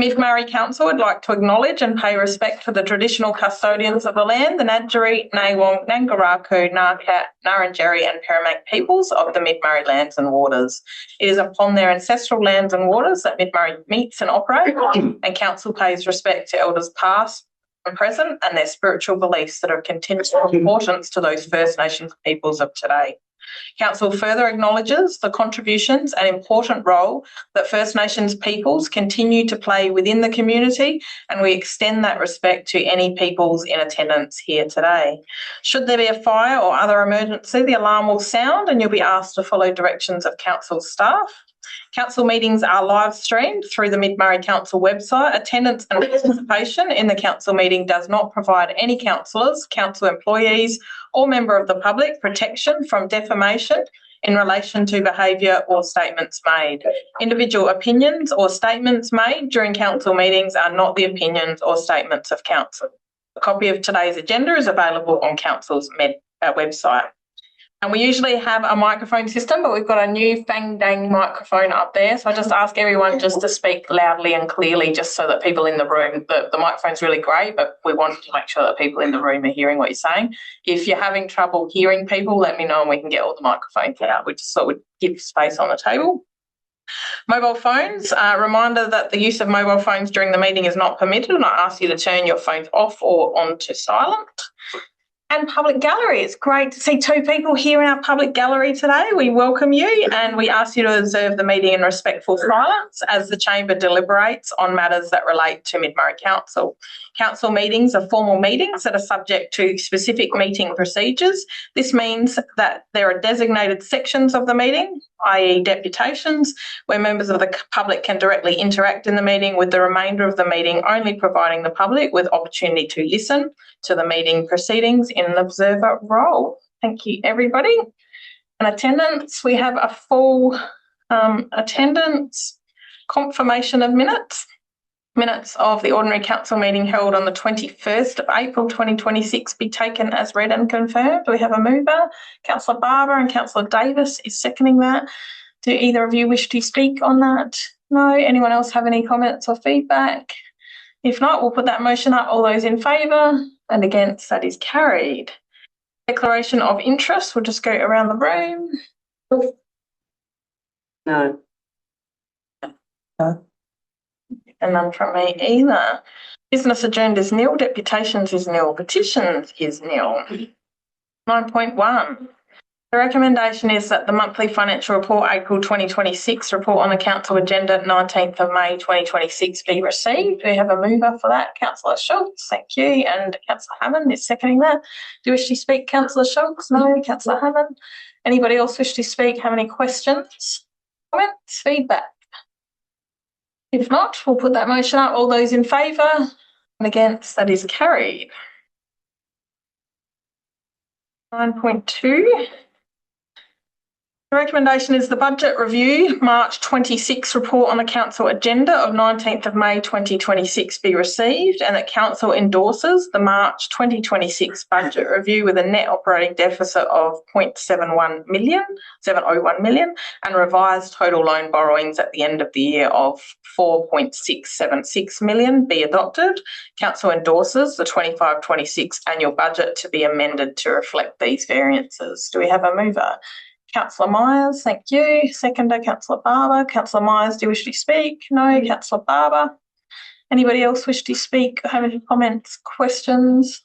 Mid-Murray Council would like to acknowledge and pay respect to the traditional custodians of the land, the Ngadjuri, Nawong, Nangaraku, Narkat, Ngarrindjeri and Paramak peoples of the Mid-Murray lands and waters. It is upon their ancestral lands and waters that Mid-Murray meets and operates, and Council pays respect to Elders past and present and their spiritual beliefs that are of continuous importance to those First Nations peoples of today. Council further acknowledges the contributions and important role that First Nations peoples continue to play within the community, and we extend that respect to any peoples in attendance here today. Should there be a fire or other emergency, the alarm will sound and you'll be asked to follow directions of Council staff. Council meetings are live streamed through the Mid-Murray Council website. Attendance and participation in the Council meeting does not provide any councillors, Council employees or member of the public protection from defamation in relation to behaviour or statements made. Individual opinions or statements made during Council meetings are not the opinions or statements of Council. A copy of today's agenda is available on Council's website. And we usually have a microphone system, but we've got a new Fang Dang microphone up there. So I just ask everyone just to speak loudly and clearly, just so that people in the room, the microphone's really great, but we want to make sure that people in the room are hearing what you're saying. If you're having trouble hearing people, let me know and we can get all the microphones out. We just thought we'd give space on the table. Mobile phones, reminder that the use of mobile phones during the meeting is not permitted, and I ask you to turn your phones off or on to silent. And public gallery. It's great to see two people here in our public gallery today. We welcome you and we ask you to observe the meeting in respectful silence as the Chamber deliberates on matters that relate to Mid-Murray Council. Council meetings are formal meetings that are subject to specific meeting procedures. This means that there are designated sections of the meeting, i.e. deputations, where members of the public can directly interact in the meeting, with the remainder of the meeting only providing the public with opportunity to listen to the meeting proceedings in an observer role. Thank you, everybody. And attendance, we have a full attendance. Confirmation of minutes. Minutes of the ordinary council meeting held on the 21st of April 2026 be taken as read and confirmed. We have a mover. Councillor Barber and Councillor Davis is seconding that. Do either of you wish to speak on that? No? Anyone else have any comments or feedback? If not, we'll put that motion up. All those in favour and against, that is carried. Declaration of interest, we'll just go around the room. No. No. And none from me either. Business agenda is nil, deputations is nil, petitions is nil. 9.1. The recommendation is that the monthly financial report, April 2026, report on the council agenda, 19th of May 2026, be received. We have a mover for that, Councillor Schultz. Thank you. And Councillor Hammond is seconding that. Do you wish to speak, Councillor Schultz? No. Councillor Hammond? Anybody else wish to speak? Have any questions, comments, feedback? If not, we'll put that motion up. All those in favour and against, that is carried. 9.2. The recommendation is the Budget Review March 26 report on the Council agenda of 19th of May 2026 be received, and that Council endorses the March 2026 Budget Review with a net operating deficit of 701 million and revised total loan borrowings at the end of the year of 4.676 million be adopted. Council endorses the 25-26 annual budget to be amended to reflect these variances. Do we have a mover? Councillor Myers, thank you. Seconder, Councillor Barber. Councillor Myers, do you wish to speak? No. Councillor Barber. Anybody else wish to speak? Have any comments, questions?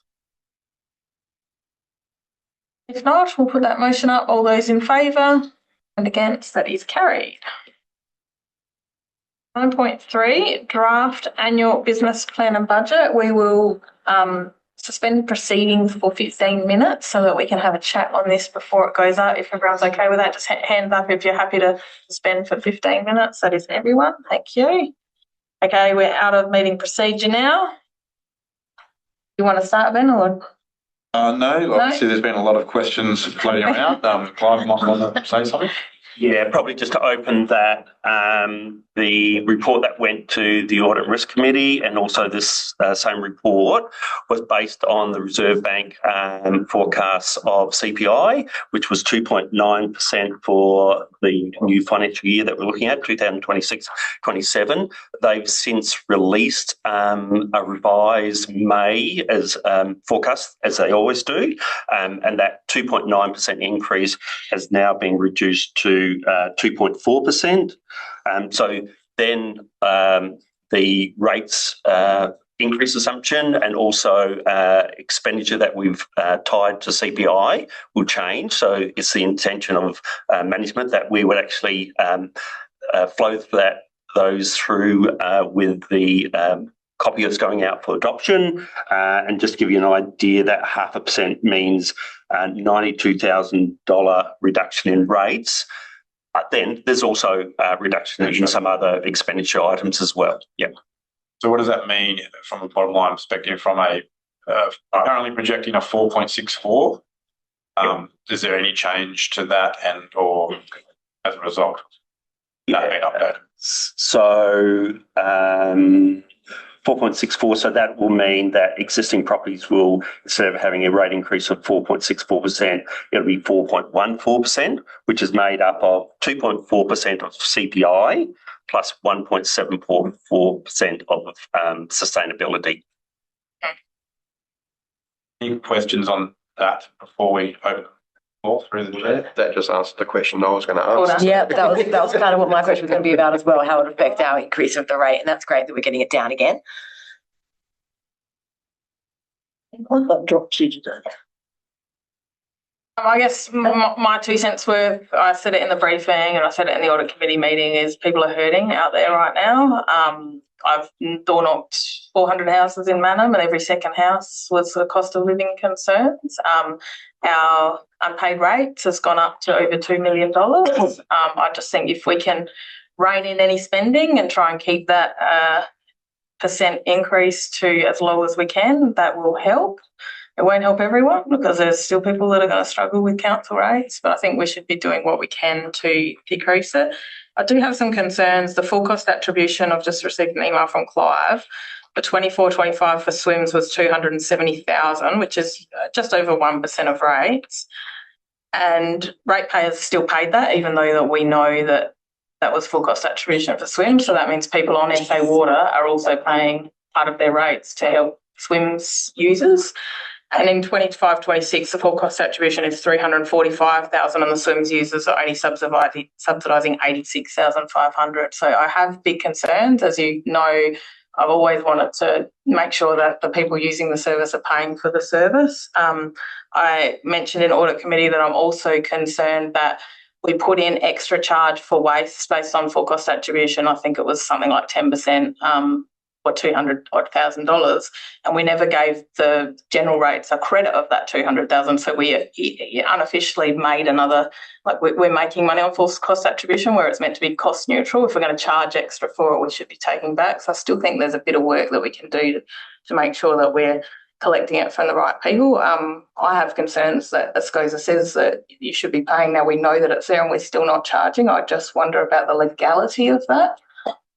If not, we'll put that motion up. All those in favour and against, that is carried. 9.3, draft annual business plan and budget. We will suspend proceedings for 15 minutes so that we can have a chat on this before it goes up. If everyone's okay with that, just hands up if you're happy to suspend for 15 minutes. That is everyone. Thank you. Okay, we're out of meeting procedure now. You want to start, Ben, or? No, obviously there's been a lot of questions floating around. Clive might want to say something. Yeah, probably just to open that, the report that went to the Audit and Risk Committee and also this same report was based on the Reserve Bank forecasts of CPI, which was 2.9% for the new financial year that we're looking at, 2026-27. They've since released a revised May as forecast, as they always do, and that 2.9% increase has now been reduced to 2.4%. So then the rates increase assumption and also expenditure that we've tied to CPI will change. So it's the intention of management that we would actually flow those through with the copy that's going out for adoption. And just to give you an idea, that 0.5% means $92,000 reduction in rates. But then there's also a reduction in some other expenditure items as well. Yeah. So what does that mean from a bottom line perspective? From a currently projecting a 4.64, is there any change to that or as a result? That being updated. So 4.64, so that will mean that existing properties will, instead of having a rate increase of 4.64%, it'll be 4.14%, which is made up of 2.4% of CPI plus 1.74% of sustainability. Any questions on that before we open through the chair? That just answered the question I was going to ask. Yeah, that was kind of what my question was going to be about as well, how it affects our increase of the rate, and that's great that we're getting it down again. What that dropped you today? I guess my 2 cents worth, I said it in the briefing and I said it in the audit committee meeting, is people are hurting out there right now. I've door knocked 400 houses in Mannum and every second house was the cost of living concerns. Our unpaid rates has gone up to over $2 million. I just think if we can rein in any spending and try and keep that percent increase to as low as we can, that will help. It won't help everyone because there's still people that are going to struggle with council rates, but I think we should be doing what we can to decrease it. I do have some concerns. The full cost attribution, I've just received an email from Clive. The 24-25 for swims was 270,000, which is just over 1% of rates. And ratepayers still paid that, even though that we know that that was full cost attribution for swims. So that means people on SA Water are also paying part of their rates to help swims users. And in 25-26, the full cost attribution is 345,000 and the swims users are only subsidising 86,500. So I have big concerns. As you know, I've always wanted to make sure that the people using the service are paying for the service. I mentioned in audit committee that I'm also concerned that we put in extra charge for waste based on full cost attribution. I think it was something like 10%. Or $200,000, and we never gave the general rates a credit of that $200,000. So we unofficially made another, like we're making money on full cost attribution where it's meant to be cost neutral. If we're going to charge extra for it, we should be taking back. So I still think there's a bit of work that we can do to make sure that we're collecting it from the right people. I have concerns that SCOSA says that you should be paying. Now we know that it's there and we're still not charging. I just wonder about the legality of that.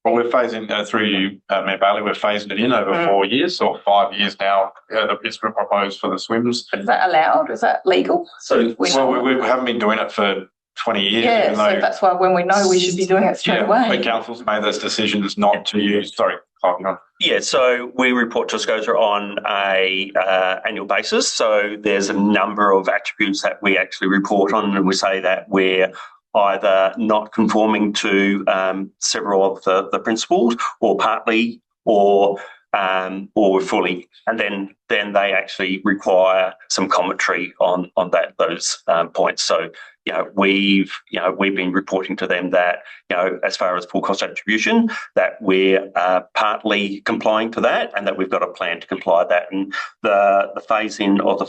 Well, we're phasing through you, Mayor Bailey, we're phasing it in over 4 years or 5 years now. It's proposed for the swims. Is that allowed? Is that legal? So, we haven't been doing it for 20 years. Yeah, so that's why when we know we should be doing it straight away. But council's made those decisions not to use. Sorry, yeah, so we report to SCOSA on a annual basis. So there's a number of attributes that we actually report on, and we say that we're either not conforming to several of the principles, or partly, or fully, and then they actually require some commentary on those points. So we've been reporting to them that as far as full cost attribution, that we're partly complying to that, and that we've got a plan to comply that. And the phase in of the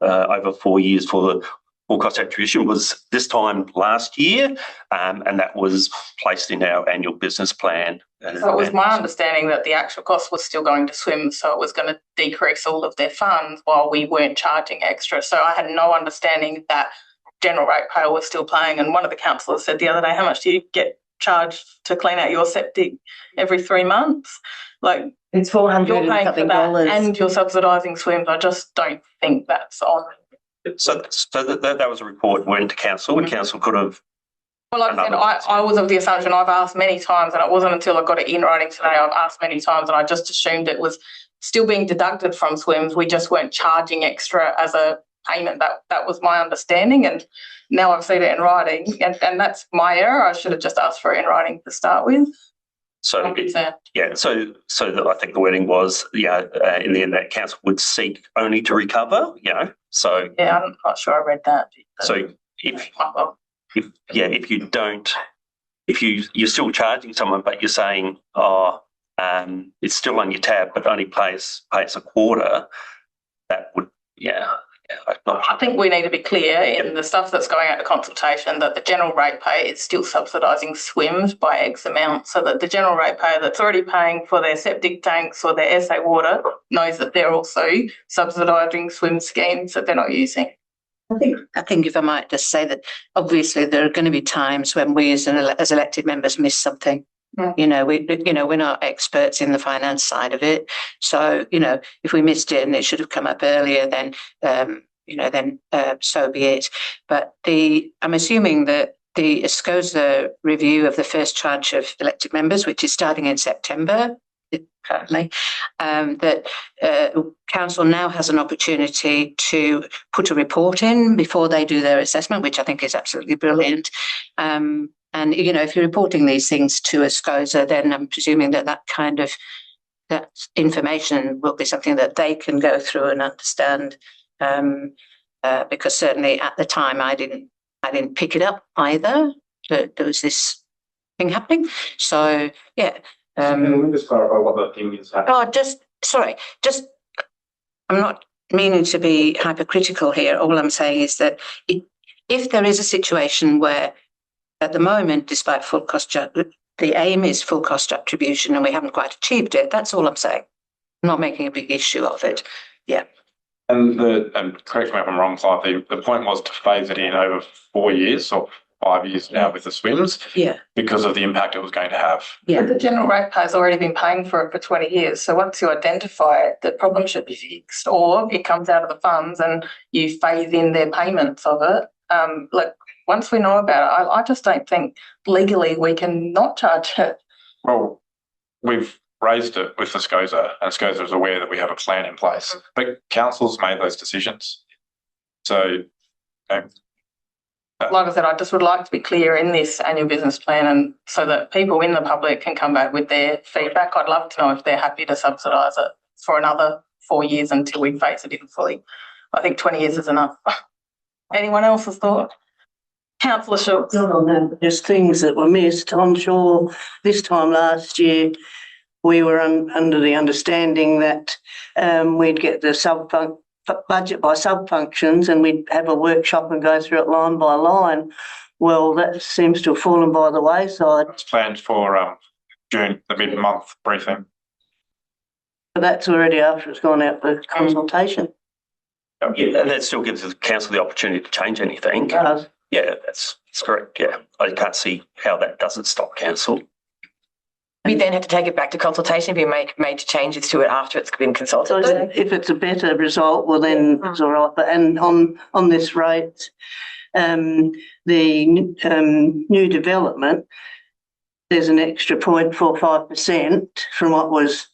over 4 years for the full cost attribution was this time last year, and that was placed in our annual business plan. So it was my understanding that the actual cost was still going to swim, so it was going to decrease all of their funds while we weren't charging extra. So I had no understanding that general ratepayer was still paying. And one of the councillors said the other day, how much do you get charged to clean out your septic every 3 months? Like, It's 400 you're and paying for something that dollars. and you're subsidising swims. I just don't think that's on. So that was a report went to council, and council could have. Well, like I said, I was of the assumption, I've asked many times, and it wasn't until I got it in writing today, I've asked many times, and I just assumed it was still being deducted from swims. We just weren't charging extra as a payment. That was my understanding, and now I've seen it in writing, and that's my error. I should have just asked for it in writing to start with. So I think the wording was, in the end, that council would seek only to recover, so. Yeah, I'm not sure I read that. So if you're still charging someone, but you're saying, it's still on your tab, but only pays a quarter, that would, I think we need to be clear in the stuff that's going out to consultation that the general ratepayer is still subsidising swims by X amount, so that the general ratepayer that's already paying for their septic tanks or their SA water knows that they're also subsidising swim schemes that they're not using. I think if I might just say that obviously there are going to be times when we as elected members miss something. Mm. We're not experts in the finance side of it. So, if we missed it and it should have come up earlier, then so be it. But I'm assuming that the SCOSA review of the first tranche of elected members, which is starting in September, apparently, that council now has an opportunity to put a report in before they do their assessment, which I think is absolutely brilliant. And, if you're reporting these things to a SCOSA, then I'm presuming that that information will be something that they can go through and understand. Because certainly at the time I didn't pick it up either. That there was this thing happening. So yeah. Can we just clarify what that thing is happening? I'm not meaning to be hypercritical here. All I'm saying is that if there is a situation where at the moment, despite full cost, the aim is full cost attribution and we haven't quite achieved it, that's all I'm saying. I'm not making a big issue of it. Yeah. And correct me if I'm wrong, Clive, the point was to phase it in over 4 years or 5 years now with the swims. Yeah. Because of the impact it was going to have. Yeah. But the general ratepayer's already been paying for it for 20 years. So once you identify it, the problem should be fixed, or it comes out of the funds and you phase in their payments of it. Once we know about it, I just don't think legally we can not charge it. Well, we've raised it with the SCOSA, and SCOSA is aware that we have a plan in place. But council's made those decisions. So, like I said, I just would like to be clear in this annual business plan, and so that people in the public can come back with their feedback. I'd love to know if they're happy to subsidise it for another 4 years until we phase it in fully. I think 20 years is enough. Anyone else's thought? Councillor Schultz. Not on that, but there's things that were missed. I'm sure this time last year we were under the understanding that we'd get the budget by sub-functions and we'd have a workshop and go through it line by line. Well, that seems to have fallen by the wayside. it's planned for June, the mid-month briefing. But that's already after it's gone out for consultation. Yeah, and that still gives the council the opportunity to change anything. It does. Yeah, that's correct. Yeah, I can't see how that doesn't stop council. We then have to take it back to consultation if you make major changes to it after it's been consulted. So if it's a better result, well then it's all right. But and on this rate, the new development, there's an extra 0.45% from what was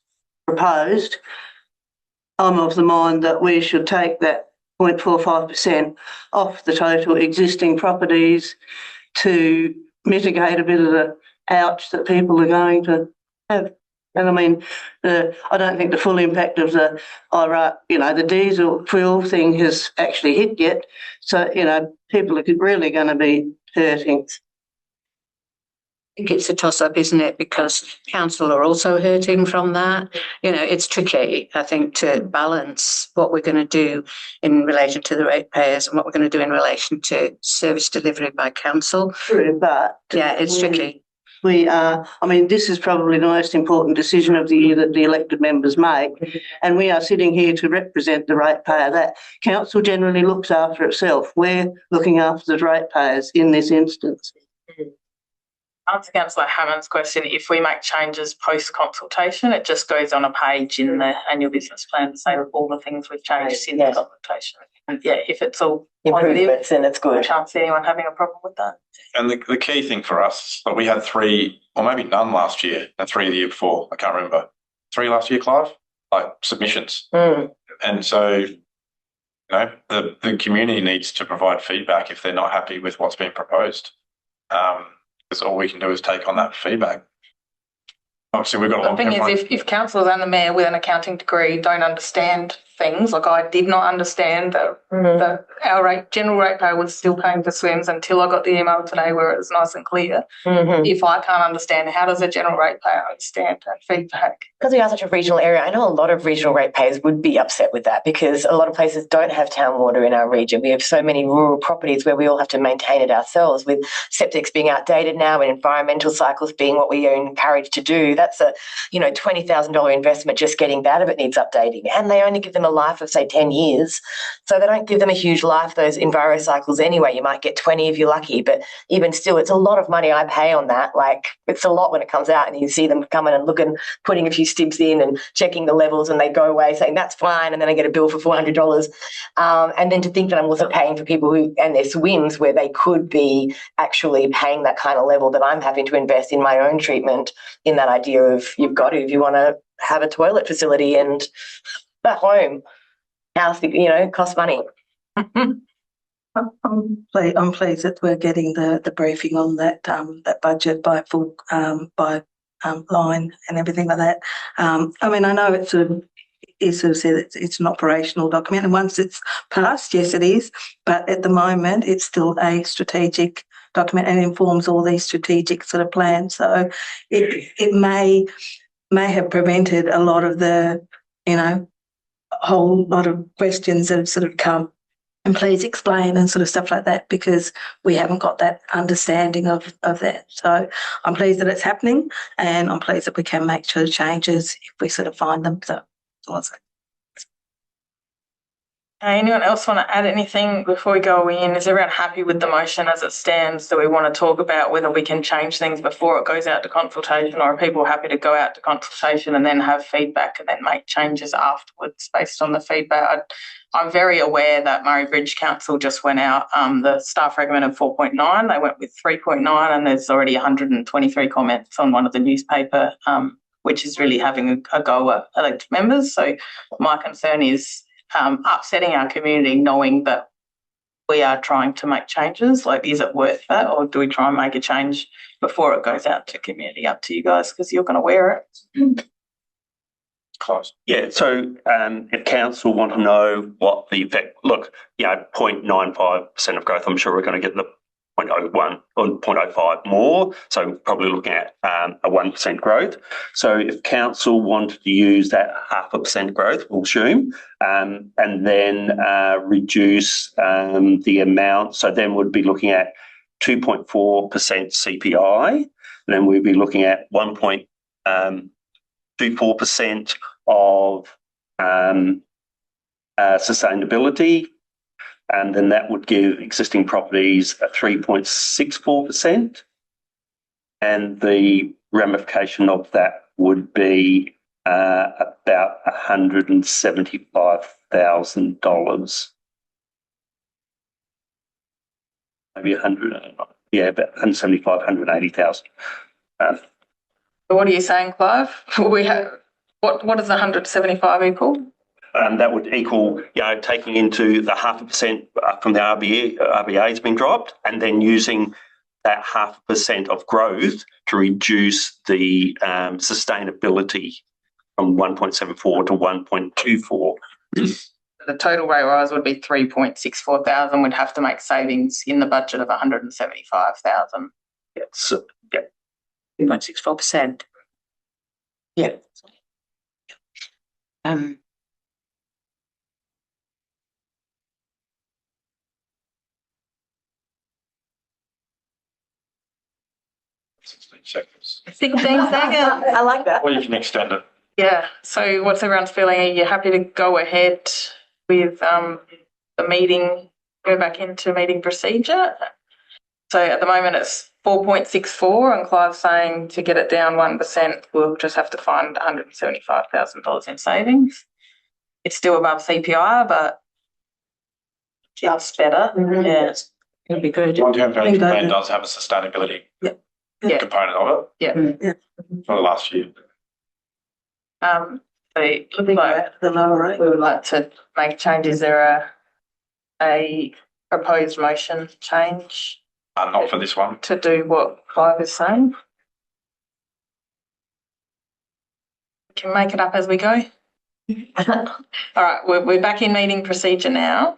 proposed. I'm of the mind that we should take that 0.45% off the total existing properties to mitigate a bit of the ouch that people are going to have. And I mean, I don't think the full impact of the the diesel fuel thing has actually hit yet. So, people are really going to be hurting. I think it's a toss-up, isn't it? Because council are also hurting from that. It's tricky, I think, to balance what we're going to do in relation to the ratepayers and what we're going to do in relation to service delivery by council. True, but yeah, it's tricky. we are, I mean, this is probably the most important decision of the year that the elected members make, and we are sitting here to represent the ratepayer. That council generally looks after itself. We're looking after the ratepayers in this instance. Answer Councillor Hammond's question, if we make changes post-consultation, it just goes on a page in the annual business plan to say all the things we've changed since the consultation. And yeah, if it's all Improvements, then it's good. I can't see anyone having a problem with that. And the key thing for us, but we had 3, or maybe none last year, and 3 the year before. I can't remember. 3 last year, Clive? Like submissions. And so, the community needs to provide feedback if they're not happy with what's being proposed. Because all we can do is take on that feedback. Obviously, we've got a lot. The thing is, if councillors and the mayor with an accounting degree don't understand things, like I did not understand that our general ratepayer was still paying for swims until I got the email today where it was nice and clear. If I can't understand, how does a general ratepayer understand that feedback? Because we are such a regional area, I know a lot of regional ratepayers would be upset with that because a lot of places don't have town water in our region. We have so many rural properties where we all have to maintain it ourselves, with septics being outdated now and environmental cycles being what we are encouraged to do. That's a $20,000 investment just getting that if it needs updating. And they only give them a life of, say, 10 years. So they don't give them a huge life, those enviro cycles anyway. You might get 20 if you're lucky, but even still, it's a lot of money I pay on that. Like, it's a lot when it comes out and you see them coming and looking, putting a few stibs in and checking the levels, and they go away saying that's fine, and then I get a bill for $400. And then to think that I'm also paying for people who, and their swims where they could be actually paying that kind of level, that I'm having to invest in my own treatment, in that idea of you've got to, if you want to have a toilet facility and a home, house, costs money. I'm pleased that we're getting the briefing on that budget by full line and everything like that. I mean, I know it's sort of said it's an operational document, and once it's passed, yes, it is. But at the moment, it's still a strategic document and informs all these strategic sort of plans. So it may have prevented a lot of the, a whole lot of questions that have sort of come, and please explain and sort of stuff like that, because we haven't got that understanding of that. So I'm pleased that it's happening, and I'm pleased that we can make sure changes if we sort of find them. So awesome. Anyone else want to add anything before we go in? Is everyone happy with the motion as it stands? Do we want to talk about whether we can change things before it goes out to consultation, or are people happy to go out to consultation and then have feedback and then make changes afterwards based on the feedback? I'm very aware that Murray Bridge Council just went out, the staff recommended 4.9, they went with 3.9, and there's already 123 comments on one of the newspaper, which is really having a go at elected members. So my concern is upsetting our community, knowing that we are trying to make changes. Like, is it worth that, or do we try and make a change before it goes out to community? Up to you guys, because you're going to wear it. Close. Yeah, so if council want to know what the effect, 0.95% of growth, I'm sure we're going to get the 0.01 or 0.05 more, so probably looking at a 1% growth. So if council wanted to use that 0.5% growth, we'll assume, and then reduce the amount, so then we'd be looking at 2.4% CPI, and then we'd be looking at 1.24% of sustainability, and then that would give existing properties a 3.64%, and the ramification of that would be about $175,000, maybe about 175, 180,000. What are you saying, Clive? What does 175 equal? That would equal, taking into the 0.5% from the RBA has been dropped, and then using that 0.5% of growth to reduce the sustainability from 1.74 to 1.24. The total rate rise would be 3.64,000. We'd have to make savings in the budget of 175,000. Yes. Yeah. 3.64%. Yeah. 16 seconds. 16 seconds. I like that. Or you can extend it. Yeah. So what's everyone's feeling? Are you happy to go ahead with the meeting, go back into meeting procedure? So at the moment it's 4.64 and Clive's saying to get it down 1%, we'll just have to find $175,000 in savings. It's still above CPI, but just better. Yeah. It'd be good. Long-term value plan does have a sustainability Yeah. component of it. Yeah. For the last year. So it looks like The lower rate. we would like to make changes. Is there a proposed motion change Not for this one. to do what Clive is saying? We can make it up as we go. All right, we're back in meeting procedure now.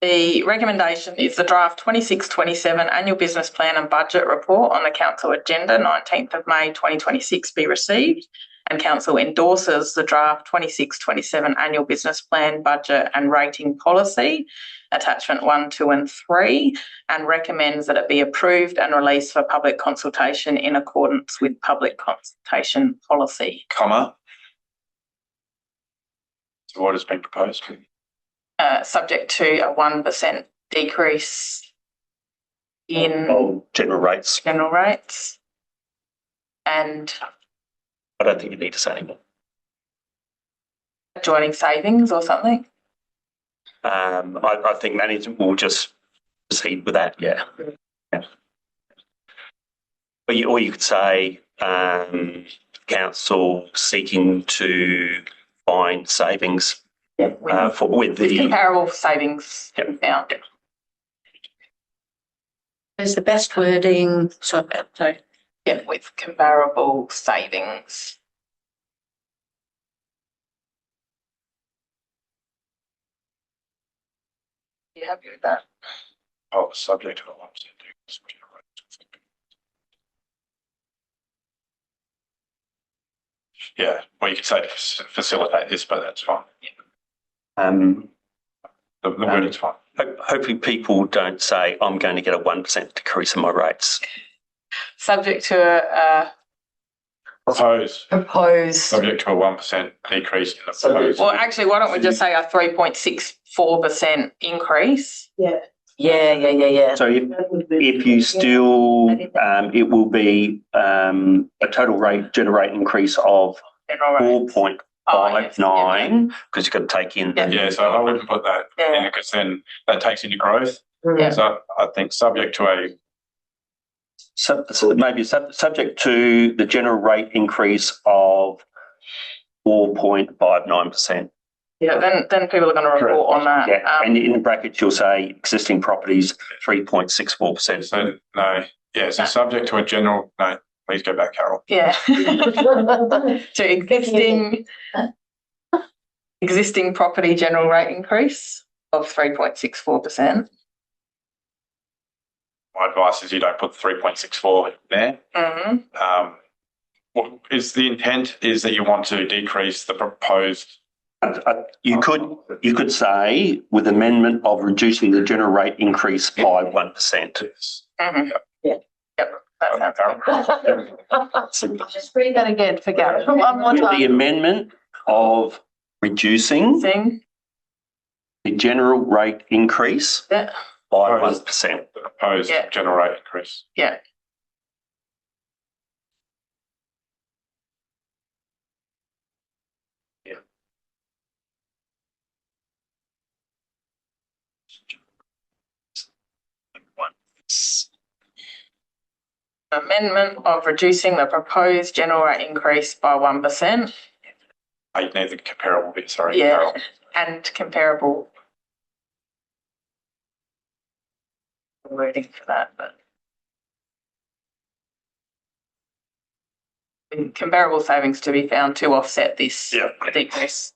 The recommendation is the draft 26-27 annual business plan and budget report on the council agenda 19th of May 2026 be received, and council endorses the draft 26-27 annual business plan, budget and rating policy, attachment 1, 2 and 3, and recommends that it be approved and released for public consultation in accordance with public consultation policy. Comma. So what has been proposed? Subject to a 1% decrease in General rates. general rates, and I don't think you need to say anymore. joining savings or something. I think management will just proceed with that, yeah. Or you could say council seeking to find savings with the Comparable savings found. Is the best wording, With comparable savings. You happy with that? Oh, subject to a 1% decrease. Yeah, well, you could say to facilitate this, but that's fine. The wording's fine. hopefully people don't say, I'm going to get a 1% decrease in my rates. Subject to a Proposed, subject to a 1% decrease in the proposed. well, actually, why don't we just say a 3.64% increase? Yeah. So if you still, it will be a total rate generate increase of General rates. 4.59 because you've got to take in. Yeah, so I wouldn't put that in because then that takes into growth. Yeah. So I think subject to a So maybe subject to the general rate increase of 4.59%. Yeah, then people are going to report on that. Yeah, and in the brackets you'll say existing properties 3.64%. so no, yeah, so subject to a general no. Please go back, Carol. Yeah. To existing property general rate increase of 3.64%. My advice is you don't put 3.64 there. Mm-hmm. What is the intent is that you want to decrease the proposed. You could say with amendment of reducing the general rate increase by 1%. Mm-hmm. Yeah. Yep. That sounds good. just read that again for Gary. One more time. The amendment of reducing the general rate increase Yeah. by 1%. The proposed Yeah. general rate increase. Yeah. Amendment of reducing the proposed general rate increase by 1%. I need the comparable bit, sorry, Yeah. Carol. And comparable wording for that, but comparable savings to be found to offset this decrease.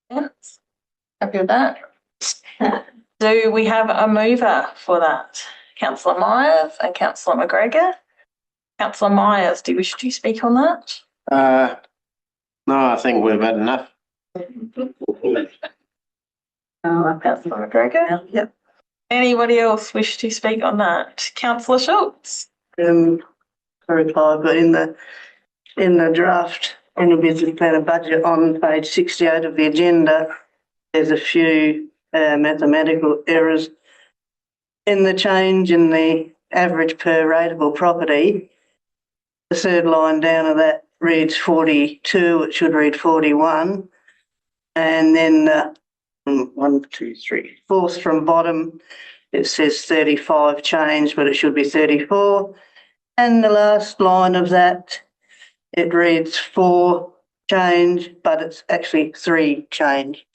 Yes. Happy with that? Do we have a mover for that? Councillor Myers and Councillor McGregor. Councillor Myers, do you wish to speak on that? No, I think we've had enough. Councillor McGregor? Yep. Anybody else wish to speak on that? Councillor Schultz? To reply, but in the draft annual business plan and budget on page 68 of the agenda, there's a few mathematical errors in the change in the average per rateable property. The third line down of that reads 42, it should read 41. And then 1, 2, 3, fourth from bottom, it says 35 change, but it should be 34. And the last line of that, it reads 4 change, but it's actually 3 change.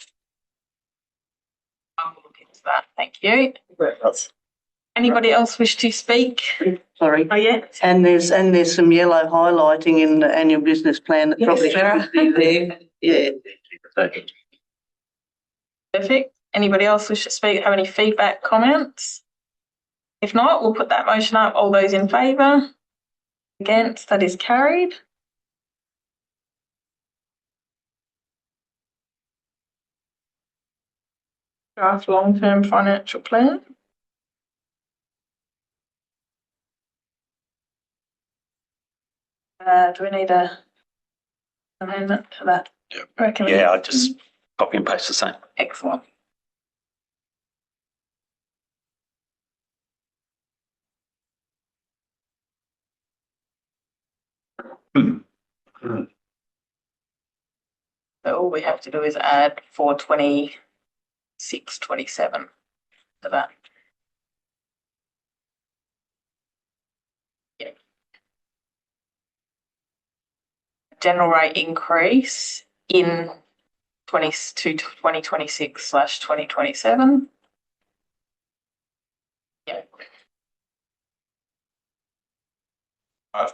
I'll look into that. Thank you. Anybody else wish to speak? Sorry. Oh, yeah. And there's some yellow highlighting in the annual business plan that probably Sarah. should be there. Yeah. Perfect. Anybody else wish to speak? Have any feedback, comments? If not, we'll put that motion up. All those in favour? Against? That is carried. Draft long-term financial plan. Do we need a amendment to that? Yep. Recommend. Yeah, I just copy and paste the same. Excellent. So all we have to do is add 426, 27 to that. Yeah. General rate increase in 2026/2027. Yeah.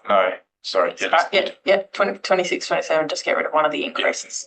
No, sorry. Yes. Yeah, 2026/27, just get rid of one of the increases.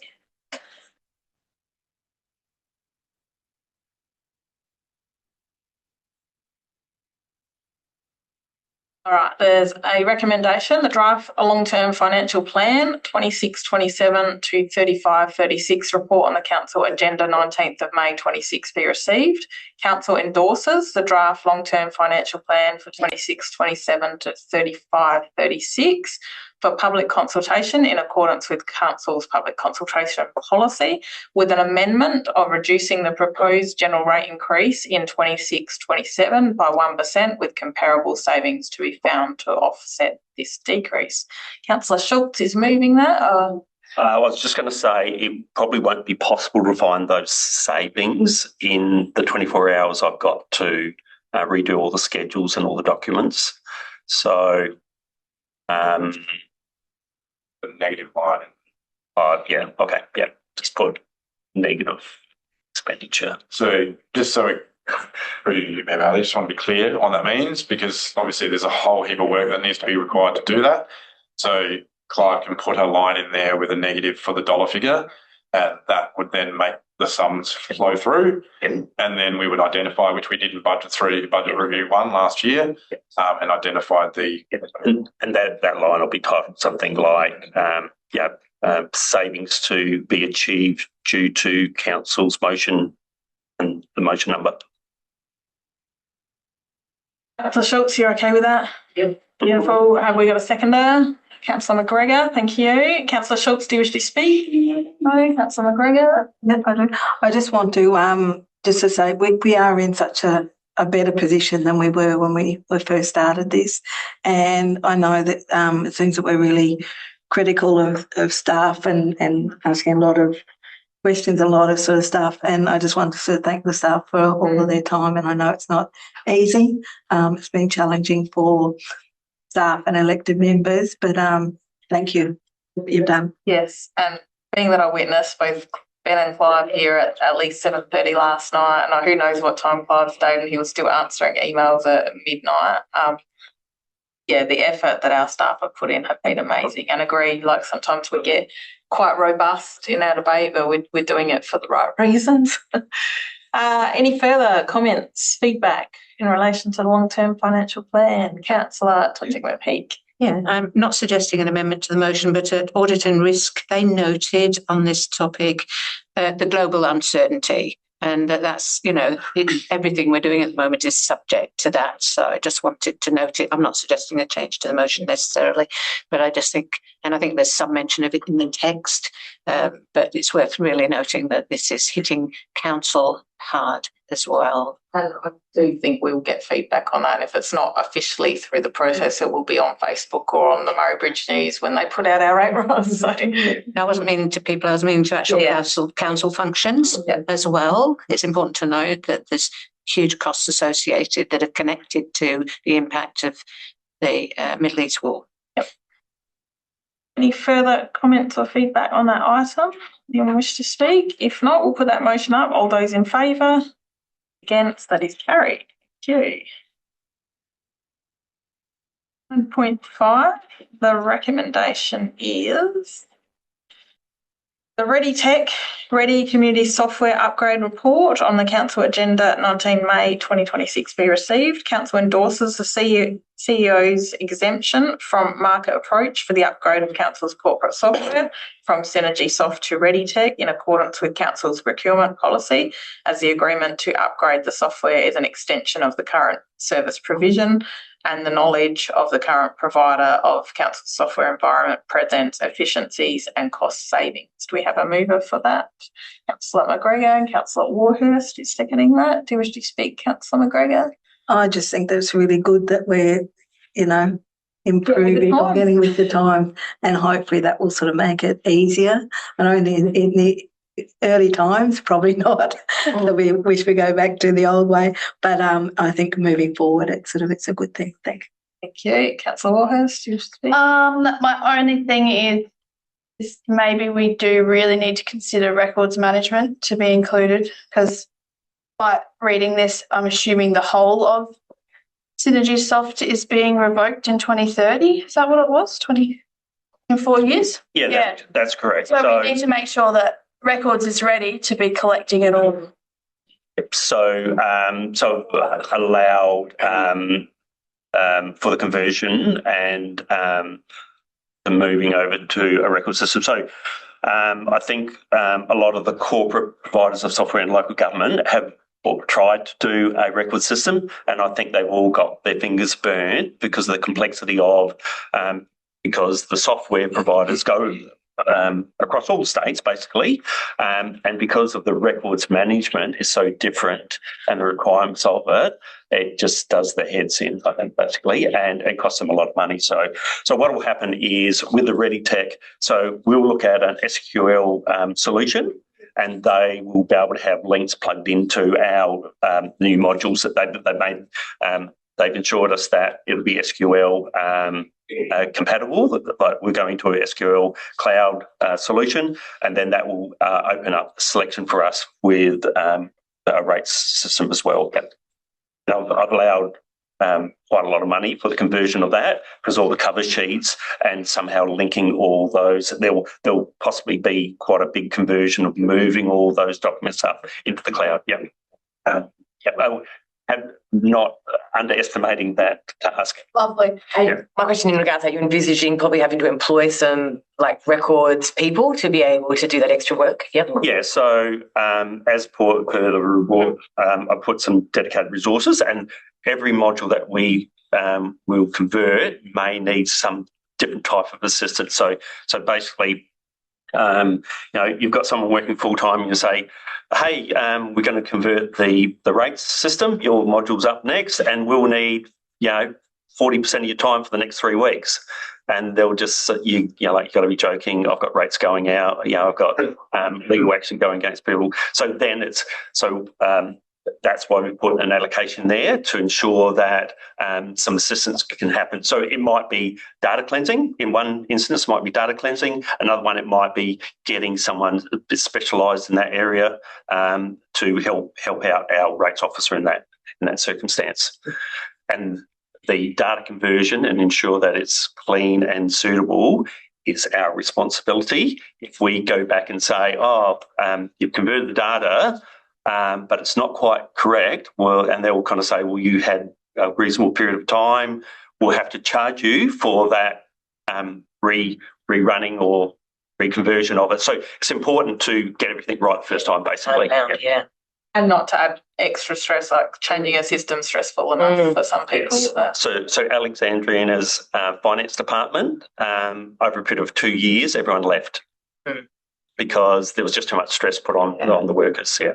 All right, there's a recommendation, the draft long-term financial plan 26/27 to 35/36 report on the council agenda 19th of May 26 be received. Council endorses the draft long-term financial plan for 26/27 to 35/36 for public consultation in accordance with council's public consultation policy, with an amendment of reducing the proposed general rate increase in 26/27 by 1%, with comparable savings to be found to offset this decrease. Councillor Schultz is moving that. I was just going to say it probably won't be possible to find those savings in the 24 hours I've got to redo all the schedules and all the documents. So, The negative line. yeah, okay, yeah, just put negative expenditure. So just so remember, I just want to be clear on that means, because obviously there's a whole heap of work that needs to be required to do that. So Clive can put a line in there with a negative for the dollar figure, and that would then make the sums flow through. And then we would identify, which we did in budget review 1 last year, and identified the. And that line will be titled something like, savings to be achieved due to council's motion and the motion number. Councillor Schultz, you're okay with that? Yep. Beautiful. Have we got a seconder? Councillor McGregor, thank you. Councillor Schultz, do you wish to speak? No. Councillor McGregor? Yep, I do. I just want to just to say we are in such a better position than we were when we first started this, and I know that it seems that we're really critical of staff and asking a lot of questions, a lot of sort of stuff, and I just want to sort of thank the staff for all of their time, and I know it's not easy. It's been challenging for staff and elected members, but thank you. You've done. Yes, and being that I witnessed both Ben and Clive here at least 7:30 last night, and who knows what time Clive stayed, and he was still answering emails at midnight. The effort that our staff have put in have been amazing, and agree, like sometimes we get quite robust in our debate, but we're doing it for the right reasons. Any further comments, feedback in relation to the long-term financial plan? Councillor Twichik-McPeak. Yeah, I'm not suggesting an amendment to the motion, but at Audit and Risk, they noted on this topic the global uncertainty, and that's, everything we're doing at the moment is subject to that. So I just wanted to note it. I'm not suggesting a change to the motion necessarily, but I just think, and I think there's some mention of it in the text, but it's worth really noting that this is hitting council hard as well. And I do think we'll get feedback on that. If it's not officially through the process, it will be on Facebook or on the Murray Bridge News when they put out our rate rise. So. I wasn't meaning to people, I was meaning to actual council functions as well. It's important to note that there's huge costs associated that are connected to the impact of the Middle East war. Yep. Any further comments or feedback on that item? Anyone wish to speak? If not, we'll put that motion up. All those in favour? Against? That is carried. Thank you. 1.5, the recommendation is the Ready Community Software Upgrade Report on the Council Agenda 19 May 2026 be received. Council endorses the CEO's exemption from market approach for the upgrade of Council's corporate software from Synergy Soft to ReadyTech in accordance with Council's procurement policy, as the agreement to upgrade the software is an extension of the current service provision and the knowledge of the current provider of Council's software environment presents efficiencies and cost savings. Do we have a mover for that? Councillor McGregor and Councillor Warhurst is seconding that. Do you wish to speak, Councillor McGregor? I just think that's really good that we're, improving or getting with the time, and hopefully that will sort of make it easier. I know in the early times, probably not. That we wish we go back to the old way, but I think moving forward, it's a good thing. Thank you, Councillor Warhurst. You speak. My only thing is maybe we do really need to consider records management to be included, because by reading this, I'm assuming the whole of Synergy Soft is being revoked in 2030. Is that what it was? In 4 years? Yeah. That's correct. So we need to make sure that records is ready to be collecting it all. So allowed for the conversion and the moving over to a record system. So I think a lot of the corporate providers of software in local government have tried to do a record system, and I think they've all got their fingers burnt because of the complexity of because the software providers go across all states basically, and because of the records management is so different and the requirements of it, it just does their heads in, I think, basically, and it costs them a lot of money. So what will happen is with the ReadyTech, so we'll look at an SQL solution, and they will be able to have links plugged into our new modules that they've made. They've assured us that it'll be SQL compatible, but we're going to a SQL cloud solution, and then that will open up the selection for us with a rates system as well. I've allowed quite a lot of money for the conversion of that, because all the cover sheets and somehow linking all those, there'll possibly be quite a big conversion of moving all those documents up into the cloud. I'm not underestimating that task. Lovely. My question in regards to that, you're envisaging probably having to employ some records people to be able to do that extra work. Yep. Yeah. So as per the report, I put some dedicated resources, and every module that we will convert may need some different type of assistance. So basically, you've got someone working full time, and you say, hey, we're going to convert the rates system. Your module's up next, and we'll need 40% of your time for the next 3 weeks. And they'll just you've got to be joking. I've got rates going out. I've got legal action going against people. So then that's why we put an allocation there to ensure that some assistance can happen. So it might be data cleansing. In one instance, it might be data cleansing. Another one, it might be getting someone a bit specialised in that area to help out our rates officer in that circumstance. And the data conversion and ensure that it's clean and suitable is our responsibility. If we go back and say, you've converted the data, but it's not quite correct, and they'll kind of say, well, you had a reasonable period of time will have to charge you for that rerunning or reconversion of it. So it's important to get everything right the first time, basically. Yeah. And not to add extra stress, like changing a system stressful enough for some people. So Alexandriana's finance department, over a period of 2 years, everyone left because there was just too much stress put on the workers. Yeah.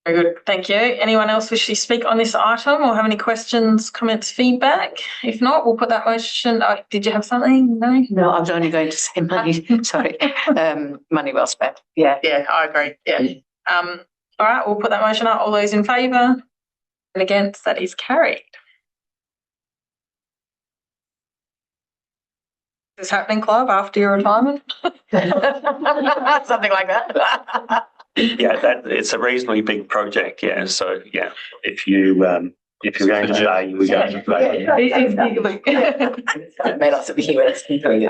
Very good. Thank you. Anyone else wish to speak on this item or have any questions, comments, feedback? If not, we'll put that motion. Did you have something? No? No, I was only going to say money. Sorry. Money well spent. Yeah. Yeah, I agree. Yeah. All right, we'll put that motion up. All those in favour and against, that is carried. Is this happening, Clive, after your retirement? Something like that. Yeah, it's a reasonably big project. Yeah, so yeah, if you're going to stay, we're going to stay. May not be here.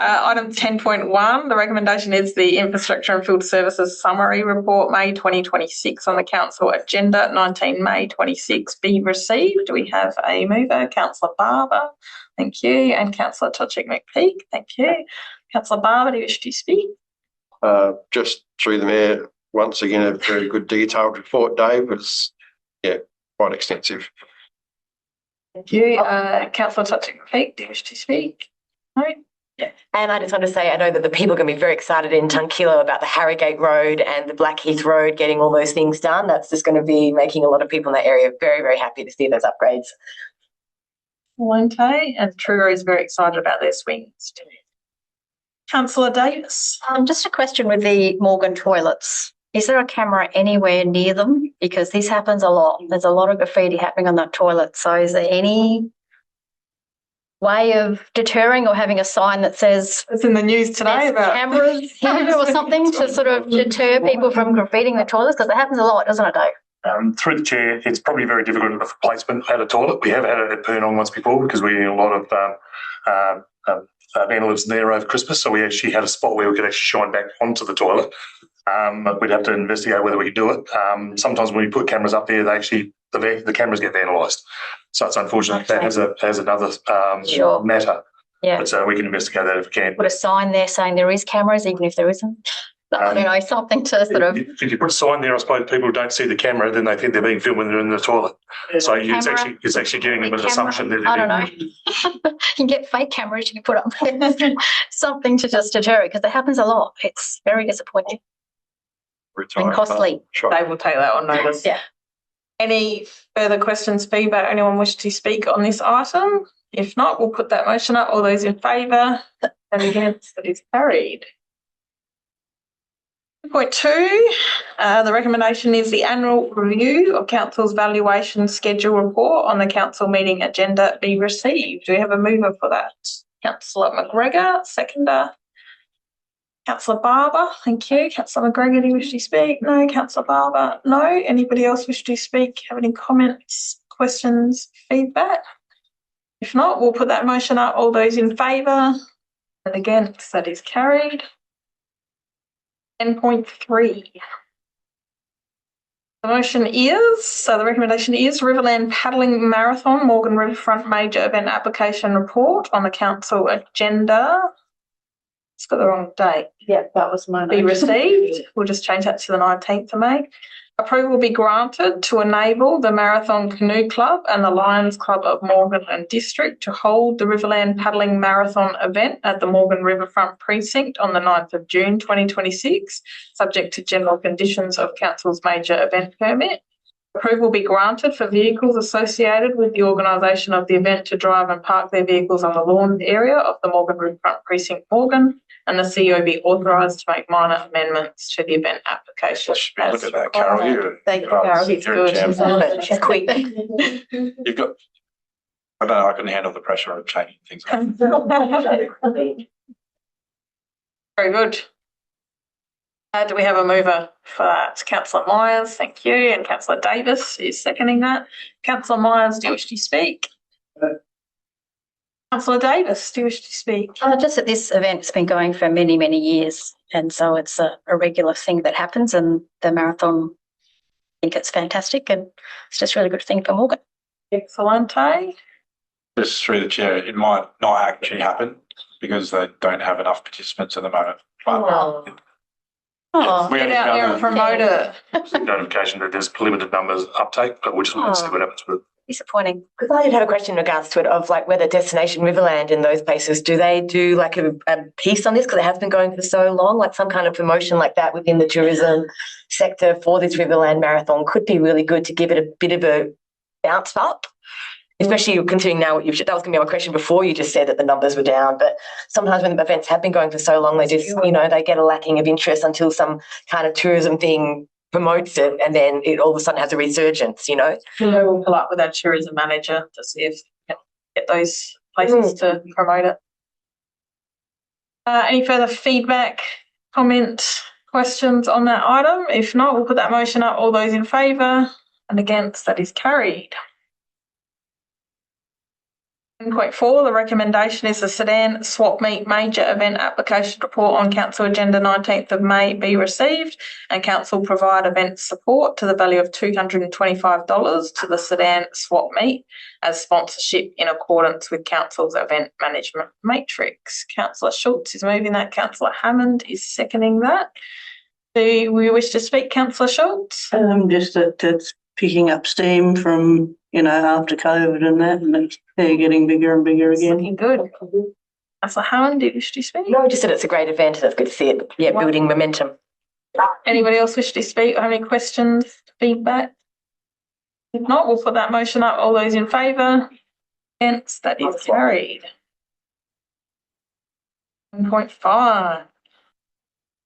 Item 10.1, the recommendation is the Infrastructure and Field Services Summary Report, May 2026, on the Council agenda, 19 May 26, be received. Do we have a mover? Councillor Barber, thank you, and Councillor Tochick-McPeak, thank you. Councillor Barber, do you wish to speak? Just through the Mayor, once again, a very good detailed report, Dave. It's, quite extensive. Thank you. Councillor Tochick-McPeak, do you wish to speak? No? Yeah. And I just want to say, I know that the people are going to be very excited in Tunkillo about the Harrogate Road and the Blackheath Road, getting all those things done. That's just going to be making a lot of people in that area very, very happy to see those upgrades. Okay, and Truro is very excited about their swings too. Councillor Davis. Just a question with the Morgan toilets. Is there a camera anywhere near them? Because this happens a lot. There's a lot of graffiti happening on that toilet. So is there any way of deterring or having a sign that says it's in the news today about cameras here or something to sort of deter people from graffitiing the toilets? Because it happens a lot, doesn't it, Dave? Through the chair, it's probably very difficult to for placement at a toilet. We have had it at Purnong once before because we had a lot of vandalism there over Christmas. So we actually had a spot where we could actually shine back onto the toilet. We'd have to investigate whether we could do it. Sometimes when we put cameras up there, the cameras get vandalised. So it's unfortunate that has another matter. Yeah. But we can investigate that if we can. Put a sign there saying there is cameras, even if there isn't. I don't know, something to sort of. If you put a sign there, I suppose people don't see the camera, then they think they're being filmed when they're in the toilet. So it's actually giving them an assumption that I don't know. You can get fake cameras you can put up there. Something to just deter it because it happens a lot. It's very disappointing. And costly. They will take that on notice. Yeah. Any further questions, feedback? Anyone wish to speak on this item? If not, we'll put that motion up. All those in favour and against, that is carried. Point 2, the recommendation is the annual review of Council's valuation schedule report on the Council meeting agenda be received. Do we have a mover for that? Councillor McGregor, seconder. Councillor Barber, thank you. Councillor McGregor, do you wish to speak? No. Councillor Barber, no. Anybody else wish to speak? Have any comments, questions, feedback? If not, we'll put that motion up. All those in favour and against, that is carried. 10.3. The motion is, the recommendation is Riverland Paddling Marathon Morgan Riverfront Major Event Application Report on the Council agenda. It's got the wrong date. Yeah, that was my be received. We'll just change that to the 19th of May. Approval will be granted to enable the Marathon Canoe Club and the Lions Club of Morgan and District to hold the Riverland Paddling Marathon event at the Morgan Riverfront Precinct on the 9th of June 2026, subject to general conditions of Council's major event permit. Approval will be granted for vehicles associated with the organisation of the event to drive and park their vehicles on the lawn area of the Morgan Riverfront Precinct, Morgan, and the CEO be authorised to make minor amendments to the event application. Look at that, Carol. Thank you, Carol. It's good. She's quick. You've got. I don't know. I can handle the pressure of changing things. Very good. Do we have a mover for that? Councillor Myers, thank you, and Councillor Davis is seconding that. Councillor Myers, do you wish to speak? Councillor Davis, do you wish to speak? Just that this event's been going for many, many years, and so it's a regular thing that happens, and the marathon, I think it's fantastic, and it's just a really good thing for Morgan. Excellent. Just through the chair, it might not actually happen because they don't have enough participants at the moment. Get out there and promote it. Notification that there's limited numbers uptake, but we'll just wait to see what happens with it. Disappointing. Because I did have a question in regards to it of like whether Destination Riverland in those places, do they do like a piece on this because it has been going for so long, like some kind of promotion like that within the tourism sector for this Riverland Marathon could be really good to give it a bit of a bounce up, especially considering now what you've, that was going to be my question before you just said that the numbers were down, but sometimes when the events have been going for so long, they just, you know, they get a lacking of interest until some kind of tourism thing promotes it and then it all of a sudden has a resurgence, you know. We'll pull up with our tourism manager to see if we can get those places to promote it. Any further feedback, comments, questions on that item? If not, we'll put that motion up. All those in favour and against, that is carried. 10.4, the recommendation is the Sedan Swap Meet Major Event Application Report on Council Agenda 19th of May be received and Council provide event support to the value of $225 to the Sedan Swap Meet as sponsorship in accordance with Council's event management matrix. Councillor Schultz is moving that. Councillor Hammond is seconding that. Do we wish to speak, Councillor Schultz? Just that it's picking up steam from, you know, after COVID and that, and they're getting bigger and bigger again. Looking good. Councillor Hammond, do you wish to speak? No, just that it's a great event and it's good to see it, yeah, building momentum. Anybody else wish to speak or have any questions, feedback? If not, we'll put that motion up. All those in favour? Against, that is carried. 1.5.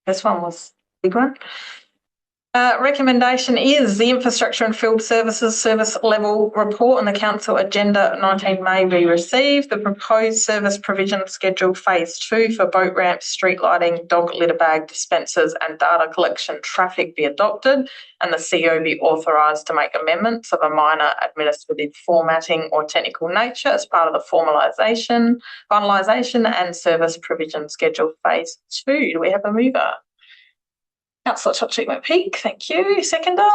This one was a big one. Recommendation is the Infrastructure and Field Services Service Level Report on the Council Agenda 19 May be received. The proposed service provision schedule Phase 2 for boat ramps, street lighting, dog litter bag dispensers and data collection traffic be adopted and the CO be authorised to make amendments of a minor administrative formatting or technical nature as part of the finalisation and service provision schedule Phase 2. Do we have a mover? Councillor Tochick-McPeak, thank you. Seconder?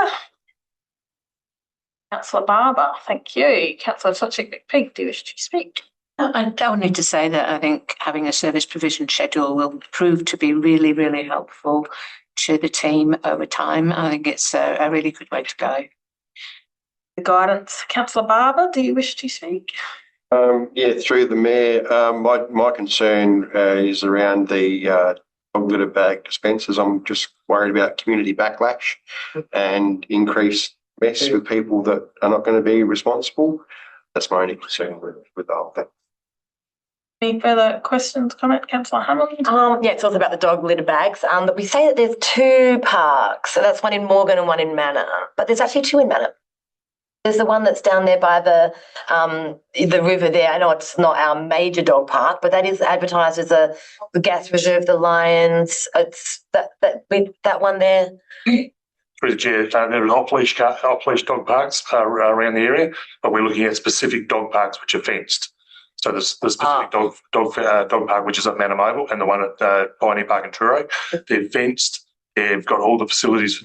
Councillor Barber, thank you. Councillor Tochick-McPeak, do you wish to speak? I don't need to say that I think having a service provision schedule will prove to be really, really helpful to the team over time. I think it's a really good way to go. The guidance. Councillor Barber, do you wish to speak? Through the Mayor, my concern is around the dog litter bag dispensers. I'm just worried about community backlash and increased mess with people that are not going to be responsible. That's my only concern with the whole thing. Any further questions, comment, Councillor Hammond? It's also about the dog litter bags. That we say that there's 2 parks, so that's one in Morgan and one in Manor, but there's actually 2 in Manor. There's the one that's down there by the river there. I know it's not our major dog park, but that is advertised as the gas reserve, the lions. It's that one there. Through the chair, there are off-leash dog parks around the area, but we're looking at specific dog parks which are fenced. So there's the specific dog park which is at Manor Mobile and the one at Pioneer Park in Truro. They're fenced. They've got all the facilities for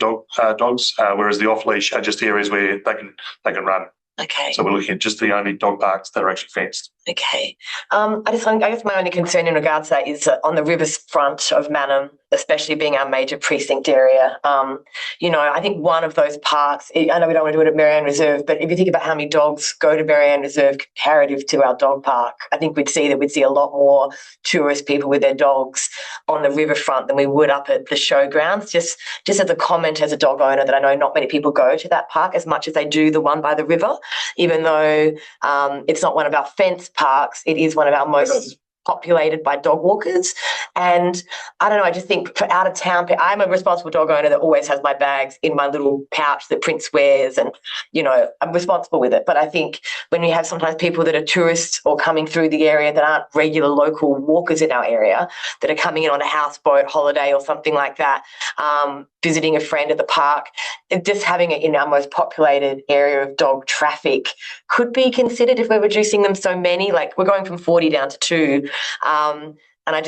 dogs, whereas the off-leash are just areas where they can run. Okay. So we're looking at just the only dog parks that are actually fenced. Okay. I guess my only concern in regards to that is on the riverfront of Manor, especially being our major precinct area. I think one of those parks, I know we don't want to do it at Marianne Reserve, but if you think about how many dogs go to Marianne Reserve comparative to our dog park, I think we'd see a lot more tourist people with their dogs on the riverfront than we would up at the showgrounds. Just as a comment as a dog owner that I know not many people go to that park as much as they do the one by the river, even though it's not one of our fenced parks, it is one of our most populated by dog walkers. And I don't know, I just think for out of town, I'm a responsible dog owner that always has my bags in my little pouch that Prince wears and, I'm responsible with it. But I think when we have sometimes people that are tourists or coming through the area that aren't regular local walkers in our area that are coming in on a houseboat holiday or something like that, visiting a friend at the park, just having it in our most populated area of dog traffic could be considered if we're reducing them so many. Like we're going from 40 down to 2. And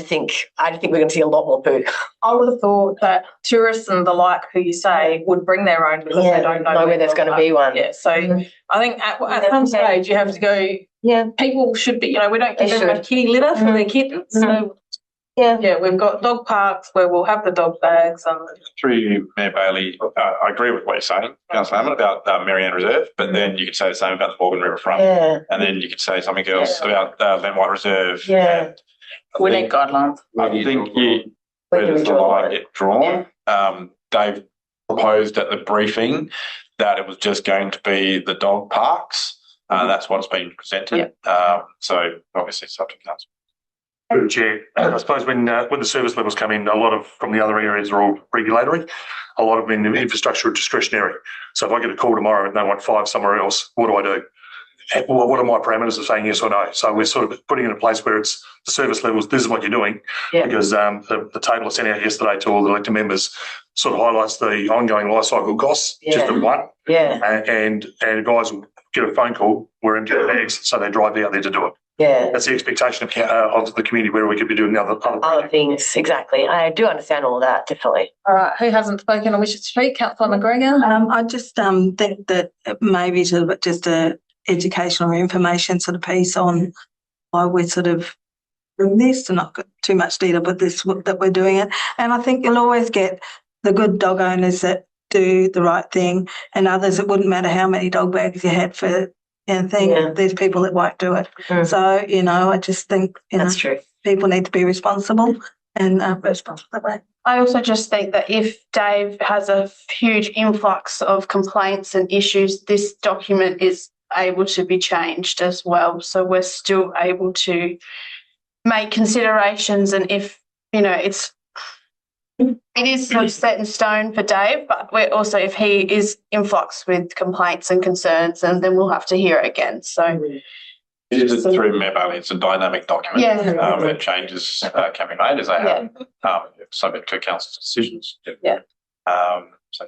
I think we're going to see a lot more poo. I would have thought that tourists and the like, who you say, would bring their own because they don't know where there's going to be one. Yeah, so I think at some stage you have to go. Yeah, people should be. We don't give them a kitty litter for their kittens. So yeah, we've got dog parks where we'll have the dog bags. Through you, Mayor Bailey, I agree with what you're saying, Councillor Hammond, about Marianne Reserve, but then you could say the same about the Morgan Riverfront. Yeah. And then you could say something else about Glen White Reserve. Yeah. We need guidelines. I think where does the line get drawn? Dave proposed at the briefing that it was just going to be the dog parks. That's what's been presented. So obviously subject to council. Through the chair, I suppose when the service levels come in, a lot of from the other areas are all regulatory. A lot of them in infrastructure are discretionary. So if I get a call tomorrow and they want 5 somewhere else, what do I do? Well, what are my parameters of saying yes or no? So we're sort of putting it in a place where it's the service levels, this is what you're doing. Because the table I sent out yesterday to all the elected members sort of highlights the ongoing life cycle costs, just at one. And guys will get a phone call, we're empty the bags, so they drive out there to do it. That's the expectation of the community where we could be doing other things. Exactly. I do understand all of that, definitely. All right. Who hasn't spoken or wishes to speak? Councillor McGregor. I just think that maybe sort of just a educational or information sort of piece on why we're sort of doing this, to not get too much detail, but that we're doing it. And I think you'll always get the good dog owners that do the right thing, and others, it wouldn't matter how many dog bags you had for anything, there's people that won't do it. So, I just think, that's true. People need to be responsible and responsible that way. I also just think that if Dave has a huge influx of complaints and issues, this document is able to be changed as well. So we're still able to make considerations, and if, it is sort of set in stone for Dave, but we're also, if he is in flux with complaints and concerns, and then we'll have to hear it again. So it is through Mayor Bailey. It's a dynamic document. And changes can be made as they have, subject to council's decisions. So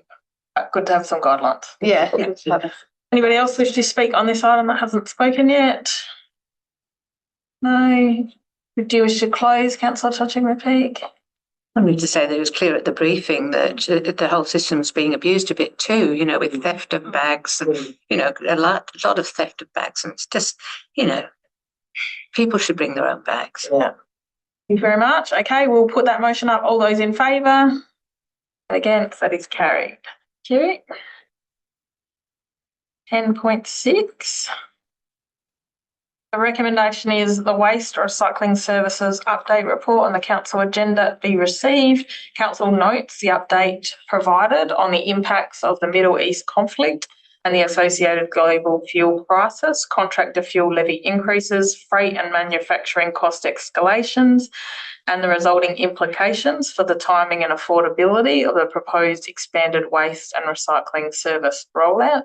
good to have some guidelines. Anybody else wish to speak on this item that hasn't spoken yet? No. Do you wish to close, Councillor Touching-Repeat? I need to say that it was clear at the briefing that the whole system's being abused a bit too, with theft of bags and, a lot of theft of bags. And it's just, people should bring their own bags. Thank you very much. Okay, we'll put that motion up. All those in favour? Against, that is carried. Thank you. 10.6. The recommendation is the Waste Recycling Services Update Report on the Council agenda be received. Council notes the update provided on the impacts of the Middle East conflict and the associated global fuel crisis, contractor fuel levy increases, freight and manufacturing cost escalations, and the resulting implications for the timing and affordability of the proposed expanded waste and recycling service rollout.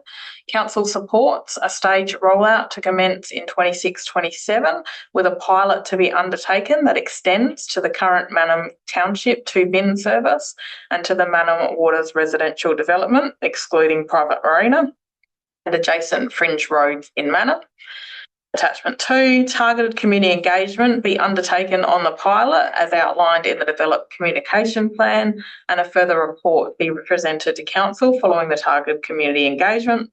Council supports a staged rollout to commence in 26-27 with a pilot to be undertaken that extends to the current Mannum Township 2-bin service and to the Mannum Waters residential development, excluding private marina, and adjacent fringe roads in Mannum. Attachment 2, targeted community engagement be undertaken on the pilot as outlined in the developed communication plan, and a further report be presented to council following the targeted community engagement,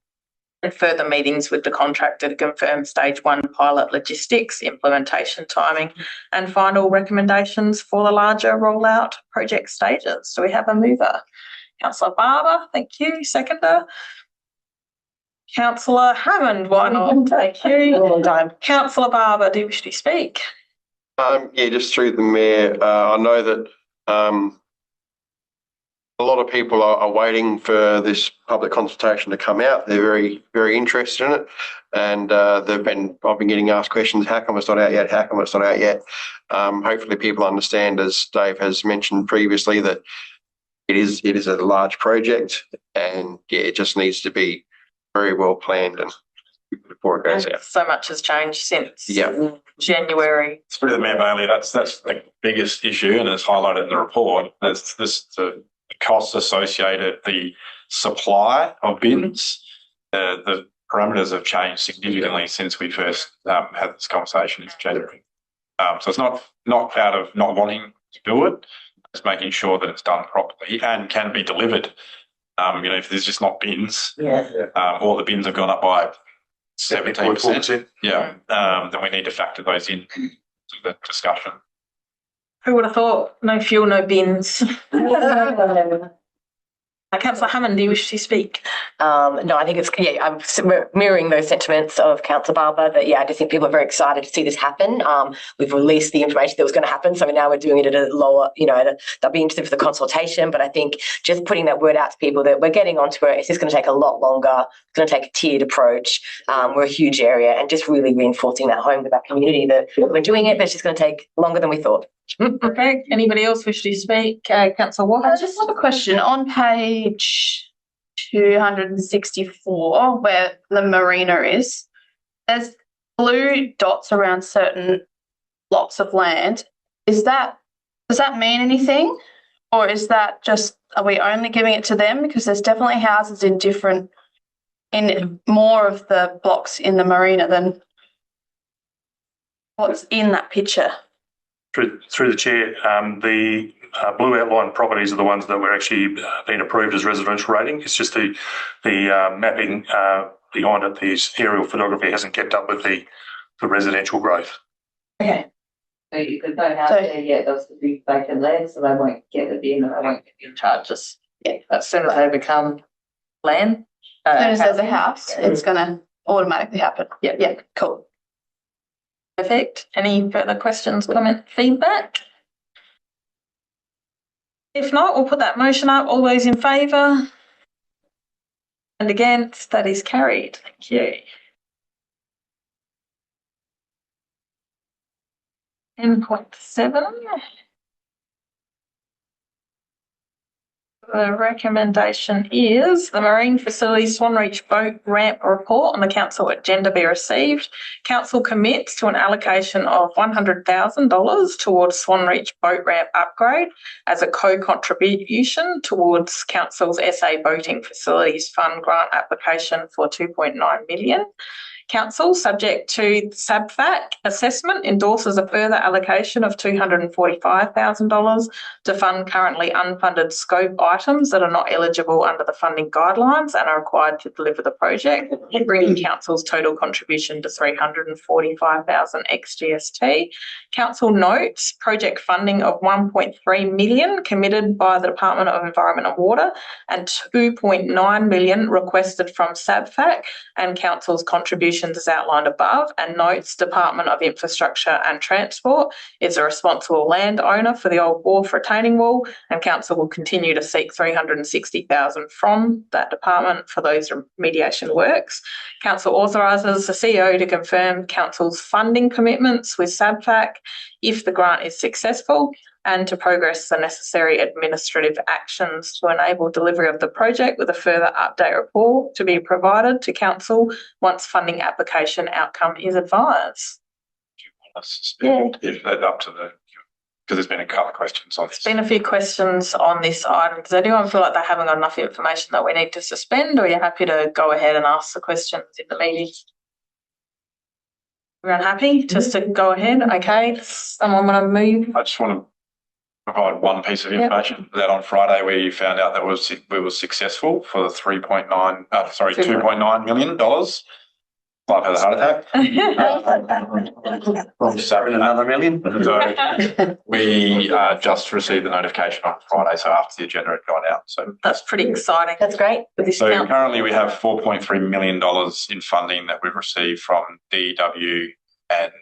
and further meetings with the contractor to confirm stage 1 pilot logistics, implementation timing, and final recommendations for the larger rollout project stages. Do we have a mover? Councillor Barber, thank you. Seconder? Councillor Hammond, why not? Thank you. Long time. Councillor Barber, do you wish to speak? Just through the Mayor, I know that a lot of people are waiting for this public consultation to come out. They're very, very interested in it, and I've been getting asked questions. How come it's not out yet? How come it's not out yet? Hopefully, people understand, as Dave has mentioned previously, that it is a large project, and it just needs to be very well planned and before it goes out. So much has changed since January. Through the Mayor Bailey, that's the biggest issue, and it's highlighted in the report. That's the costs associated, the supply of bins. The parameters have changed significantly since we first had this conversation in January. So it's not out of not wanting to do it. It's making sure that it's done properly and can be delivered. If there's just not bins, or the bins have gone up by 17%, then we need to factor those in to the discussion. Who would have thought? No fuel, no bins. Councillor Hammond, do you wish to speak? No, I think I'm mirroring those sentiments of Councillor Barber that, I just think people are very excited to see this happen. We've released the information that was going to happen. So now we're doing it at a lower, they'll be interested for the consultation. But I think just putting that word out to people that we're getting onto it, it's just going to take a lot longer. It's going to take a tiered approach. We're a huge area, and just really reinforcing that home with that community that we're doing it, but it's just going to take longer than we thought. Okay. Anybody else wish to speak? Councillor Walker? I just have a question. On page 264, where the marina is, there's blue dots around certain blocks of land. Does that mean anything? Or is that just, are we only giving it to them? Because there's definitely houses in more of the blocks in the marina than what's in that picture. Through the chair, the blue outline properties are the ones that were actually being approved as residential rating. It's just the mapping behind it, the aerial photography hasn't kept up with the residential growth. Okay. So you could go out there yet, those would be vacant land, so they won't get it in and they won't get in charges. Yeah, as soon as they become land. As soon as there's a house, it's going to automatically happen. Yeah, cool. Perfect. Any further questions, comment, feedback? If not, we'll put that motion up. All those in favour? And against? That is carried. Thank you. 10.7. The recommendation is the Marine Facilities Swanreach Boat Ramp Report on the Council agenda be received. Council commits to an allocation of $100,000 towards Swanreach Boat Ramp upgrade as a co-contribution towards Council's SA Boating Facilities Fund grant application for $2.9 million. Council, subject to SABFAC assessment, endorses a further allocation of $245,000 to fund currently unfunded scope items that are not eligible under the funding guidelines and are required to deliver the project, bringing Council's total contribution to $345,000 ex-GST. Council notes project funding of $1.3 million committed by the Department of Environment and Water and $2.9 million requested from SABFAC, and Council's contribution as outlined above, and notes Department of Infrastructure and Transport is a responsible landowner for the old wharf retaining wall, and Council will continue to seek $360,000 from that department for those remediation works. Council authorises the CEO to confirm Council's funding commitments with SABFAC if the grant is successful, and to progress the necessary administrative actions to enable delivery of the project, with a further update report to be provided to Council once funding application outcome is advised. Do you want us to suspend if that up to the, because there's been a couple of questions on this. There's been a few questions on this item. Does anyone feel like they haven't got enough information that we need to suspend, or are you happy to go ahead and ask the questions in the meeting? Everyone happy just to go ahead? Okay. Someone want to move? I just want to provide one piece of information that on Friday we found out that we were successful for the $2.9 million. I've had a heart attack. From another million. So we just received the notification on Friday, so after the agenda had gone out. So that's pretty exciting. That's great. So currently we have $4.3 million in funding that we've received from DEW and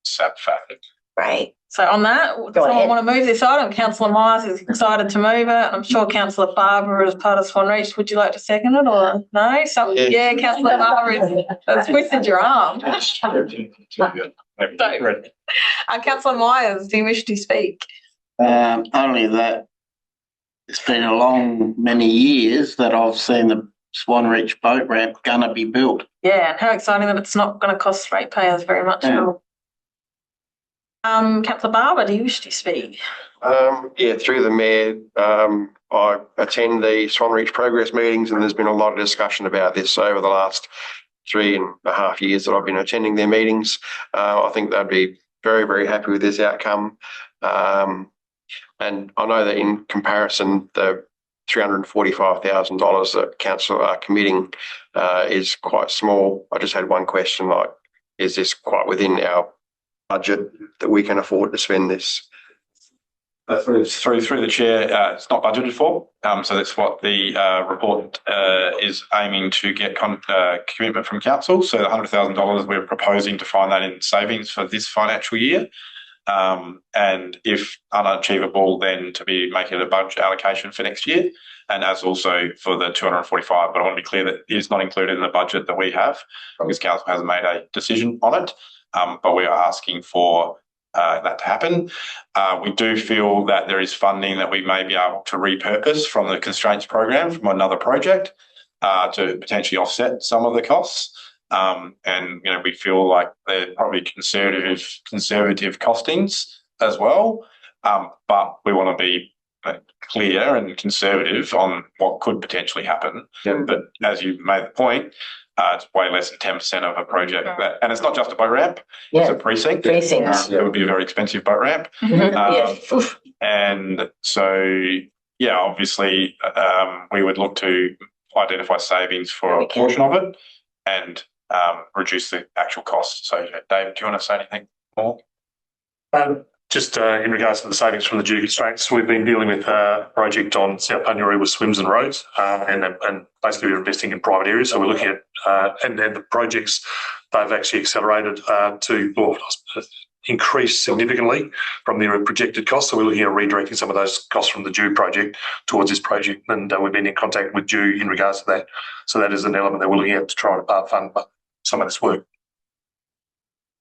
SABFAC. Right. So on that, someone want to move this item? Councillor Myers is excited to move it. I'm sure Councillor Barber is part of Swanreach. Would you like to second it or no? Yeah, Councillor Barber has twisted your arm. Councillor Myers, do you wish to speak? Only that it's been a long many years that I've seen the Swanreach boat ramp going to be built. Yeah, and how exciting that it's not going to cost ratepayers very much. Yeah. Councillor Barber, do you wish to speak? Through the Mayor, I attend the Swanreach progress meetings, and there's been a lot of discussion about this over the last 3.5 years that I've been attending their meetings. I think they'd be very, very happy with this outcome. And I know that in comparison, the $345,000 that council are committing is quite small. I just had one question, like, is this quite within our budget that we can afford to spend this? Through the chair, it's not budgeted for. So that's what the report is aiming to get commitment from council. So the $100,000 we're proposing to find that in savings for this financial year. And if unachievable, then to be making a budget allocation for next year. And as also for the 245, but I want to be clear that it is not included in the budget that we have because council hasn't made a decision on it. But we are asking for that to happen. We do feel that there is funding that we may be able to repurpose from the constraints program from another project to potentially offset some of the costs. And we feel like they're probably conservative costings as well. But we want to be clear and conservative on what could potentially happen. Yeah. But as you made the point, it's way less than 10% of a project. And it's not just a boat ramp, it's a precinct. It would be a very expensive boat ramp. And so, obviously, we would look to identify savings for a portion of it and reduce the actual cost. So, David, do you want to say anything more? Just in regards to the savings from the due constraints, we've been dealing with a project on South Punyaru with swims and roads, and basically we're investing in private areas. So we're looking at and the projects they've actually accelerated to increase significantly from their projected costs. So we're looking at redirecting some of those costs from the due project towards this project, and we've been in contact with due in regards to that. So that is an element that we're looking at to try and part fund some of this work.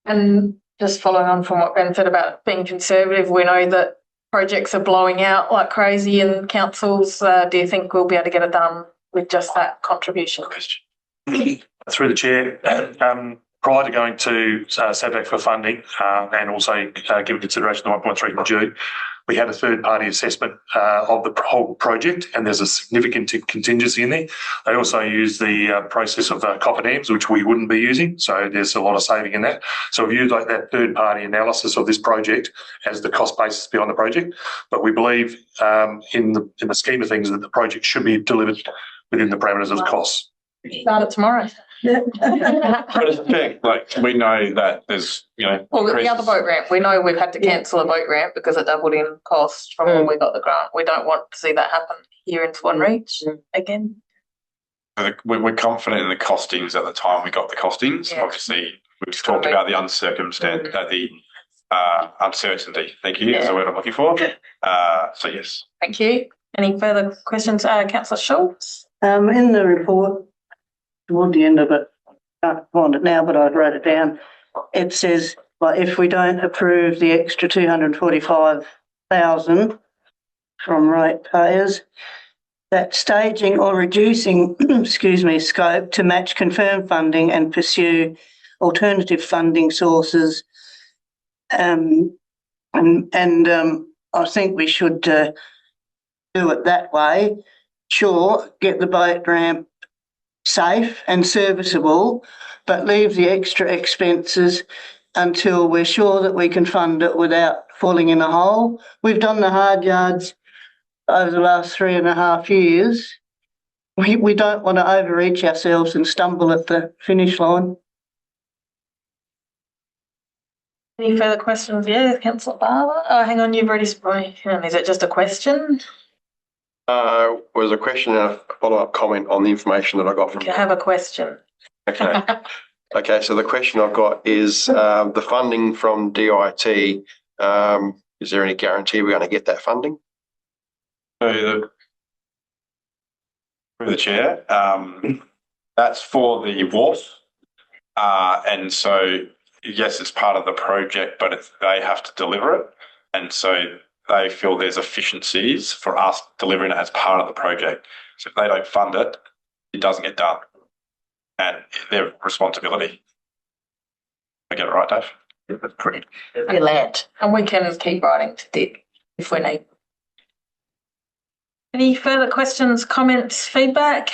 And just following on from what Ben said about being conservative, we know that projects are blowing out like crazy in councils. Do you think we'll be able to get it done with just that contribution? Through the chair, prior to going to SADVAC for funding and also giving consideration to 1.3 from due, we had a third-party assessment of the whole project, and there's a significant contingency in there. They also use the process of copper dams, which we wouldn't be using, so there's a lot of saving in that. So we've used that third-party analysis of this project as the cost basis behind the project, but we believe in the scheme of things that the project should be delivered within the parameters of the costs. Start it tomorrow. But it's a fact, like we know that there's, Well, the other boat ramp, we know we've had to cancel a boat ramp because it doubled in cost from when we got the grant. We don't want to see that happen here in Swan Reach again. We're confident in the costings at the time we got the costings. Yeah. Obviously, we've talked about the uncertainty. Thank you. That's the word I'm looking for. So yes. Thank you. Any further questions, Councillor Schultz? In the report, toward the end of it, I can't find it now, but I wrote it down. It says, if we don't approve the extra 245,000 from ratepayers, that staging or reducing, scope to match confirmed funding and pursue alternative funding sources. I think we should do it that way. Sure, get the boat ramp safe and serviceable, but leave the extra expenses until we're sure that we can fund it without falling in a hole. We've done the hard yards over the last 3.5 years. We don't want to overreach ourselves and stumble at the finish line. Any further questions? Yeah, Councillor Barber. Oh, hang on, you've already spoken. Is it just a question? Was a question and a follow-up comment on the information that I got from. You can have a question. Okay. Okay. So the question I've got is the funding from DIT. Is there any guarantee we're going to get that funding? Through the chair, that's for the wharf, and so yes, it's part of the project, but they have to deliver it, and so they feel there's efficiencies for us delivering it as part of the project. So if they don't fund it, it doesn't get done. And their responsibility. I get it right, Dave? Yeah, that's pretty land. And we can keep writing to Dick if we need. Any further questions, comments, feedback?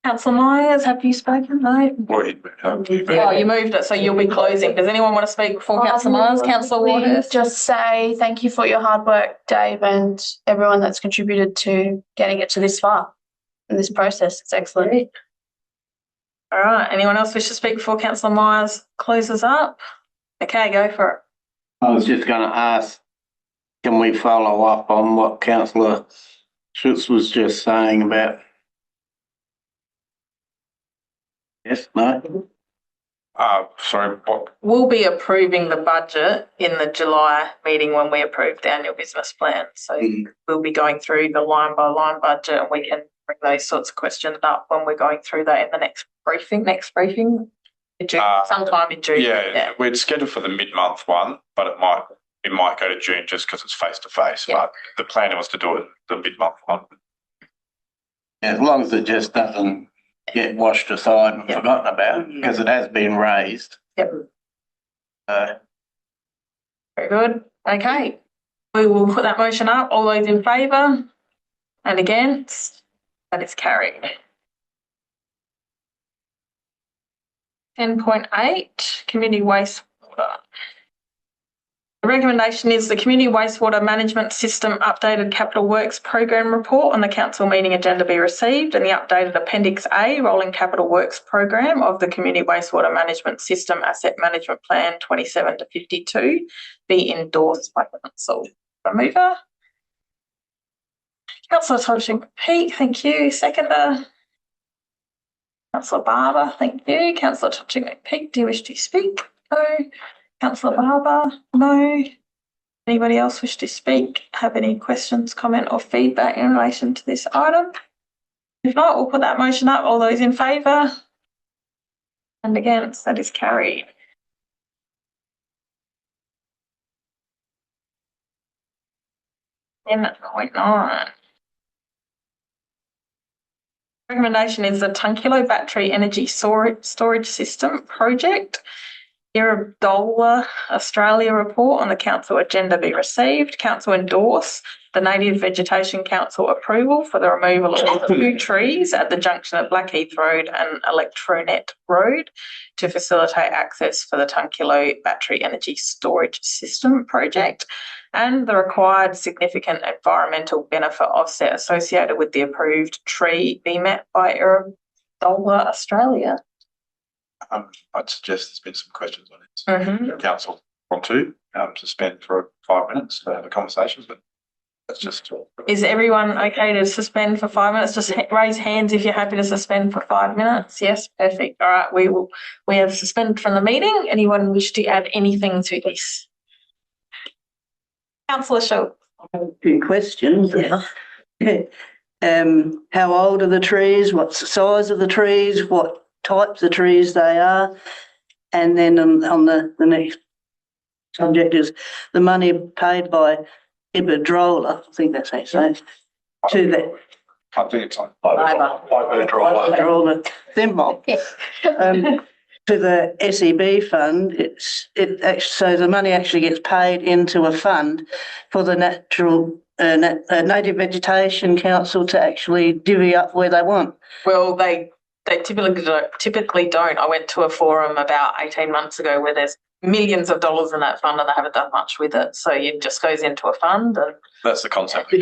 Councillor Myers, have you spoken? No. Well, Oh, you moved it, so you'll be closing. Does anyone want to speak before Councillor Myers? Councillor Waters? Just say thank you for your hard work, Dave, and everyone that's contributed to getting it to this far in this process. It's excellent. All right. Anyone else wish to speak before Councillor Myers closes up? Okay, go for it. I was just going to ask, can we follow up on what Councillor Schutz was just saying about? Yes, no? Sorry, what? We'll be approving the budget in the July meeting when we approve the annual business plan. So we'll be going through the line by line budget, and we can bring those sorts of questions up when we're going through that in the next briefing in June, sometime in June. Yeah, we're scheduled for the mid-month one, but it might go to June just because it's face to face. But the plan was to do it the mid-month one. Yeah, as long as it just doesn't get washed aside and forgotten about, because it has been raised. Yep. Very good. Okay. We will put that motion up. All those in favour and against? That is carried. 10.8, community wastewater. The recommendation is the Community Wastewater Management System Updated Capital Works Program Report on the Council meeting agenda be received, and the updated Appendix A Rolling Capital Works Program of the Community Wastewater Management System Asset Management Plan 27 to 52 be endorsed by Council. Remover. Councillor Todging-McPeak, thank you. Seconder. Councillor Barber, thank you. Councillor Todging-McPeak, do you wish to speak? No. Councillor Barber, no. Anybody else wish to speak? Have any questions, comment or feedback in relation to this item? If not, we'll put that motion up. All those in favour and against, that is carried. Then 10.9. Recommendation is the Tunkulo Battery Energy Storage System Project. Irredola Australia report on the council agenda be received. Council endorse the Native Vegetation Council approval for the removal of 2 trees at the junction of Blackheath Road and Electronet Road to facilitate access for the Tunkulo Battery Energy Storage System project, and the required significant environmental benefit offset associated with the approved tree be met by Irredola Australia. I'd suggest there's been some questions on it. Council want to suspend for 5 minutes to have a conversation, but that's just. Is everyone okay to suspend for 5 minutes? Just raise hands if you're happy to suspend for 5 minutes. Yes, perfect. All right, we have suspended from the meeting. Anyone wish to add anything to this? Councillor Schultz. A few questions. How old are the trees? What's the size of the trees? What types of trees they are? And then on the next subject is the money paid by Iberdrola, I think that's how you say it, to the I think it's on Iberdrola, them mob, to the SEB fund. It actually, so the money actually gets paid into a fund for the Native Vegetation Council to actually divvy up where they want. Well, they typically don't. I went to a forum about 18 months ago where there's millions of dollars in that fund and they haven't done much with it. So it just goes into a fund. And that's the concept.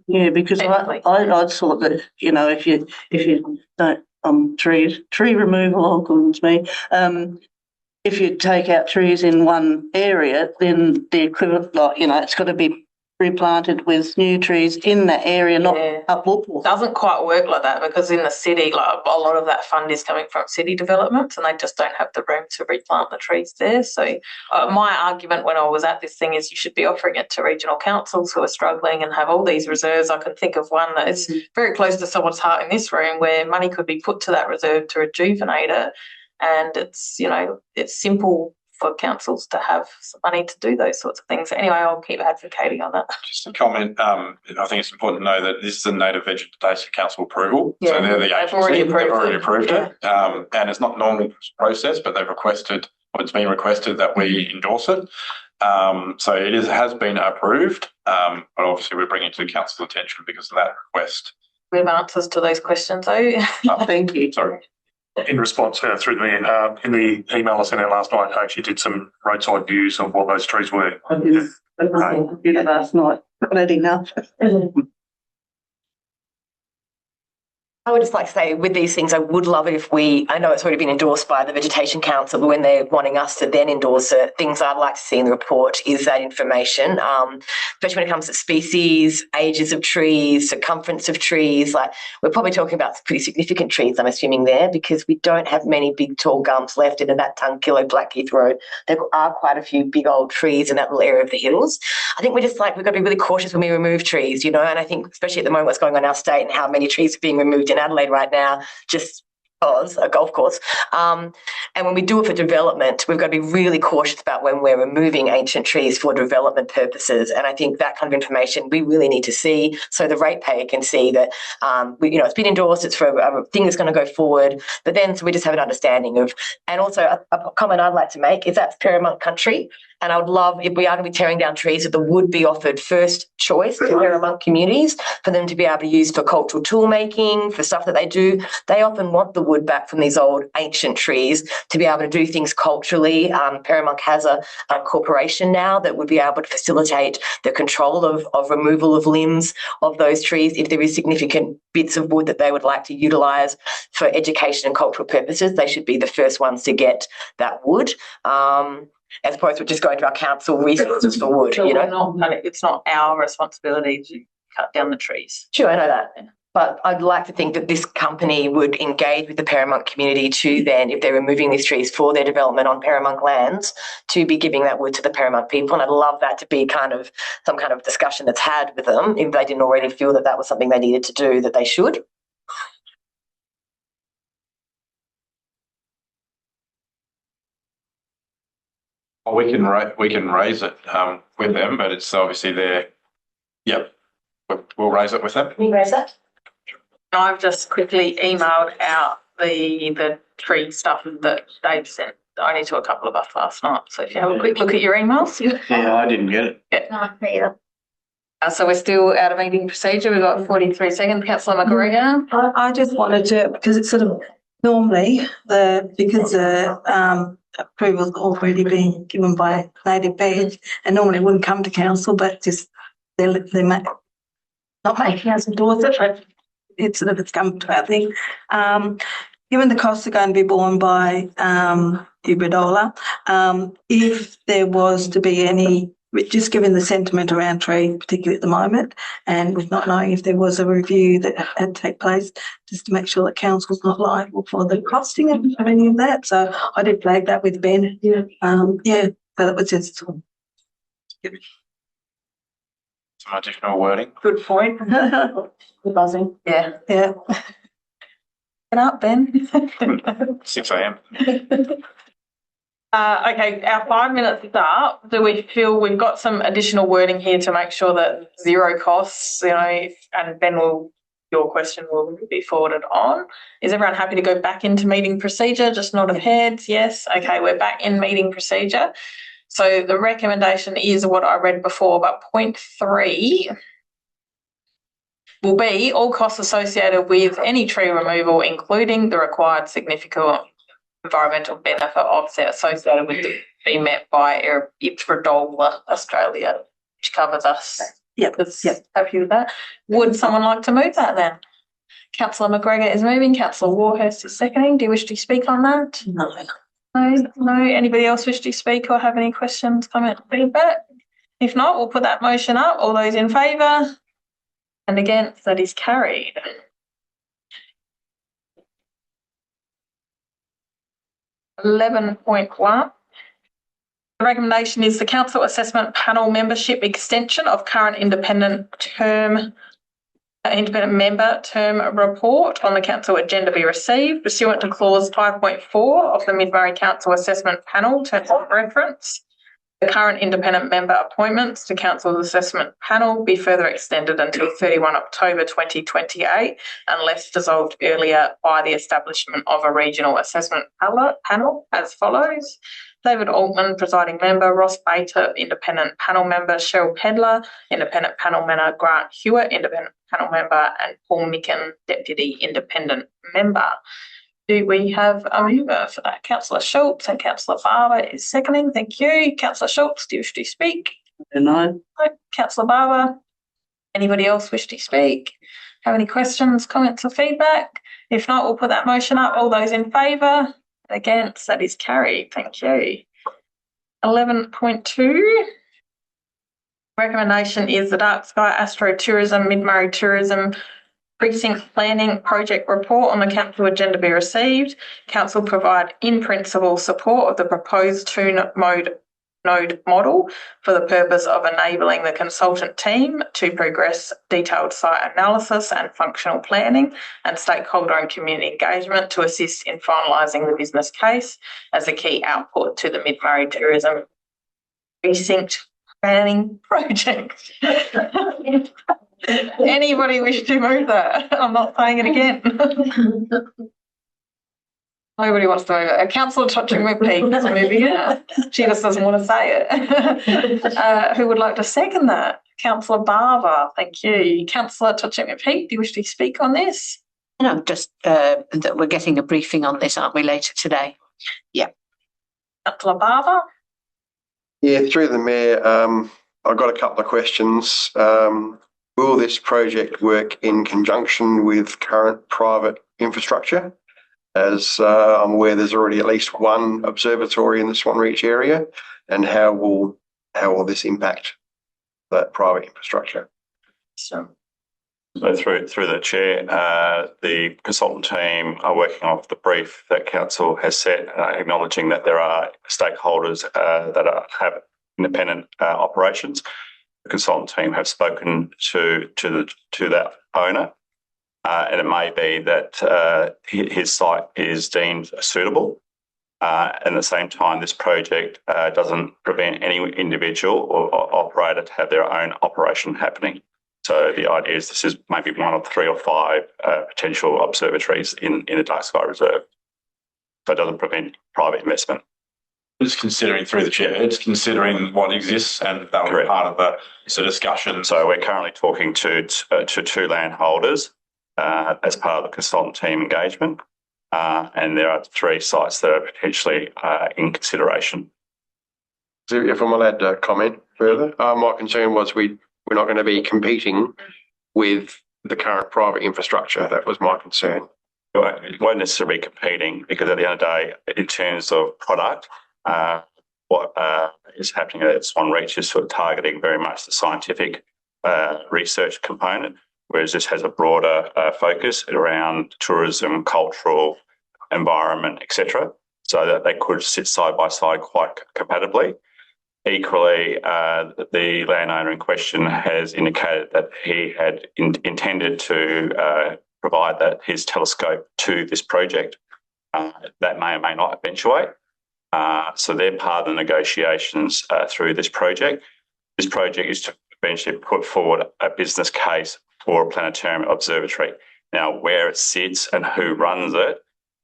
Yeah, because I thought that, you know, if you don't tree removal calls me, if you take out trees in one area, then the equivalent, like, you know, it's got to be replanted with new trees in that area, not up. Doesn't quite work like that because in the city, like a lot of that fund is coming from city developments and they just don't have the room to replant the trees there. So my argument when I was at this thing is you should be offering it to regional councils who are struggling and have all these reserves. I can think of one that is very close to someone's heart in this room where money could be put to that reserve to rejuvenate it, and it's, you know, it's simple for councils to have some money to do those sorts of things. Anyway, I'll keep advocating on that. Just a comment. I think it's important to know that this is the Native Vegetation Council approval. Yeah, so they're the agency. They've already approved it. And it's not normal process, but they've requested, or it's been requested that we endorse it. So it has been approved, but obviously we're bringing it to council's attention because of that request. We have answers to those questions, though. Thank you. Sorry. In response through the in the email I sent out last night, I actually did some roadside views of what those trees were. I did it last night. Not enough. I would just like to say with these things, I would love it if I know it's already been endorsed by the Vegetation Council, but when they're wanting us to then endorse it, things I'd like to see in the report is that information, especially when it comes to species, ages of trees, circumference of trees. Like, we're probably talking about pretty significant trees, I'm assuming there, because we don't have many big tall gums left in that Tunkillo Blackheath Road. There are quite a few big old trees in that little area of the hills. I think we've got to be really cautious when we remove trees, and I think especially at the moment what's going on in our state and how many trees are being removed in Adelaide right now, just because a golf course. And when we do it for development, we've got to be really cautious about when we're removing ancient trees for development purposes. And I think that kind of information we really need to see, so the ratepayer can see that it's been endorsed, it's for a thing that's going to go forward. But then so we just have an understanding of, and also a comment I'd like to make is that's Paramount Country. And I would love, if we are going to be tearing down trees, that the wood be offered first choice to Paramount communities for them to be able to use for cultural tool making, for stuff that they do. They often want the wood back from these old ancient trees to be able to do things culturally. Paramount has a corporation now that would be able to facilitate the control of removal of limbs of those trees if there is significant bits of wood that they would like to utilise for education and cultural purposes. They should be the first ones to get that wood. As opposed to just going to our council resources for wood, It's not our responsibility to cut down the trees. Sure, I know that. But I'd like to think that this company would engage with the Paramount community to then, if they're removing these trees for their development on Paramount lands, to be giving that wood to the Paramount people. And I'd love that to be some kind of discussion that's had with them if they didn't already feel that was something they needed to do, that they should. Well, we can raise it with them, but it's obviously their. Yep, we'll raise it with them. Can you raise that? I've just quickly emailed out the tree stuff that Dave sent only to a couple of us last night. So if you have a quick look at your emails. Yeah, I didn't get it. Yeah. No, either. So we're still out of meeting procedure. We've got 43 seconds. Councillor McGregor. I just wanted to, because it's sort of normally because the approval's already been given by native beds, and normally it wouldn't come to council, but just they might not making us endorse it, but it's come to our thing. Given the costs are going to be borne by Iberdrola, if there was to be any, just given the sentiment around trade, particularly at the moment, and with not knowing if there was a review that had to take place, just to make sure that council's not liable for the costing of any of that. So I did flag that with Ben. So that was just Some additional wording. Good point. Good buzzing. Yeah. yeah. Get up, Ben. 6 a.m. Okay, our 5 minutes is up. Do we feel we've got some additional wording here to make sure that zero costs, and Ben your question will be forwarded on. Is everyone happy to go back into meeting procedure? Just nod of heads. Yes. Okay, we're back in meeting procedure. So the recommendation is what I read before, but point 3 will be all costs associated with any tree removal, including the required significant environmental benefit offset associated with it, be met by Iberdrola Australia, which covers us. Yep. Happy with that. Would someone like to move that then? Councillor McGregor is moving. Councillor Warhurst is seconding. Do you wish to speak on that? no. No. Anybody else wish to speak or have any questions, comment, feedback? If not, we'll put that motion up. All those in favour and against, that is carried. .1. The recommendation is the Council Assessment Panel membership extension of current independent member term report on the council agenda be received pursuant to clause 5.4 of the Mid-Murray Council Assessment Panel terms of reference. The current independent member appointments to Council's Assessment Panel be further extended until 31 October 2028 unless dissolved earlier by the establishment of a regional assessment panel as follows. David Altman, presiding member, Ross Bater, independent panel member, Cheryl Pedler, independent panel member, Grant Hewitt, independent panel member, and Paul Micken, Deputy Independent Member. Do we have a mover for that? Councillor Schultz and Councillor Barber is seconding. Thank you. Councillor Schultz, do you wish to speak? No. Councillor Barber. Anybody else wish to speak? Have any questions, comments or feedback? If not, we'll put that motion up. All those in favour? Against? That is carried. Thank you. 11.2. Recommendation is the Dark Sky Astro Tourism Mid-Murray Tourism Precinct Planning Project Report on the Council agenda be received. Council provide in principle support of the proposed two-node model for the purpose of enabling the consultant team to progress detailed site analysis and functional planning and stakeholder and community engagement to assist in finalising the business case as a key output to the Mid-Murray Tourism Precinct Planning Project. Anybody wish to move that? I'm not saying it again. Nobody wants to move it. Councillor Chotching-McPeak is moving it. She just doesn't want to say it. Who would like to second that? Councillor Barber, thank you. Councillor Chotching-McPeak, do you wish to speak on this? No, just that we're getting a briefing on this, aren't we, later today? Yeah. Councillor Barber? Yeah, through the Mayor, I've got a couple of questions. Will this project work in conjunction with current private infrastructure? As I'm aware, there's already at least one observatory in the Swan Reach area, and how will this impact that private infrastructure? So through the chair, the consultant team are working off the brief that council has set, acknowledging that there are stakeholders that have independent operations. The consultant team have spoken to that owner, and it may be that his site is deemed suitable. At the same time, this project doesn't prevent any individual or operator to have their own operation happening. So the idea is this is maybe one of 3 or 5 potential observatories in the Dark Sky Reserve. So it doesn't prevent private investment. Just considering through the chair, it's considering what exists, and that was part of the discussion. So we're currently talking to 2 landholders as part of the consultant team engagement, and there are 3 sites that are potentially in consideration. So if I'm allowed to comment further, my concern was we're not going to be competing with the current private infrastructure. That was my concern. It won't necessarily be competing, because at the end of the day, in terms of product, what is happening at Swan Reach is sort of targeting very much the scientific research component, whereas this has a broader focus around tourism, cultural, environment, etc., so that they could sit side by side quite compatibly. Equally, the landowner in question has indicated that he had intended to provide his telescope to this project. That may or may not eventuate. So they're part of the negotiations through this project. This project is to eventually put forward a business case for a planetarium observatory. Now, where it sits and who runs it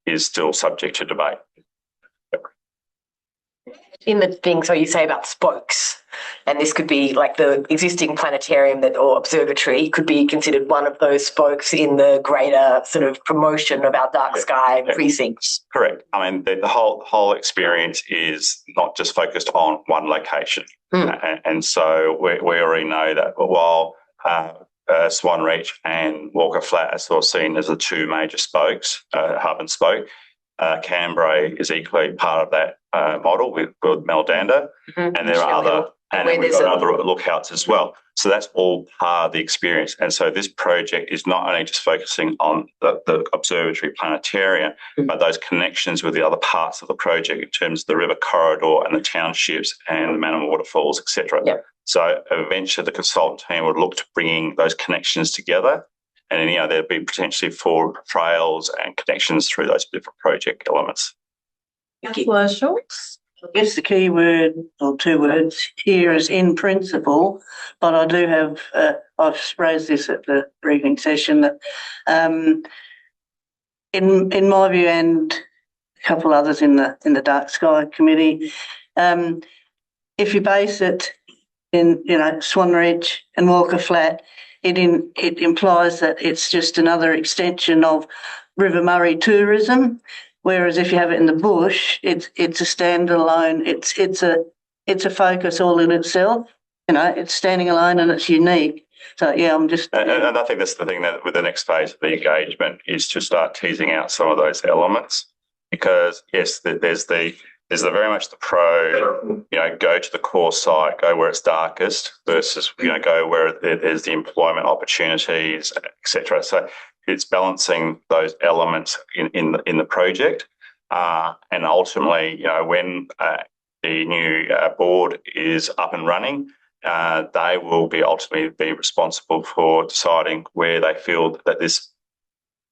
is still subject to debate. In the thing, so you say about spokes, and this could be like the existing planetarium or observatory could be considered one of those spokes in the greater sort of promotion of our dark sky precincts. Correct. I mean, the whole experience is not just focused on one location. And so we already know that while Swan Reach and Walker Flat are sort of seen as the 2 major spokes, hub and spoke, Canberra is equally part of that model with Meldanda, and there are other, and we've got other lookouts as well. So that's all part of the experience. And so this project is not only just focusing on the observatory planetarium, but those connections with the other parts of the project in terms of the river corridor and the townships and the Manor waterfalls, etc. Yep. So eventually the consultant team would look to bringing those connections together. And there'd be potentially 4 trails and connections through those different project elements. Councillor Schultz? I guess the key word or 2 words here is in principle, but I do have, I've raised this at the briefing session, that in my view and a couple others in the Dark Sky Committee, if you base it in, Swan Reach and Walker Flat, it implies that it's just another extension of River Murray tourism. Whereas if you have it in the bush, it's a standalone. It's a focus all in itself. You know, it's standing alone and it's unique. So yeah, I'm just. And I think that's the thing that with the next phase of the engagement is to start teasing out some of those elements, because yes, there's very much the pro, go to the core site, go where it's darkest versus, go where there's the employment opportunities, etc. So it's balancing those elements in the project. And ultimately, when the new board is up and running, they will ultimately be responsible for deciding where they feel that this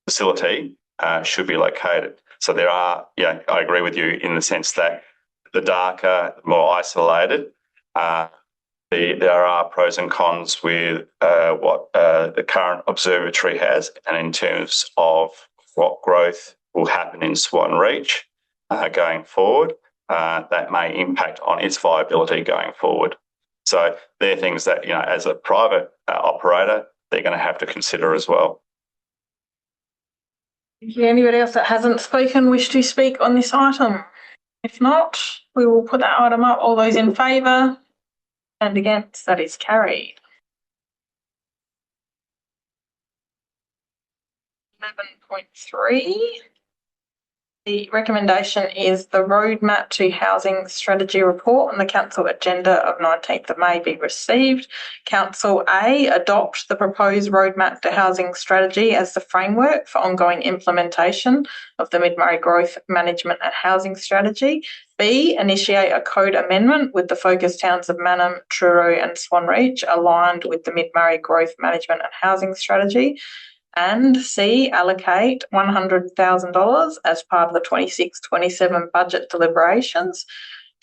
facility should be located. So there are, I agree with you in the sense that the darker, the more isolated, there are pros and cons with what the current observatory has, and in terms of what growth will happen in Swan Reach going forward, that may impact on its viability going forward. So they're things that, as a private operator, they're going to have to consider as well. Anybody else that hasn't spoken wish to speak on this item? If not, we will put that item up. All those in favour and against, that is carried. 11.3. The recommendation is the Roadmap to Housing Strategy Report on the Council agenda of 19th of May be received. Council A, adopt the proposed Roadmap to Housing Strategy as the framework for ongoing implementation of the Mid-Murray Growth Management and Housing Strategy. B, initiate a code amendment with the focus towns of Mannum, Truro and Swan Reach aligned with the Mid-Murray Growth Management and Housing Strategy. And C, allocate $100,000 as part of the 26-27 budget deliberations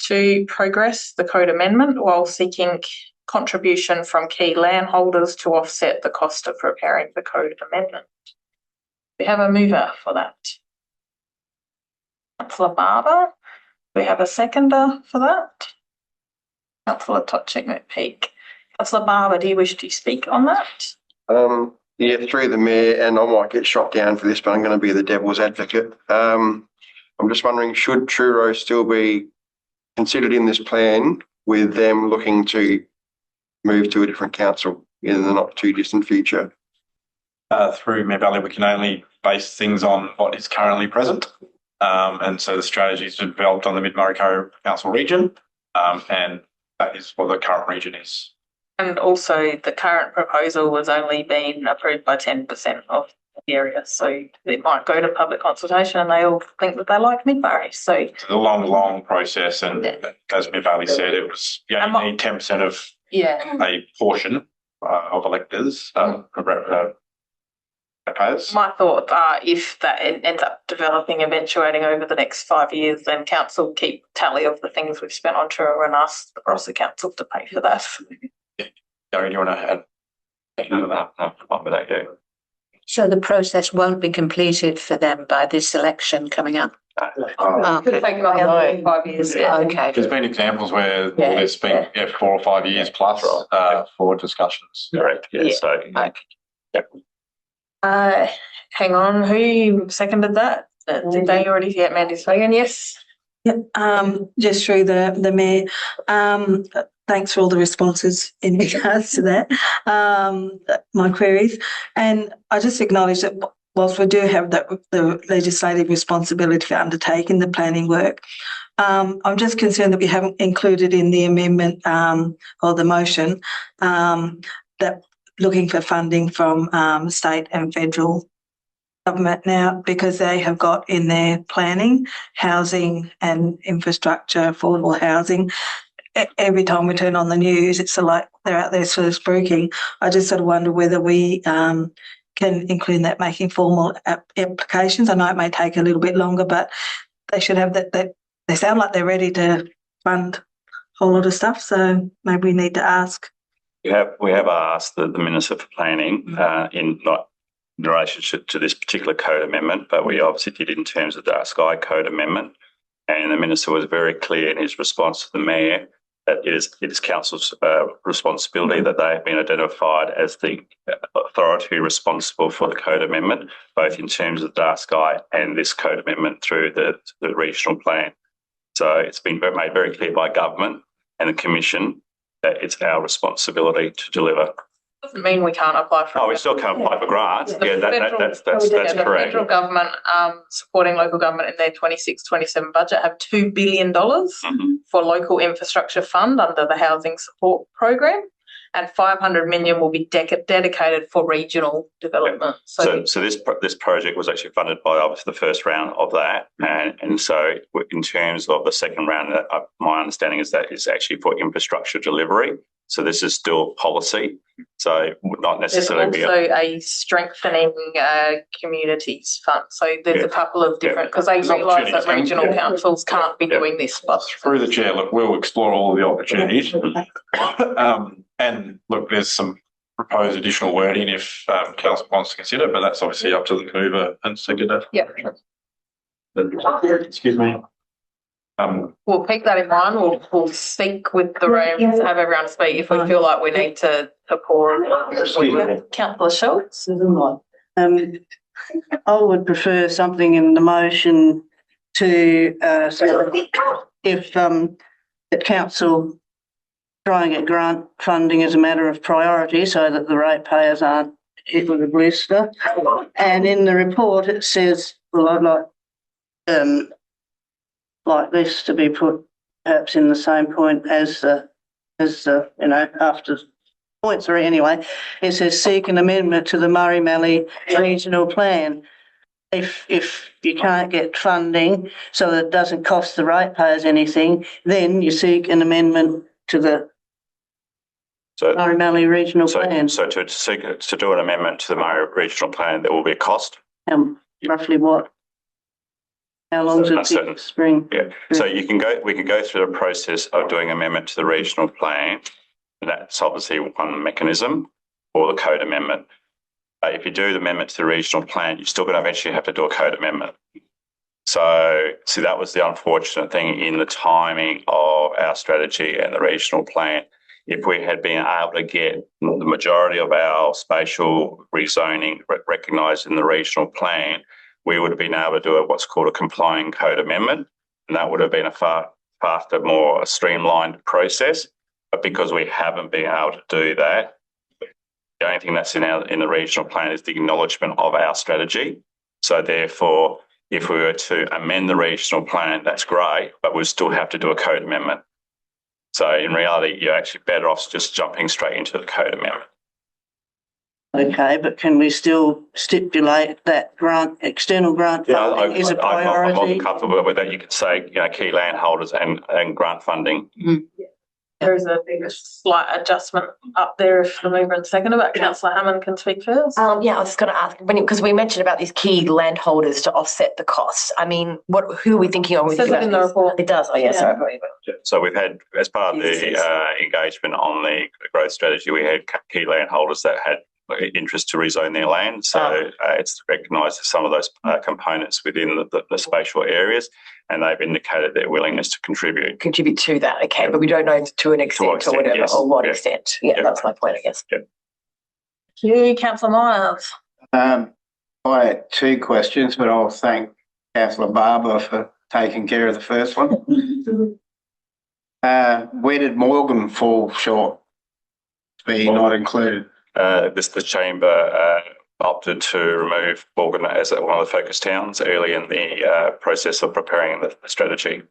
to progress the code amendment while seeking contribution from key landholders to offset the cost of preparing the code amendment. We have a mover for that. Councillor Barber. We have a seconder for that. Councillor Toczyk-McPeak. Councillor Barber, do you wish to speak on that? Yeah, through the mayor, and I might get shot down for this, but I'm going to be the devil's advocate. I'm just wondering, should Truro still be considered in this plan with them looking to move to a different council in the not too distant future? Through Mayor Valley, we can only base things on what is currently present. And so the strategy is developed on the Mid-Murray Council region, and that is what the current region is. And also the current proposal was only being approved by 10% of the area. So it might go to public consultation and they all think that they like Mid-Murray. So it's a long process, and as Mayor Valley said, it was you only need 10% of a portion of electors payers. My thoughts are if that ends up developing, eventuating over the next 5 years, then council keep tally of the things we've spent on Truro and ask the Barossa Council to pay for that. Gary, do you want to add? No, So the process won't be completed for them by this election coming up? Could take another 5 years. Okay. There's been examples where there's been 4 or 5 years plus for discussions. Correct. Yeah. So, hang on, who seconded that? Did they already get Mandy Sagan? Yes. Yep. Just through the mayor. Thanks for all the responses in regards to that, my queries. And I just acknowledge that whilst we do have the legislative responsibility for undertaking the planning work, I'm just concerned that we haven't included in the amendment or the motion that looking for funding from state and federal government now, because they have got in their planning housing and infrastructure, affordable housing. Every time we turn on the news, it's like they're out there sort of spruiking. I just sort of wonder whether we can include that making formal applications. I know it may take a little bit longer, but they should have that. They sound like they're ready to fund a whole lot of stuff. So maybe we need to ask. We have asked the Minister for Planning in relation to this particular code amendment, but we obviously did in terms of the Sky Code amendment. And the Minister was very clear in his response to the Mayor that it is council's responsibility that they have been identified as the authority responsible for the code amendment, both in terms of dark sky and this code amendment through the regional plan. So it's been made very clear by government and the commission that it's our responsibility to deliver. Doesn't mean we can't apply for. Oh, we still can't apply for grants. Yeah, that's The correct. federal government supporting local government in their 26-27 budget have $2 billion for local infrastructure fund under the housing support program, and 500 million will be dedicated for regional development. So this project was actually funded by obviously the first round of that, and so in terms of the second round, my understanding is that it's actually for infrastructure delivery. So this is still policy. So it would not necessarily be a strengthening communities fund. So there's a couple of different, because they realise that regional councils can't be doing this. But through the chair, look, we'll explore all of the opportunities. And look, there's some proposed additional wording if council wants to consider, but that's obviously up to the mover and seconder. Yeah. Excuse me. We'll keep that in mind. We'll speak with the rooms, have everyone speak if we feel like we need to pause. Councillor Schultz. I would prefer something in the motion to if the council try and get grant funding as a matter of priority so that the ratepayers aren't hit with a blister. And in the report it says, well, I'd like this to be put perhaps in the same point as after point 3 anyway. It says seek an amendment to the Murray-Mallee Regional Plan. If you can't get funding so that it doesn't cost the ratepayers anything, then you seek an amendment to the Murray-Mallee Regional Plan. So to do an amendment to the Murray Regional Plan, there will be a cost. Roughly what? How long does it take spring? Yeah. So we can go through the process of doing amendment to the regional plan. That's obviously one mechanism, or the code amendment. If you do the amendment to the regional plan, you're still going to eventually have to do a code amendment. So that was the unfortunate thing in the timing of our strategy and the regional plan. If we had been able to get the majority of our spatial rezoning recognised in the regional plan, we would have been able to do what's called a complying code amendment, and that would have been a far faster, more streamlined process. But because we haven't been able to do that, the only thing that's in the regional plan is the acknowledgement of our strategy. So therefore, if we were to amend the regional plan, that's great, but we'll still have to do a code amendment. So in reality, you're actually better off just jumping straight into the code amendment. Okay, but can we still stipulate that external grant funding is a priority? I'm more than comfortable with that. You could say, key landholders and grant funding. There is a slight adjustment up there if the mover and seconder, but Councillor Hammond can speak first. I was just going to ask, because we mentioned about these key landholders to offset the costs. I mean, who are we thinking of? It says it in the report. It does. Oh, yeah. Sorry. So we've had, as part of the engagement on the growth strategy, we had key landholders that had interest to rezone their land. So it's recognised as some of those components within the spatial areas, and they've indicated their willingness to contribute. Contribute to that, okay, but we don't know to an extent or whatever, or what extent. Yeah, that's my point, I guess. Yeah. Thank you, Councillor Myers. I had 2 questions, but I'll thank Councillor Barber for taking care of the first one. Where did Morgan fall short to be not included? The chamber opted to remove Morgan as one of the focus towns early in the process of preparing the strategy.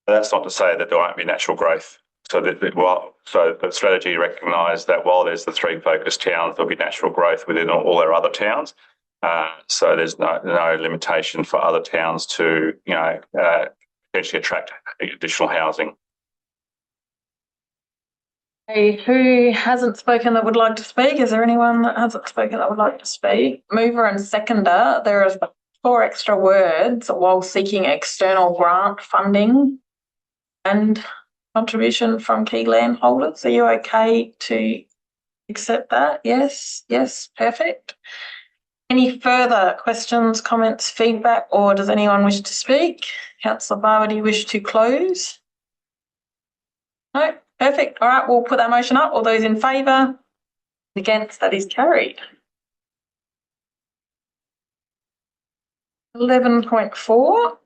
But that's not to say that there won't be natural growth. So the strategy recognised that while there's the 3 focus towns, there'll be natural growth within all our other towns. So there's no limitation for other towns to potentially attract additional housing. Who hasn't spoken that would like to speak? Is there anyone that hasn't spoken that would like to speak? Mover and seconder, there is 4 extra words while seeking external grant funding and contribution from key landholders. Are you okay to accept that? Yes, perfect. Any further questions, comments, feedback, or does anyone wish to speak? Councillor Barber, do you wish to close? No? Perfect. All right, we'll put that motion up. All those in favour? Against? That is carried. 11.4.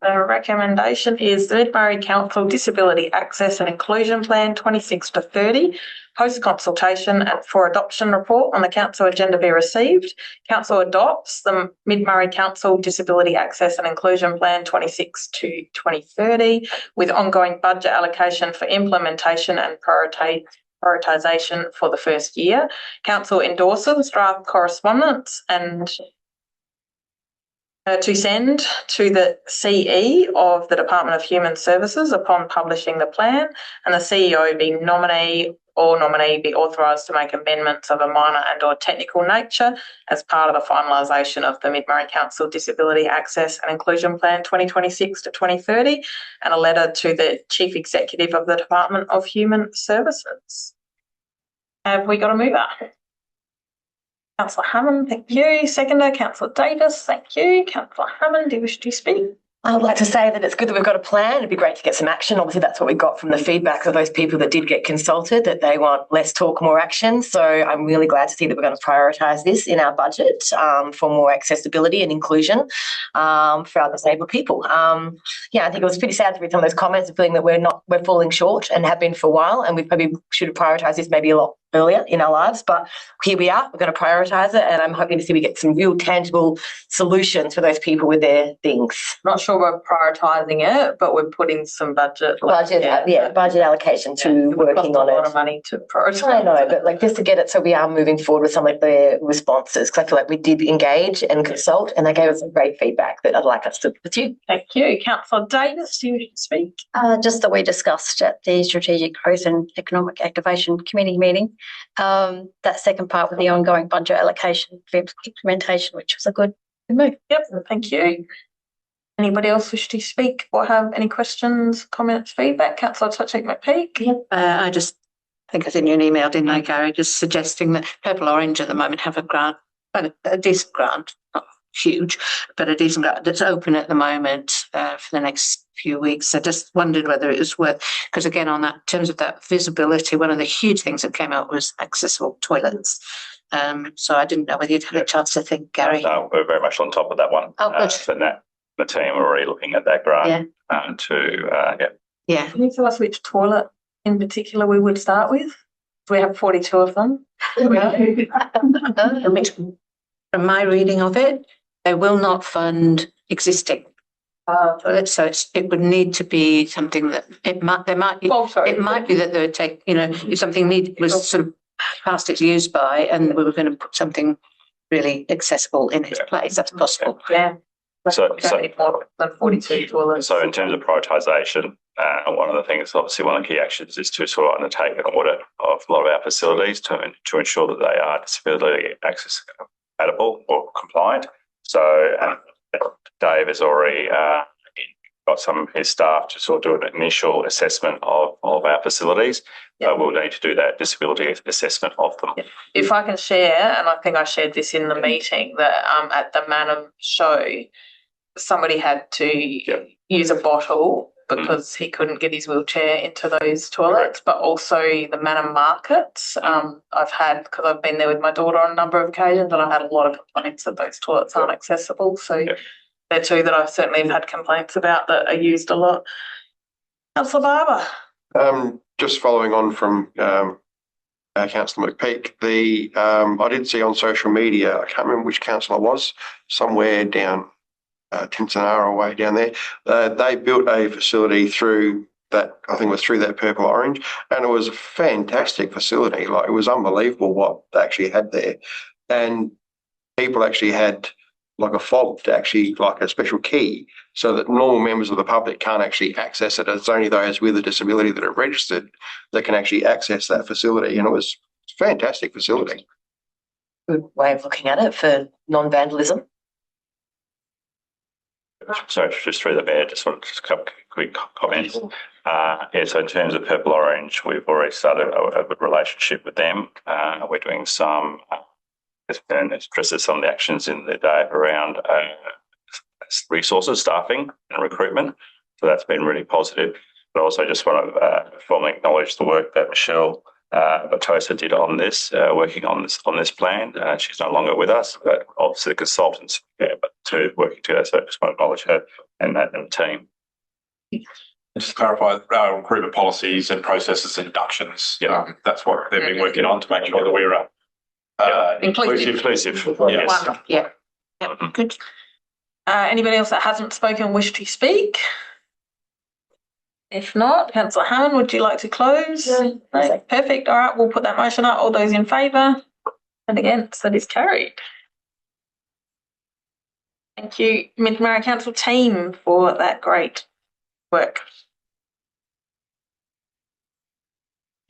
The recommendation is the Mid-Murray Council Disability Access and Inclusion Plan 26 to 30, post-consultation and for adoption report on the council agenda be received. Council adopts the Mid-Murray Council Disability Access and Inclusion Plan 26 to 2030 with ongoing budget allocation for implementation and prioritisation for the first year. Council endorses draft correspondence and to send to the CE of the Department of Human Services upon publishing the plan, and the CEO be nominee be authorised to make amendments of a minor and or technical nature as part of the finalisation of the Mid-Murray Council Disability Access and Inclusion Plan 2026 to 2030, and a letter to the Chief Executive of the Department of Human Services. Have we got a mover? Councillor Hammond, thank you. Seconder, Councillor Davis, thank you. Councillor Hammond, do you wish to speak? I would like to say that it's good that we've got a plan. It'd be great to get some action. Obviously, that's what we got from the feedback of those people that did get consulted, that they want less talk, more action. So I'm really glad to see that we're going to prioritise this in our budget for more accessibility and inclusion for our disabled people. I think it was pretty sad to read some of those comments and feeling that we're falling short and have been for a while, and we probably should have prioritised this maybe a lot earlier in our lives, but here we are. We're going to prioritise it, and I'm hoping to see we get some real tangible solutions for those people with their things. Not sure we're prioritising it, but we're putting some budget allocation to working on it. A lot of money to prioritise. I know, but just to get it so we are moving forward with some of the responses, because I feel like we did engage and consult, and they gave us some great feedback that I'd like us to pursue. Thank you. Councillor Davis, do you wish to speak? Just that we discussed at the Strategic Growth and Economic Activation Committee meeting, that second part with the ongoing budget allocation for implementation, which was a good move. Yep, thank you. Anybody else wish to speak or have any questions, comments, feedback? Councillor Tutchik-McPeak? Yep. I think I sent you an email, didn't I, Gary, just suggesting that Purple Orange at the moment have a grant, a decent grant, not huge, but a decent grant that's open at the moment for the next few weeks. I just wondered whether it was worth, because again, on that, in terms of that visibility, one of the huge things that came out was accessible toilets. So I didn't know whether you'd had a chance to think, Gary. No, we're very much on top of that one. Oh, good. So the team are already looking at that grant Yeah. Can you tell us which toilet in particular we would start with? We have 42 of them. From my reading of it, they will not fund existing toilets, so it would need to be something that it might be that they would take, if something was sort of past its use by, and we were going to put something really accessible in its place. That's possible. Yeah. So more than 42 toilets. So in terms of prioritisation, one of the things, obviously one of the key actions is to sort of undertake an audit of a lot of our facilities to ensure that they are disability access compatible or compliant. So Dave has already got some of his staff to sort of do an initial assessment of our facilities. We'll need to do that disability assessment of them. If I can share, and I think I shared this in the meeting, that at the Manham show, somebody had to use a bottle because he couldn't get his wheelchair into those toilets, but also the Manham markets. I've had, because I've been there with my daughter on a number of occasions, and I've had a lot of complaints that those toilets aren't accessible. So they're two that I've certainly had complaints about that are used a lot. Councillor Barber. Just following on from Councillor McPeak, I did see on social media, I can't remember which councillor it was, somewhere down Tinsanara way down there, they built a facility through that, I think it was through that Purple Orange, and it was a fantastic facility. Like, it was unbelievable what they actually had there. And people actually had like a fob to actually, like a special key, so that normal members of the public can't actually access it. It's only those with a disability that are registered that can actually access that facility. And it was a fantastic facility. Good way of looking at it for non-vandalism. So just through the mayor, just want a couple quick comments. So in terms of Purple Orange, we've already started a good relationship with them. We're doing some and stresses some of the actions in the day around resources, staffing and recruitment. So that's been really positive. But also just want to formally acknowledge the work that Michelle Batosa did on this, working on this plan. She's no longer with us, but obviously the consultants, but to working together. So I just want to acknowledge her and the team. Just to clarify, recruitment policies and processes and inductions. Yeah. That's what they've been working on to make sure that we're Inclusive. Yes. Yeah. Good. Anybody else that hasn't spoken wish to speak? If not, Councillor Hammond, would you like to close? No. Perfect. All right, we'll put that motion up. All those in favour? And against, that is carried. Thank you, Mid-Mara Council team, for that great work.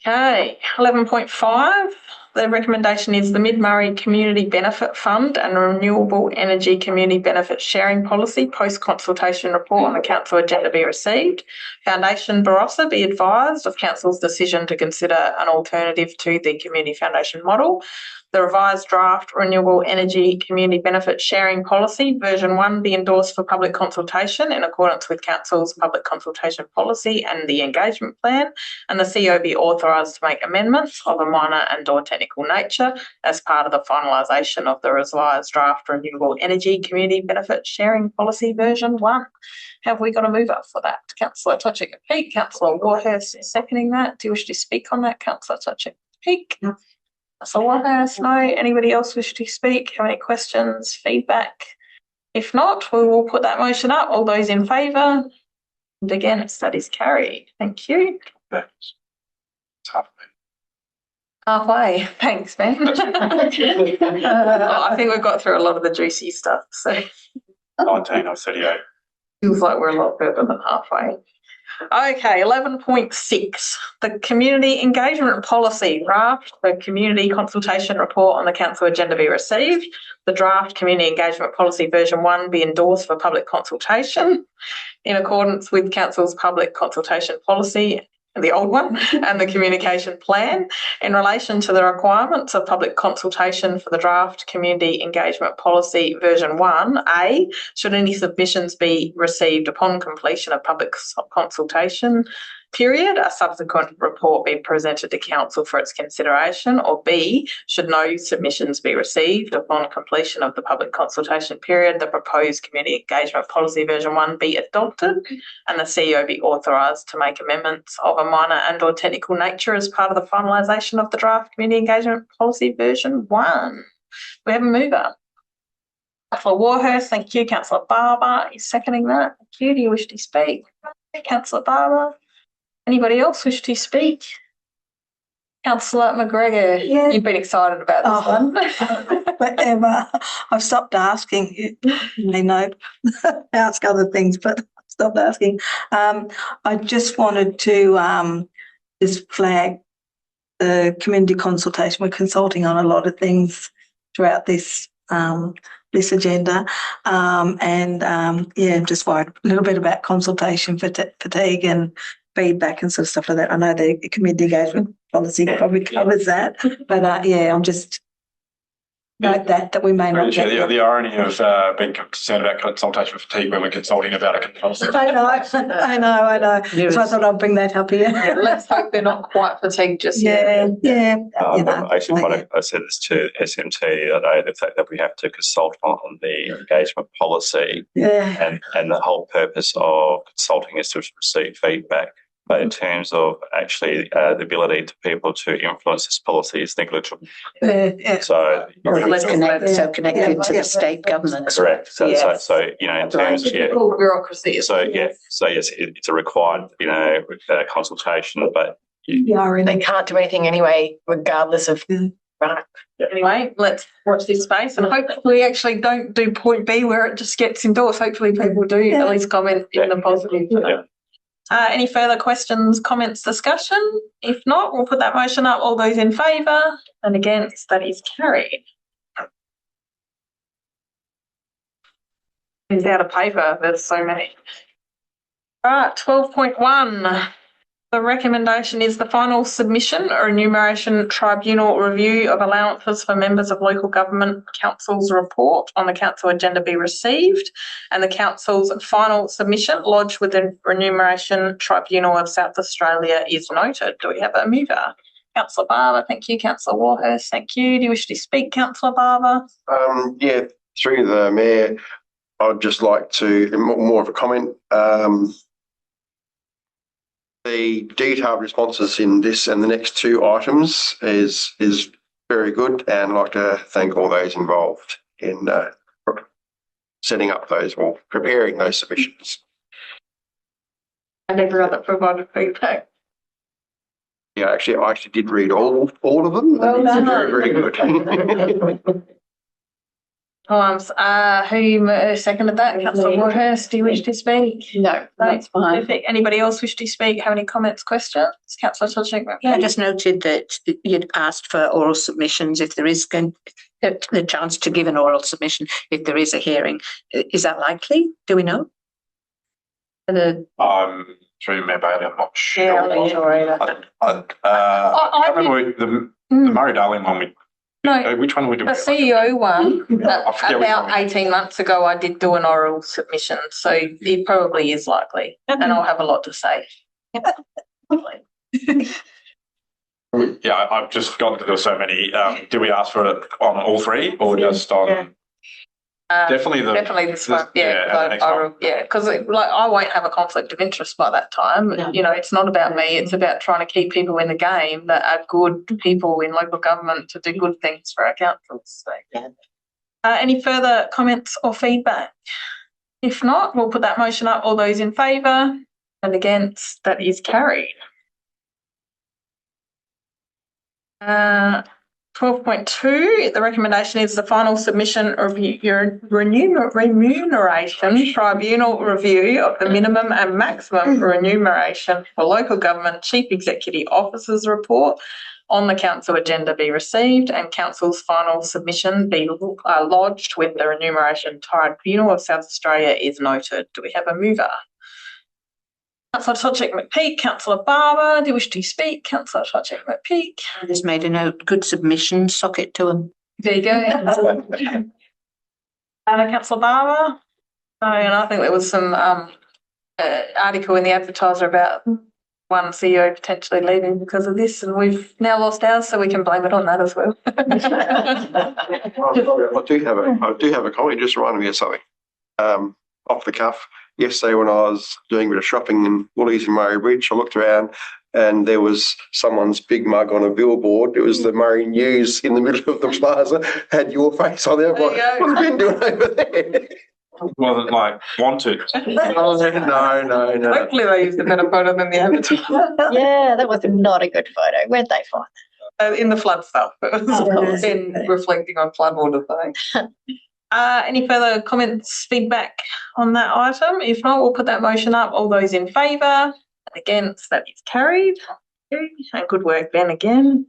Okay, 11.5. The recommendation is the Mid-Murray Community Benefit Fund and Renewable Energy Community Benefit Sharing Policy post-consultation report on the council agenda be received. Foundation Barossa be advised of council's decision to consider an alternative to the Community Foundation model. The revised draft Renewable Energy Community Benefit Sharing Policy version 1 be endorsed for public consultation in accordance with council's public consultation policy and the engagement plan, and the CEO be authorised to make amendments of a minor and or technical nature as part of the finalisation of the revised draft Renewable Energy Community Benefit Sharing Policy version 1. Have we got a mover for that? Councillor Totchik-Peake, Councillor Warhurst seconding that. Do you wish to speak on that, Councillor Totchik-Peake? No. Councillor Warhurst, no. Anybody else wish to speak? Have any questions, feedback? If not, we will put that motion up. All those in favour? And against, that is carried. Thank you. It's halfway. Halfway. Thanks, Ben. I think we've got through a lot of the juicy stuff. So 19 or 38. feels like we're a lot further than halfway. Okay, 11.6. The Community Engagement Policy draft, the Community Consultation Report on the Council agenda be received. The draft Community Engagement Policy version 1 be endorsed for public consultation in accordance with Council's public consultation policy, the old one, and the communication plan. In relation to the requirements of public consultation for the draft Community Engagement Policy version 1, A, should any submissions be received upon completion of public consultation period, a subsequent report be presented to Council for its consideration, or B, should no submissions be received upon completion of the public consultation period, the proposed Community Engagement Policy version 1 be adopted and the CEO be authorised to make amendments of a minor and or technical nature as part of the finalisation of the draft Community Engagement Policy version 1. We have a mover. Councillor Warhurst, thank you. Councillor Barber is seconding that. Thank you. Do you wish to speak? Councillor Barber. Anybody else wish to speak? Councillor McGregor, Yeah. You've been excited about this one. Whatever. I've stopped asking. You may know, ask other things, but I've stopped asking. I just wanted to just flag the community consultation. We're consulting on a lot of things throughout this this agenda, just worried a little bit about consultation fatigue and feedback and sort of stuff like that. I know the community engagement policy probably covers that, but I'm just note that we may not get the irony of being concerned about consultation fatigue when we're consulting about a consultant. I know. Yes. So I thought I'd bring that up here. Yeah, let's hope they're not quite fatigued just yet. Yeah. I said this to SMT the other day, the fact that we have to consult on the engagement policy, and the whole purpose of consulting is to receive feedback. But in terms of actually the ability to people to influence this policy is negligible. So connected to the state government. Correct. So in terms of bureaucracy. So yes, it's a required consultation, but they can't do anything anyway, regardless of. Right. Anyway, let's watch this space and hopefully we actually don't do point B where it just gets endorsed. Hopefully people do at least comment in the positive. Any further questions, comments, discussion? If not, we'll put that motion up. All those in favour and against, that is carried. It's out of paper, there's so many. All right, 12.1. The recommendation is the final submission or remuneration tribunal review of allowances for members of local government council's report on the council agenda be received, and the council's final submission lodged with the remuneration tribunal of South Australia is noted. Do we have a mover? Councillor Barber, thank you. Councillor Warhurst, thank you. Do you wish to speak, Councillor Barber? Yeah, through the Mayor, I'd just like to, more of a comment. The detailed responses in this and the next two items is very good, and I'd like to thank all those involved in setting up those or preparing those submissions. And everyone that provided feedback. Yeah, I actually did read all of them. Well done. Very, very good. Who seconded that? Councillor Warhurst, do you wish to speak? No, that's fine. Perfect. Anybody else wish to speak? Have any comments, questions? Councillor Tudgwick. I just noted that you'd asked for oral submissions if there is the chance to give an oral submission if there is a hearing. Is that likely? Do we know? Through Mayor Bailey, I'm not sure. Yeah, I'm not sure either. I remember the Murray-Darling one. Which one we do? The CEO one, forget which about one. 18 months ago, I did do an oral submission, so it probably is likely, and I'll have a lot to say. Yeah, I've just gone through so many. Do we ask for it on all three or just on? Definitely this one. Because I won't have a conflict of interest by that time. No. You know, it's not about me. It's about trying to keep people in the game that are good people in local government to do good things for our councils. So, any further comments or feedback? If not, we'll put that motion up. All those in favour and against, that is carried. 12.2, the recommendation is the final submission of your remuneration tribunal review of the minimum and maximum remuneration for local government chief executive officers report on the council agenda be received, and council's final submission be lodged with the remuneration tribunal of South Australia is noted. Do we have a mover? Councillor Tudgwick-McPeak, Councillor Barber, do you wish to speak? Councillor Tudgwick-McPeak. I just made a note. Good submission. Sock it to them. There you go. Councillor Barber. And I think there was some article in the Advertiser about one CEO potentially leaving because of this, and we've now lost ours, so we can blame it on that as well. I do have a comment. Just reminded me of something. Off the cuff. Yesterday when I was doing a bit of shopping in Woolies in Murray Bridge, I looked around and there was someone's big mug on a billboard. It was the Murray News in the middle of the plaza, had your face on there. What have you been doing over there? Wasn't like wanted. No. Hopefully they used a better photo than the Advertiser. Yeah, that was not a good photo. Where'd they find it? In the flood stuff. It was in reflecting on floodwater thing. Any further comments, feedback on that item? If not, we'll put that motion up. All those in favour and against, that is carried. And good work, Ben, again.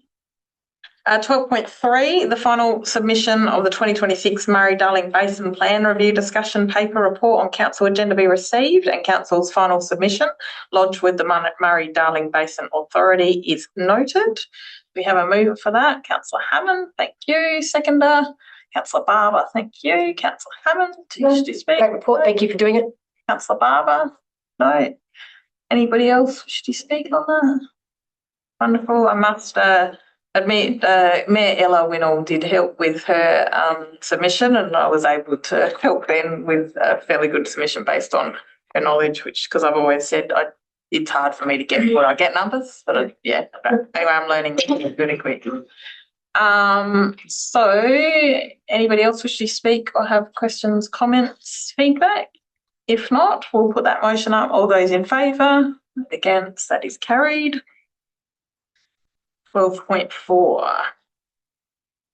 12.3, the final submission of the 2026 Murray-Darling Basin Plan Review Discussion Paper Report on Council agenda be received, and Council's final submission lodged with the Murray-Darling Basin Authority is noted. We have a mover for that. Councillor Hammond, thank you. Seconder. Councillor Barber, thank you. Councillor Hammond, do you wish to speak? Great report. Thank you for doing it. Councillor Barber, no. Anybody else wish to speak on that? Wonderful. I must admit, Mayor Ella Winnell did help with her submission, and I was able to help Ben with a fairly good submission based on her knowledge, which, because I've always said it's hard for me to get when I get numbers, but anyway, I'm learning really quick. So anybody else wish to speak or have questions, comments, feedback? If not, we'll put that motion up. All those in favour, against, that is carried. 12.4.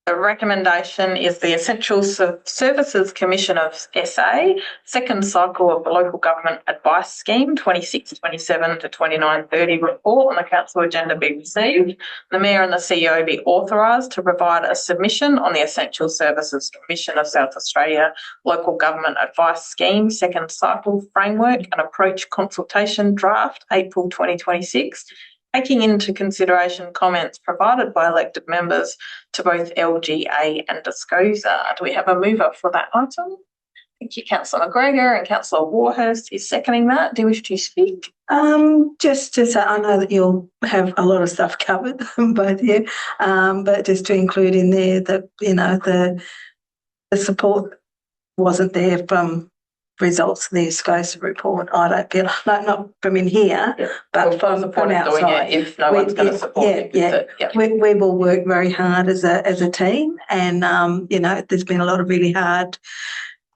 The the recommendation is the Essential Services Commission of SA, second cycle of the Local Government Advice Scheme 26-27 to 29-30 report on the council agenda be received. The Mayor and the CEO be authorised to provide a submission on the Essential Services Commission of South Australia Local Government Advice Scheme second cycle framework and approach consultation draft April 2026. Taking into consideration comments provided by elected members to both LGA and DSCOSA. Do we have a mover for that item? Thank you, Councillor McGregor, and Councillor Warhurst is seconding that. Do you wish to speak? Just to say, I know that you'll have a lot of stuff covered, both of you, but just to include in there that, you know, the support wasn't there from results of the SCOSA report. I don't feel, not from in here, but from outside. If no one's going to support it. We've all worked very hard as a team, and you know, there's been a lot of really hard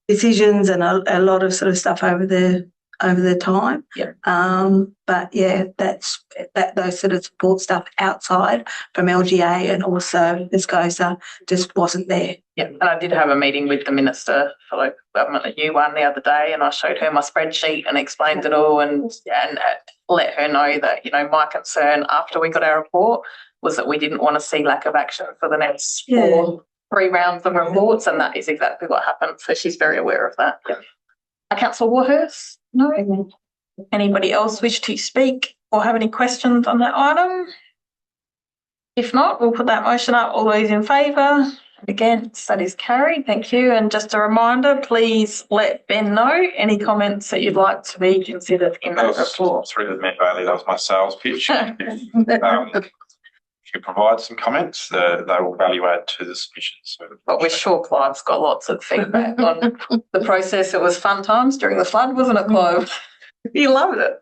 decisions and a lot of sort of stuff over the time. But yeah, those sort of support stuff outside from LGA and also the SCOSA just wasn't there. Yeah, and I did have a meeting with the Minister for Local Government, a new one, the other day, and I showed her my spreadsheet and explained it all and let her know that, you know, my concern after we got our report was that we didn't want to see lack of action for the next three rounds of reports, and that is exactly what happened. So she's very aware of that. Councillor Warhurst? No. Anybody else wish to speak or have any questions on that item? If not, we'll put that motion up. All those in favour? Against, that is carried. Thank you. And just a reminder, please let Ben know any comments that you'd like to be considered in that report. Through the Met Bailey, that was my sales pitch. If you provide some comments, they will value add to the submissions. But we're sure Clive's got lots of feedback on the process. It was fun times during the flood, wasn't it, Clive? You loved it.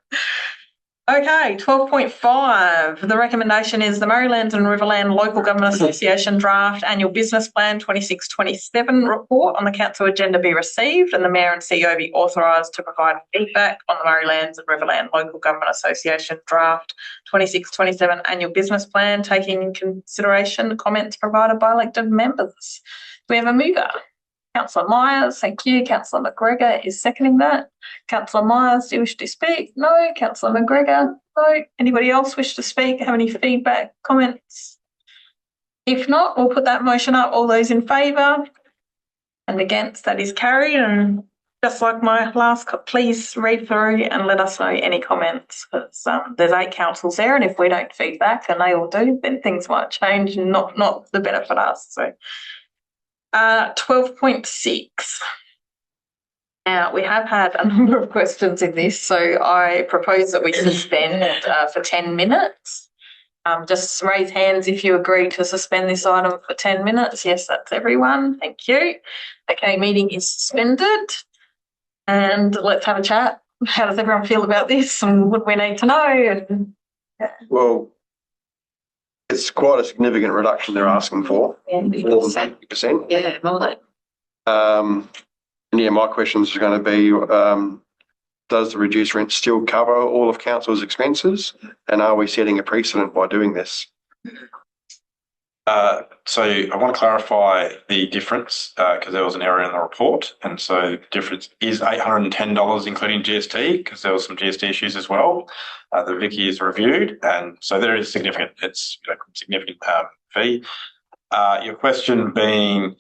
Okay, 12.5. The recommendation is the Marylands and Riverland Local Government Association draft annual business plan 26-27 report on the council agenda be received, and the Mayor and CEO be authorised to provide feedback on the Marylands and Riverland Local Government Association draft 26-27 annual business plan, taking in consideration comments provided by elected members. Do we have a mover? Councillor Myers, thank you. Councillor McGregor is seconding that. Councillor Myers, do you wish to speak? No. Councillor McGregor? No. Anybody else wish to speak? Have any feedback, comments? If not, we'll put that motion up. All those in favour and against, that is carried. And just like my last, please read through and let us know any comments, because there's 8 councils there, and if we don't feedback and they all do, then things might change and not the benefit us. So 12.6. Now, we have had a number of questions in this, so I propose that we suspend for 10 minutes. Just raise hands if you agree to suspend this item for 10 minutes. Yes, that's everyone. Thank you. Okay, meeting is suspended. And let's have a chat. How does everyone feel about this, and what do we need to know? Well, it's quite a significant reduction they're asking for, more than 50%. Yeah, more than. And yeah, my questions are going to be, does the reduced rent still cover all of council's expenses? And are we setting a precedent by doing this? So I want to clarify the difference because there was an error in the report. And so the difference is $810, including GST, because there was some GST issues as well. The Vicky is reviewed. And so there is significant fee. Your question being,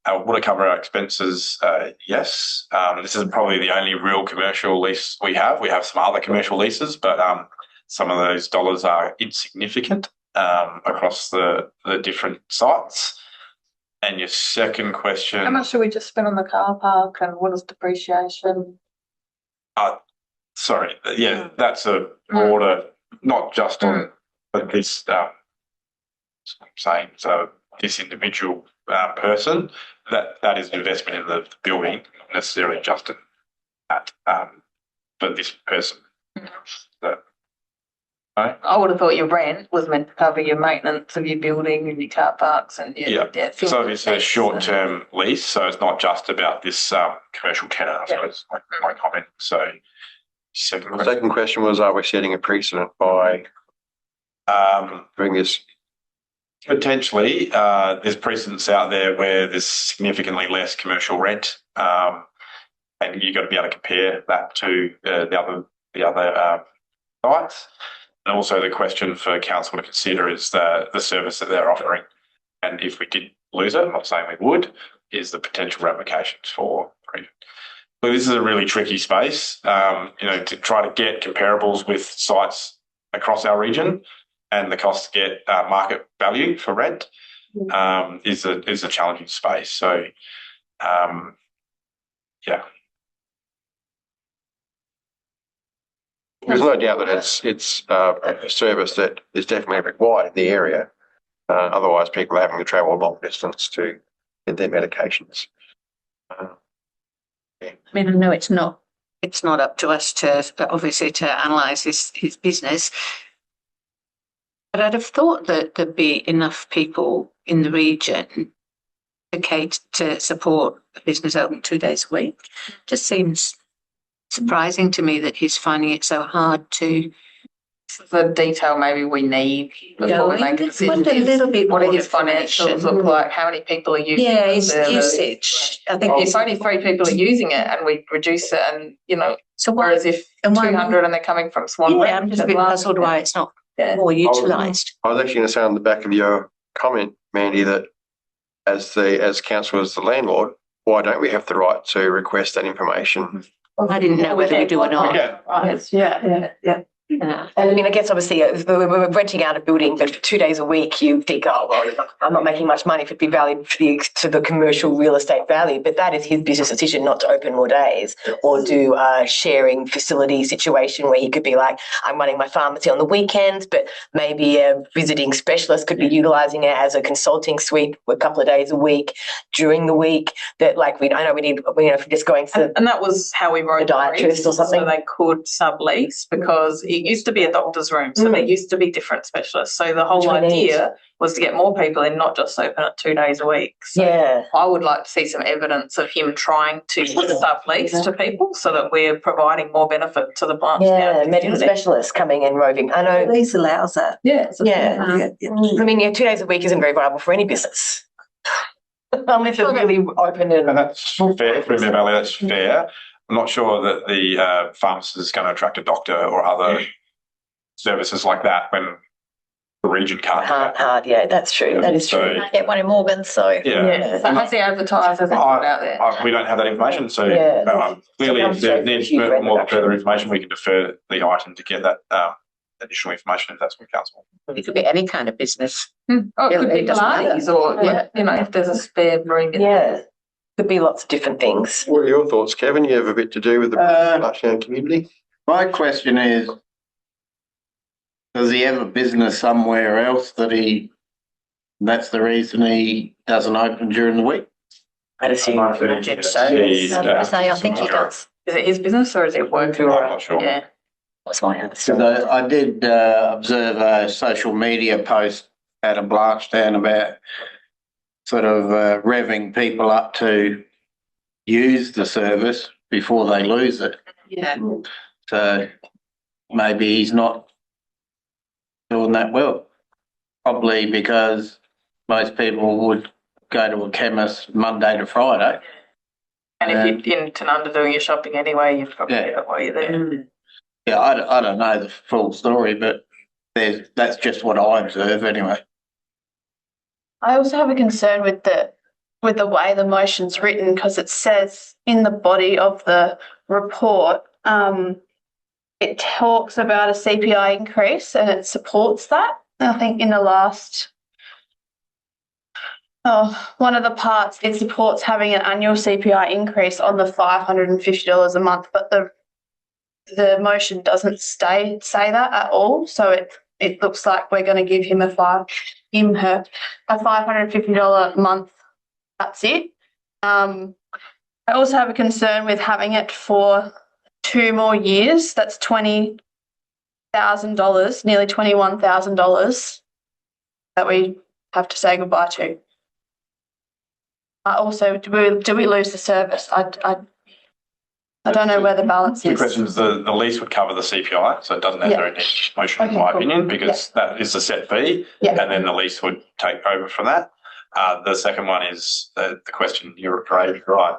would it cover our expenses? Yes. This is probably the only real commercial lease we have. We have some other commercial leases, but some of those dollars are insignificant across the different sites. And your second question... How much should we just spend on the car park, and what is depreciation? Sorry, yeah, that's a broader, not just on this, saying, so this individual person, that is an investment in the building, not necessarily just at for this person. So, right? I would have thought your rent was meant to cover your maintenance of your building and your car parks and your debt. So it's a short-term lease, so it's not just about this commercial tenant, I suppose, my comment. So second question was, are we setting a precedent by doing this? Potentially, there's precedents out there where there's significantly less commercial rent, and you've got to be able to compare that to the other sites. And also, the question for council to consider is the service that they're offering, and if we did lose it, I'm not saying we would, is the potential ramifications for region. So this is a really tricky space, to try to get comparables with sites across our region, and the cost to get market value for rent is a challenging space. So, yeah. There's no doubt that it's a service that is definitely required in the area. Otherwise, people are having to travel a long distance to get their medications. I mean, I know it's not up to us to obviously to analyse his business, but I'd have thought that there'd be enough people in the region to support a business open 2 days a week. Just seems surprising to me that he's finding it so hard to. The detail maybe we need before we make a decision. A little bit what more do his financials look like? How many people are using Yeah, the his service? usage. I think If only 3 people are using it and we reduce it, and so whereas if 200 and they're coming from Swan Reach, I'm just a bit puzzled why it's not more utilised. I was actually going to say on the back of your comment, Mandy, that as council, as the landlord, why don't we have the right to request that information? I didn't know whether we do or not. Yeah. And I mean, I guess obviously we're renting out a building, but for 2 days a week, you think, oh, well, I'm not making much money for it to be valued to the commercial real estate value, but that is his business decision not to open more days or do a sharing facility situation where he could be like, I'm running my pharmacy on the weekends, but maybe a visiting specialist could be utilising it as a consulting suite a couple of days a week during the week. That like just going to and that was how we wrote the dietitian or something, so they could sublease because it used to be a doctor's room, so there used to be different specialists. So the whole idea was to get more people in, not just open it 2 days a week. So I would like to see some evidence of him trying to sublease to people so that we're providing more benefit to the plants. Yeah, medical specialists coming and roving. I know Lease allows that. I mean, 2 days a week isn't very viable for any business. Unless it's really open and that's fair. For Valley, that's fair. I'm not sure that the pharmacist is going to attract a doctor or other services like that when the region can't. Hard, yeah, that's true. That is true. Get one in Morgan, so. Yeah. So has he advertised as out there? We don't have that information, so clearly if there needs more further information, we can defer the item to get that additional information if that's from council. It could be any kind of business. It could be delays or, if there's a spare room. Could be lots of different things. What are your thoughts, Kevin? You have a bit to do with the Blushdown community. My question is, does he have a business somewhere else that's the reason he doesn't open during the week? I'd assume. So. I think he does. Is it his business or is it work? I'm not sure. Yeah. What's my understanding? So I did observe a social media post at a Blanchetown about sort of revving people up to use the service before they lose it. Yeah. So maybe he's not doing that well. Probably because most people would go to a chemist Monday to Friday. And if you're in Tanunda doing your shopping anyway, you've probably got it while you're there. Yeah, I don't know the full story, but that's just what I observe anyway. I also have a concern with the way the motion's written because it says in the body of the report, it talks about a CPI increase and it supports that. And I think in the last, one of the parts, it supports having an annual CPI increase on the $550 a month, but the motion doesn't say that at all. So it looks like we're going to give him a $550 a month. That's it. I also have a concern with having it for 2 more years. That's $20,000, nearly $21,000 that we have to say goodbye to. Also, do we lose the service? I don't know where the balance Two is. questions. The lease would cover the CPI, so it doesn't necessarily need motion, in my opinion, because that is the set fee, and then the lease would take over from that. The second one is the question you're raised, right?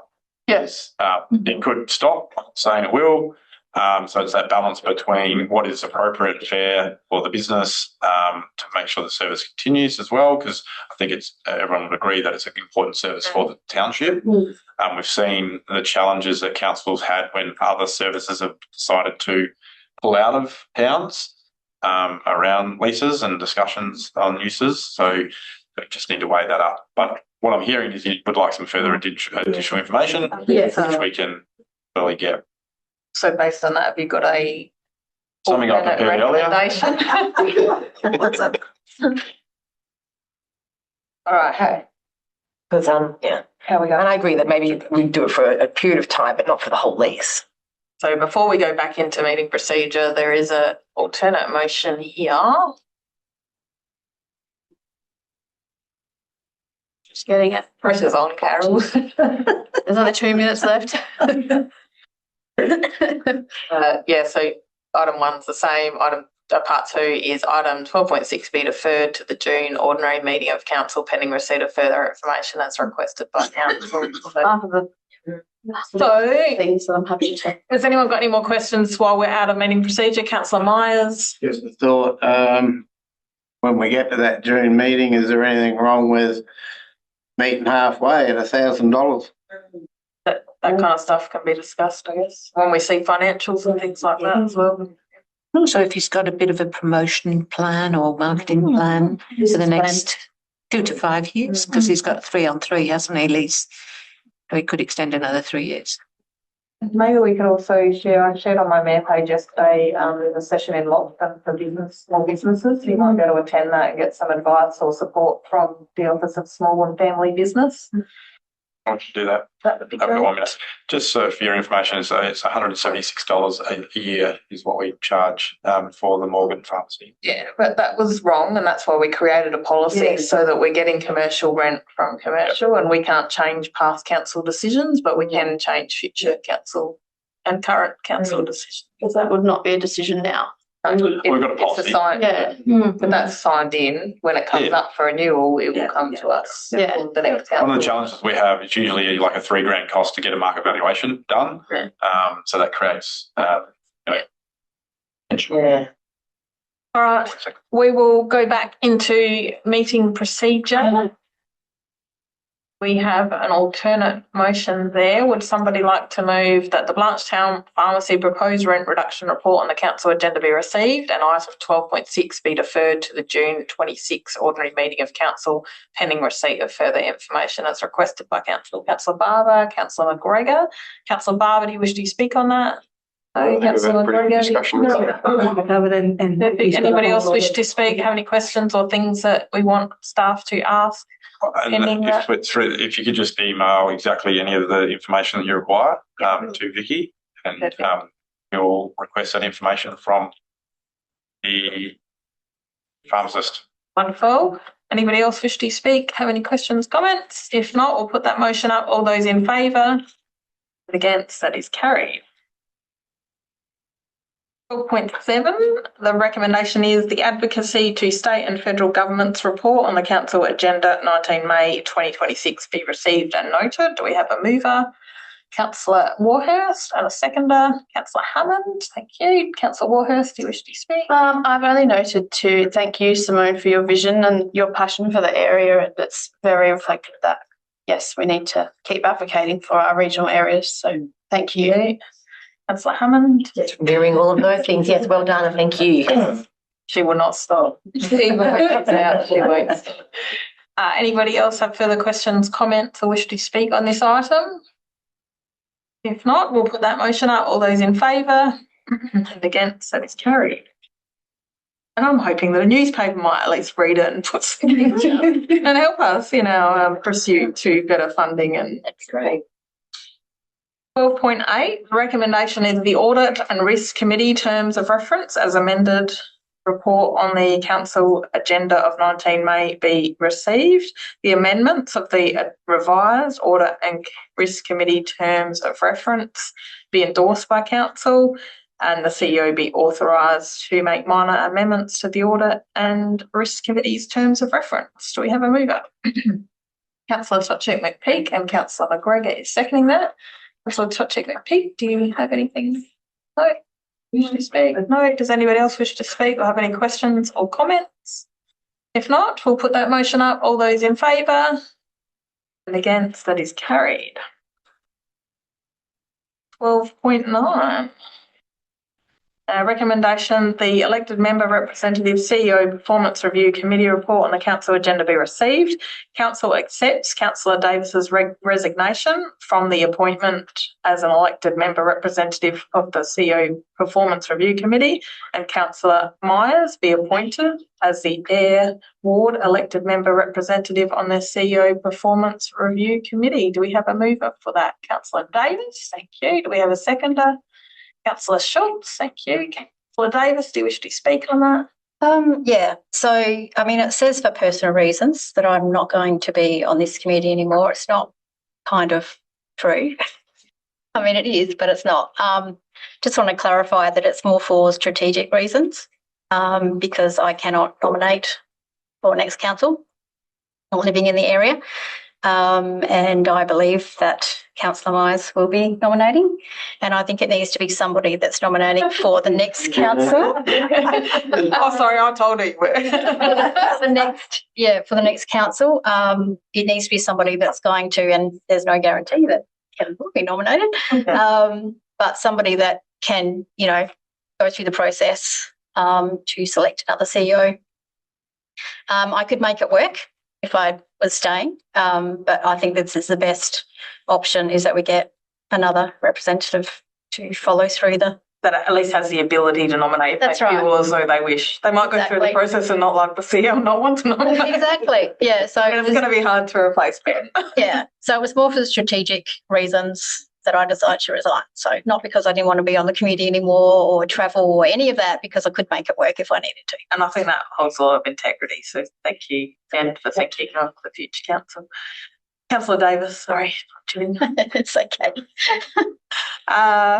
Yes. It could stop, I'm not saying it will. So it's that balance between what is appropriate and fair for the business to make sure the service continues as well, because I think everyone would agree that it's an important service for the township. We've seen the challenges that councils had when other services have decided to pull out of towns around leases and discussions on uses. So we just need to weigh that up. But what I'm hearing is you would like some further additional information, which we can really get. So based on that, have you got a something I prepared earlier? All right, hey. Because how we go? And I agree that maybe we do it for a period of time, but not for the whole lease. So before we go back into meeting procedure, there is an alternate motion here. Just getting it. Pressure's on, Carol. There's only 2 minutes left. So item 1's the same. Part 2 is item 12.6 be deferred to the June ordinary meeting of council pending receipt of further information that's requested by council. Things that I'm happy to. Has anyone got any more questions while we're out of meeting procedure? Councillor Myers. Just a thought, when we get to that June meeting, is there anything wrong with meeting halfway at $1,000? That kind of stuff can be discussed, I guess, when we see financials and things like that as well. Also, if he's got a bit of a promotion plan or marketing plan for the next 2 to 5 years, because he's got 3 on 3, hasn't he, lease? So he could extend another 3 years. Maybe we could also share, I shared on my mayor page yesterday, there's a session in Lockton for small businesses. You might go to attend that and get some advice or support from the Office of Small and Family Business. I want you to do that. That would be Have great. 1 minute. Just for your information, it's $176 a year is what we charge for the Morgan Pharmacy. Yeah, but that was wrong, and that's why we created a policy so that we're getting commercial rent from commercial, and we can't change past council decisions, but we can change future council and current council decisions. Because that would not be a decision now. We've got a policy. But that's signed in. When it comes up for renewal, it will come to us. The next council. One of the challenges we have is usually like a $3,000 cost to get a market valuation done. So that creates All right, we will go back into meeting procedure. We have an alternate motion there. Would somebody like to move that the Blanchetown Pharmacy proposed rent reduction report on the council agenda be received and item 12.6 be deferred to the June 26 ordinary meeting of council pending receipt of further information as requested by Councillor Barber, Councillor McGregor. Councillor Barber, do you wish to speak on that? Councillor McGregor. Anybody else wish to speak? Have any questions or things that we want staff to ask? If you could just email exactly any of the information that you require to Vicky, and we'll request that information from the pharmacist. Wonderful. Anybody else wish to speak? Have any questions, comments? If not, we'll put that motion up. All those in favour? Against? That is carried. 12.7, the recommendation is the advocacy to state and federal governments report on the council agenda 19 May 2026 be received and noted. Do we have a mover? Councillor Warhurst, and a seconder. Councillor Hammond, thank you. Councillor Warhurst, do you wish to speak? I've only noted to thank you, Simone, for your vision and your passion for the area. That's very reflective of that. Yes, we need to keep advocating for our regional areas. So thank you. Councillor Hammond. Yes, reviewing all of those things. Yes, well done, and thank you. She will not stop. She won't stop. She won't stop. Anybody else have further questions, comments, or wish to speak on this item? If not, we'll put that motion up. All those in favour and against, that is carried. And I'm hoping that a newspaper might at least read it and put something and help us in our pursuit to better funding, and that's great. 12.8, the recommendation is the Audit and Risk Committee terms of reference as amended report on the council agenda of 19 May be received. The amendments of the revised audit and risk committee terms of reference be endorsed by council, and the CEO be authorised to make minor amendments to the audit and risk committee's terms of reference. Do we have a mover? Councillor Tochick-McPeak and Councillor McGregor is seconding that. Councillor Tochick-McPeak, do you have anything? No. Wish to speak? No. Does anybody else wish to speak or have any questions or comments? If not, we'll put that motion up. All those in favour? And against, that is carried. 12.9. Recommendation, the elected member representative CEO performance review committee report on the council agenda be received. Council accepts Councillor Davis's resignation from the appointment as an elected member representative of the CEO performance review committee, and Councillor Myers be appointed as the Eyre Ward elected member representative on the CEO performance review committee. Do we have a mover for that? Councillor Davis, thank you. Do we have a seconder? Councillor Schultz, thank you. Councillor Davis, do you wish to speak on that? Yeah, so I mean, it says for personal reasons that I'm not going to be on this committee anymore. It's not kind of true. I mean, it is, but it's not. Just want to clarify that it's more for strategic reasons, because I cannot nominate for next council, not living in the area. And I believe that Councillor Myers will be nominating, and I think it needs to be somebody that's nominating for the next council. Oh, sorry, I told you. For the next council, it needs to be somebody that's going to, and there's no guarantee that Kevin will be nominated, but somebody that can, you know, go through the process to select another CEO. I could make it work if I was staying, but I think this is the best option, is that we get another representative to follow through that at least has the ability to nominate people as though they wish. They might go through the process and not like the CEO, not want to nominate. Exactly, yeah. So it's going to be hard to replace Ben. Yeah, so it was more for the strategic reasons that I decided to resign. So not because I didn't want to be on the committee anymore or travel or any of that, because I could make it work if I needed to. And I think that holds a lot of integrity. So thank you, Ben, for thinking of the future council. Councillor Davis, sorry. It's okay.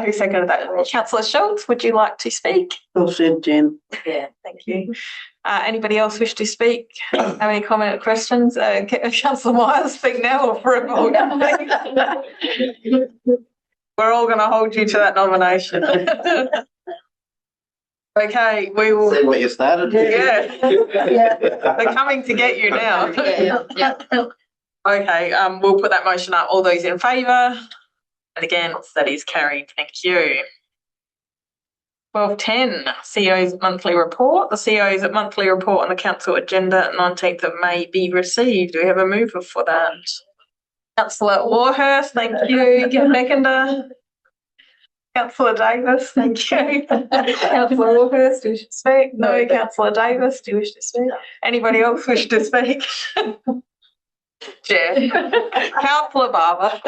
Who seconded that? Councillor Schultz, would you like to speak? Well said, Jen. Yeah, thank you. Anybody else wish to speak? Have any comment or questions? Councillor Myers, speak now or forever? We're all going to hold you to that nomination. Okay, we will see what you started. Yeah. They're coming to get you now. Yeah. Okay, we'll put that motion up. All those in favour? And against, that is carried. Thank you. 12.10, CEO's monthly report. The CEO's monthly report on the council agenda 19th of May be received. Do we have a mover for that? Councillor Warhurst, thank you. Seconder. Councillor Davis, thank you. Councillor Warhurst, do you wish to speak? No. Councillor Davis, do you wish to speak? Anybody else wish to speak? Chair. Councillor Barber.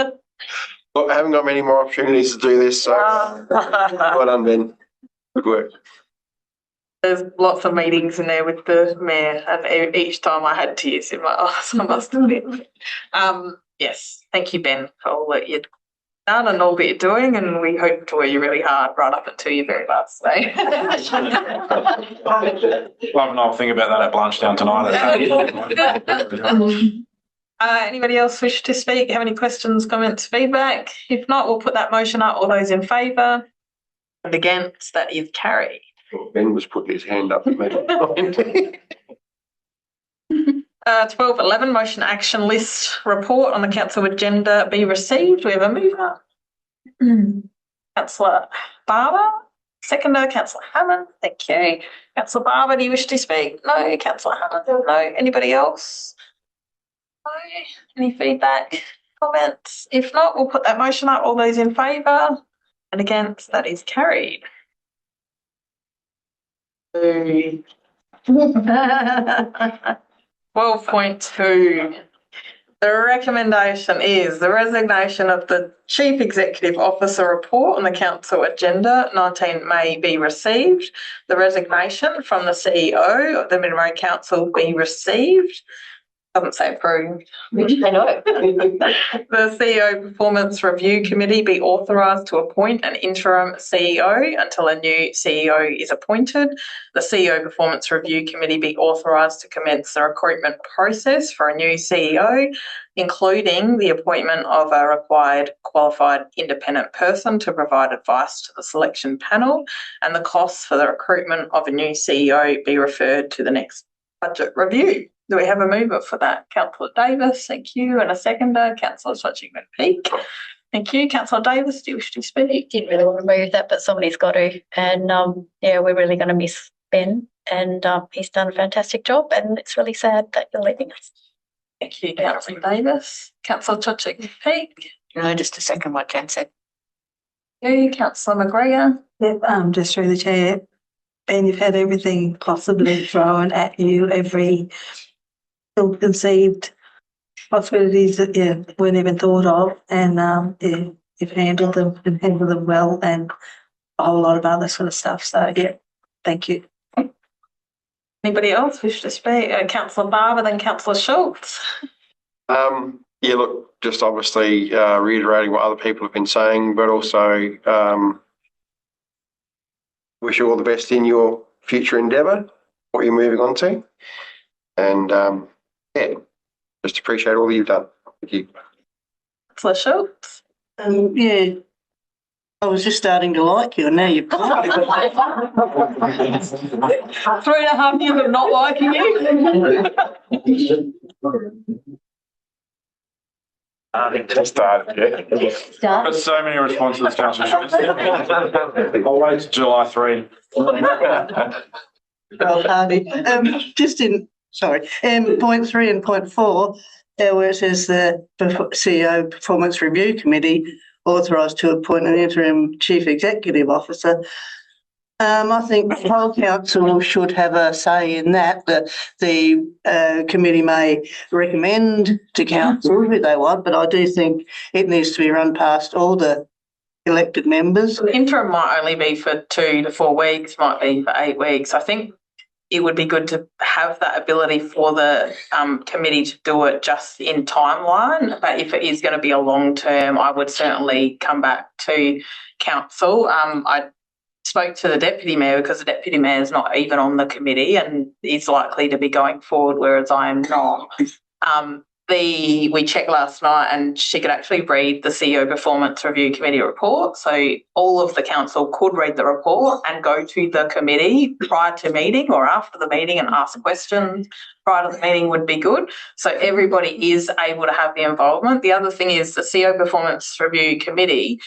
Look, I haven't got many more opportunities to do this, so well done, Ben. Good work. There's lots of meetings in there with the mayor, and each time I had tears in my eyes, I must admit. Yes, thank you, Ben, for all that you've done and all that you're doing, and we hope to work you really hard right up until your very last day. We'll have another think about that at Blanchetown tonight. Anybody else wish to speak? Have any questions, comments, feedback? If not, we'll put that motion up. All those in favour? And against, that is carried. Ben was putting his hand up. 12.11, motion action list report on the council agenda be received. We have a mover. Councillor Barber. Seconder, Councillor Hammond. Thank you. Councillor Barber, do you wish to speak? No. Councillor Hammond? No. Anybody else? No. Any feedback, comments? If not, we'll put that motion up. All those in favour? And against, that is carried. 12.2. The recommendation is the resignation of the Chief Executive Officer report on the Council agenda 19 May be received. The resignation from the CEO of the Mid-Murray Council be received. Doesn't say approved. I know. The CEO Performance Review Committee be authorised to appoint an interim CEO until a new CEO is appointed. The CEO Performance Review Committee be authorised to commence the recruitment process for a new CEO, including the appointment of a required qualified independent person to provide advice to the selection panel, and the costs for the recruitment of a new CEO be referred to the next budget review. Do we have a mover for that? Councillor Davis, thank you. And a seconder, Councillor Swatching-McPeak. Thank you. Councillor Davis, do you wish to speak? Didn't really want to move that, but somebody's got to. And yeah, we're really going to miss Ben. And he's done a fantastic job. And it's really sad that you're leaving us. Thank you, Councillor Davis. Councillor Swatching-McPeak. No, just a second what Jan said. Thank you, Councillor McGregor. Yep, just through the chair. Ben, you've had everything possibly thrown at you, every ill-conceived possibilities that weren't even thought of, and you've handled them well, and a whole lot of other sort of stuff. So yeah, thank you. Anybody else wish to speak? Councillor Barber, then Councillor Schultz. Yeah, look, just obviously reiterating what other people have been saying, but also wish you all the best in your future endeavour, what you're moving on to, and yeah, just appreciate all that you've done. Thank you. Councillor Schultz. Yeah, I was just starting to like you, and now you've got me. 3.5 years of not liking you. Just started, yeah. Got so many responses, Councillor Schultz. Always July 3. Well, Hardy. Point 3 and point 4, where it says the CEO Performance Review Committee authorised to appoint an interim Chief Executive Officer. I think the whole council should have a say in that the committee may recommend to council who they want, but I do think it needs to be run past all the elected members. The interim might only be for 2 to 4 weeks, might be for 8 weeks. I think it would be good to have that ability for the committee to do it just in timeline. But if it is going to be a long term, I would certainly come back to council. I spoke to the deputy mayor because the deputy mayor is not even on the committee and is likely to be going forward, whereas I am not. We checked last night and she could actually read the CEO Performance Review Committee report. So all of the council could read the report and go to the committee prior to meeting or after the meeting and ask questions prior to the meeting would be good. So everybody is able to have the involvement. The other thing is the CEO Performance Review Committee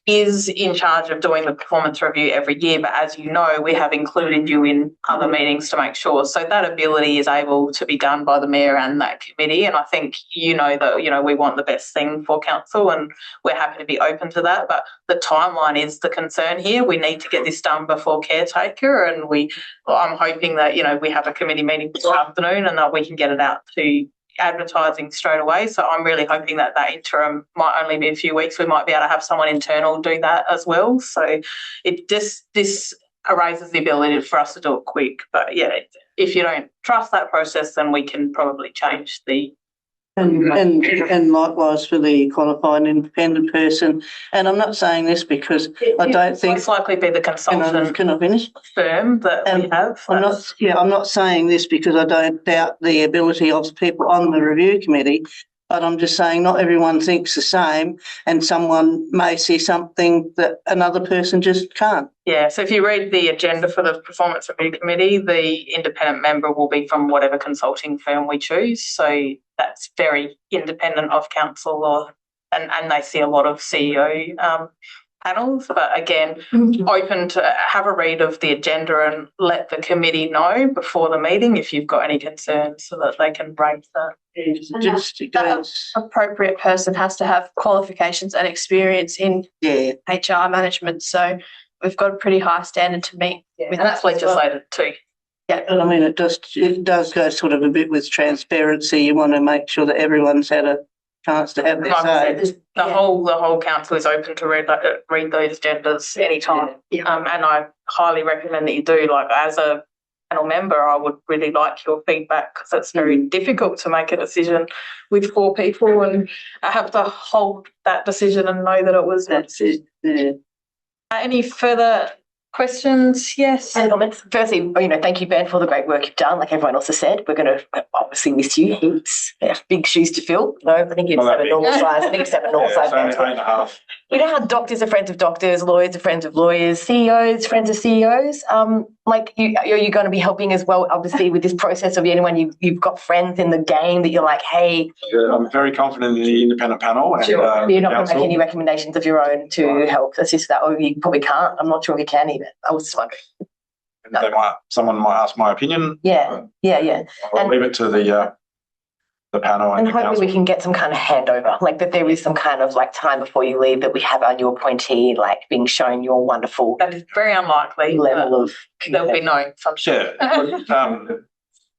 is in charge of doing the performance review every year, but as you know, we have included you in other meetings to make sure. So that ability is able to be done by the mayor and that committee. And I think you know that we want the best thing for council, and we're happy to be open to that. But the timeline is the concern here. We need to get this done before caretaker, and I'm hoping that we have a committee meeting this afternoon and that we can get it out to advertising straight away. So I'm really hoping that interim might only be a few weeks. We might be able to have someone internal do that as well. So this raises the ability for us to do it quick. But yeah, if you don't trust that process, then we can probably change the. And likewise for the qualified independent person. And I'm not saying this because I don't think most likely be the consultant. Can I finish? Firm that we have. I'm not saying this because I don't doubt the ability of people on the review committee, but I'm just saying not everyone thinks the same, and someone may see something that another person just can't. Yeah, so if you read the agenda for the Performance Review Committee, the independent member will be from whatever consulting firm we choose. So that's very independent of council, and they see a lot of CEO panels. But again, open to have a read of the agenda and let the committee know before the meeting if you've got any concerns so that they can raise that. That appropriate person has to have qualifications and experience in HR management. So we've got a pretty high standard to meet. And that's legislated too. Yeah, I mean, it does go sort of a bit with transparency. You want to make sure that everyone's had a chance to have their Like I say. said, the whole council is open to read those agendas anytime. Yeah. And I highly recommend that you do. Like, as a panel member, I would really like your feedback, because it's very difficult to make a decision with 4 people, and I have to hold that decision and know that it was. That's it. Yeah. Any further questions? Yes. And comments. Firstly, thank you, Ben, for the great work you've done. Like everyone else has said, we're going to obviously miss you heaps. Yeah, big shoes to fill. No, I think you just have a normal size. I think you just have a normal size. Only 8.5. You know how doctors are friends of doctors, lawyers are friends of lawyers, CEOs friends of CEOs. Are you going to be helping as well? Obviously, with this process of anyone you've got friends in the game that you're like, hey. Yeah, I'm very confident in the independent panel. And, sure. You're not going to make any recommendations of your own to help assist that, or you probably can't. I'm not sure if you can even. I was just wondering. Someone might ask my opinion. Yeah. I'll leave it to the panel and the hopefully council. we can get some kind of handover, like that there is some kind of like time before you leave that we have our new appointee like being shown your wonderful. That is very unlikely level of. There'll be no, I'm sure. Yeah.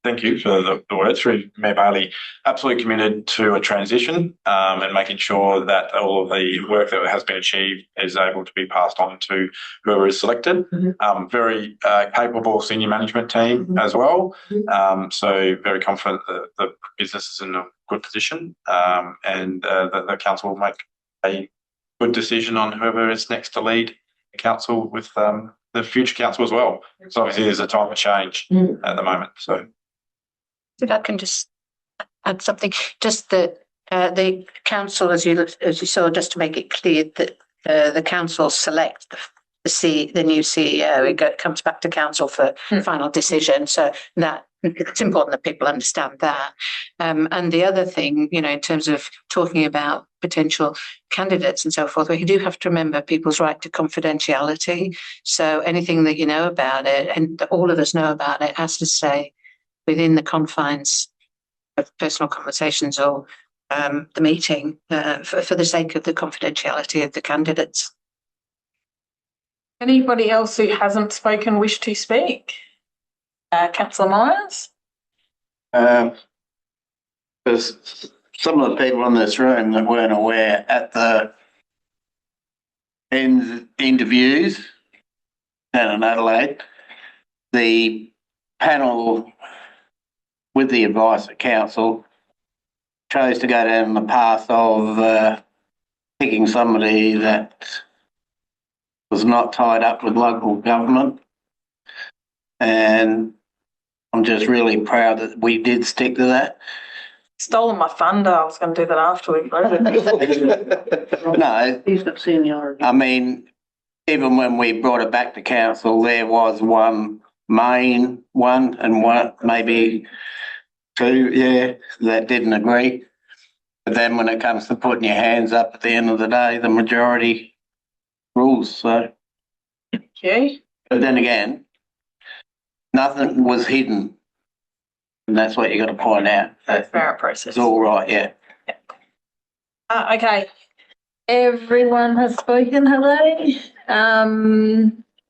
Thank you for the words through Mayor Bailey. Absolutely committed to a transition and making sure that all of the work that has been achieved is able to be passed on to whoever is selected. Very capable senior management team as well. So very confident that the business is in a good position and that the council will make a good decision on whoever is next to lead the council with the future council as well. So obviously there's a time of change at the moment. So. If I can just add something, just that the council, as you saw, just to make it clear that the council select the new CEO. It comes back to council for final decision. So that it's important that people understand that. And the other thing, in terms of talking about potential candidates and so forth, we do have to remember people's right to confidentiality. So anything that you know about it, and that all of us know about it, has to stay within the confines of personal conversations or the meeting for the sake of the confidentiality of the candidates. Anybody else who hasn't spoken wish to speak? Councillor Myers? There's some of the people in this room that weren't aware at the interviews down in Adelaide, the panel with the advice of council chose to go down the path of picking somebody that was not tied up with local government. And I'm just really proud that we did stick to that. Stolen my thunder. I was going to do that afterwards. No. He's got seniority. I mean, even when we brought it back to council, there was one main one and one, maybe two, that didn't agree. But then when it comes to putting your hands up at the end of the day, the majority rules. So, okay. But then again, nothing was hidden. And that's what you got to point out. Transparent process. It's all right, yeah. Okay. Everyone has spoken. Hello.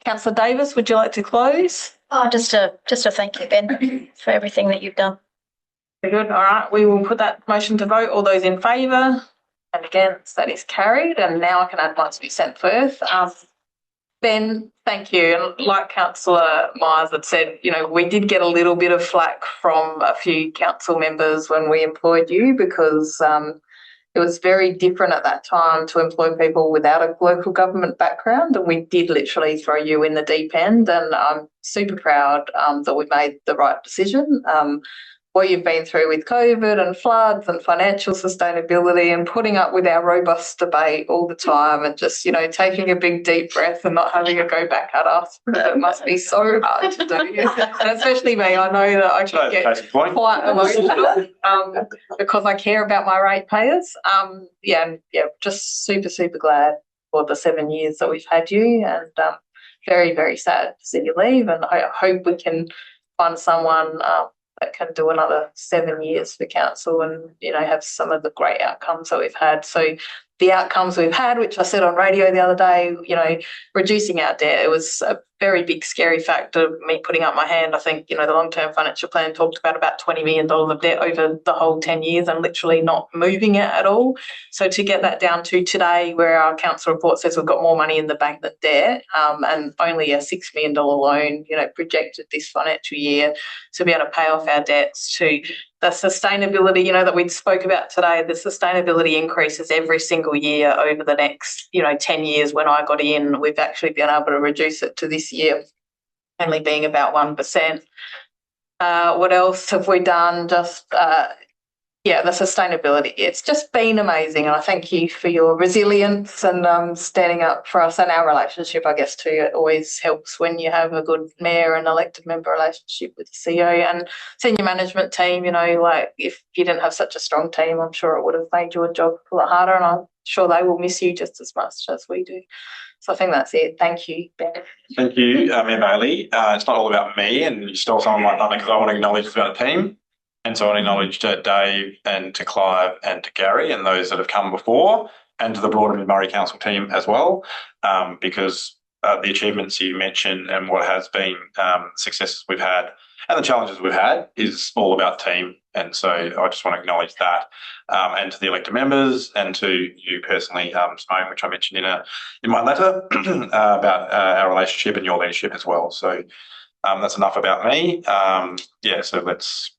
Councillor Davis, would you like to close? Oh, just a thank you, Ben, for everything that you've done. Very good. All right. We will put that motion to vote. All those in favour and against, that is carried. And now I can add my 2 cents worth. Ben, thank you. And like Councillor Myers had said, we did get a little bit of flack from a few council members when we employed you, because it was very different at that time to employ people without a local government background, and we did literally throw you in the deep end, and I'm super proud that we made the right decision. What you've been through with COVID and floods and financial sustainability and putting up with our robust debate all the time and just, taking a big deep breath and not having it go back at us. It must be so hard to do. And especially me, I know that I can get quite emotional because I care about my ratepayers. Just super, super glad for the 7 years that we've had you, and very, very sad to see you leave. And I hope we can find someone that can do another 7 years for council and, have some of the great outcomes that we've had. So the outcomes we've had, which I said on radio the other day, you know, reducing our debt. It was a very big, scary factor, me putting up my hand. I think, you know, the long-term financial plan talked about $20 million of debt over the whole 10 years and literally not moving it at all. So to get that down to today, where our council report says we've got more money in the bank than debt, and only a $6 million loan, you know, projected this financial year to be able to pay off our debts, to the sustainability, you know, that we spoke about today, the sustainability increases every single year over the next, you know, 10 years. When I got in, we've actually been able to reduce it to this year only being about 1%. What else have we done? Just, the sustainability. It's just been amazing. And I thank you for your resilience and standing up for us and our relationship, I guess, too. It always helps when you have a good mayor and elected member relationship with the CEO and senior management team. You know, like if you didn't have such a strong team, I'm sure it would have made your job a lot harder, and I'm sure they will miss you just as much as we do. So I think that's it. Thank you, Ben. Thank you, Mayor Bailey. It's not all about me, and you stole some of my thunder because I want to acknowledge about the team. And so I want to acknowledge to Dave and to Clive and to Gary and those that have come before, and to the broader Mid-Murray Council team as well, because the achievements you mentioned and what has been successes we've had and the challenges we've had is all about team. And so I just want to acknowledge that, and to the elected members and to you personally, Simone, which I mentioned in my letter about our relationship and your leadership as well. So that's enough about me. So let's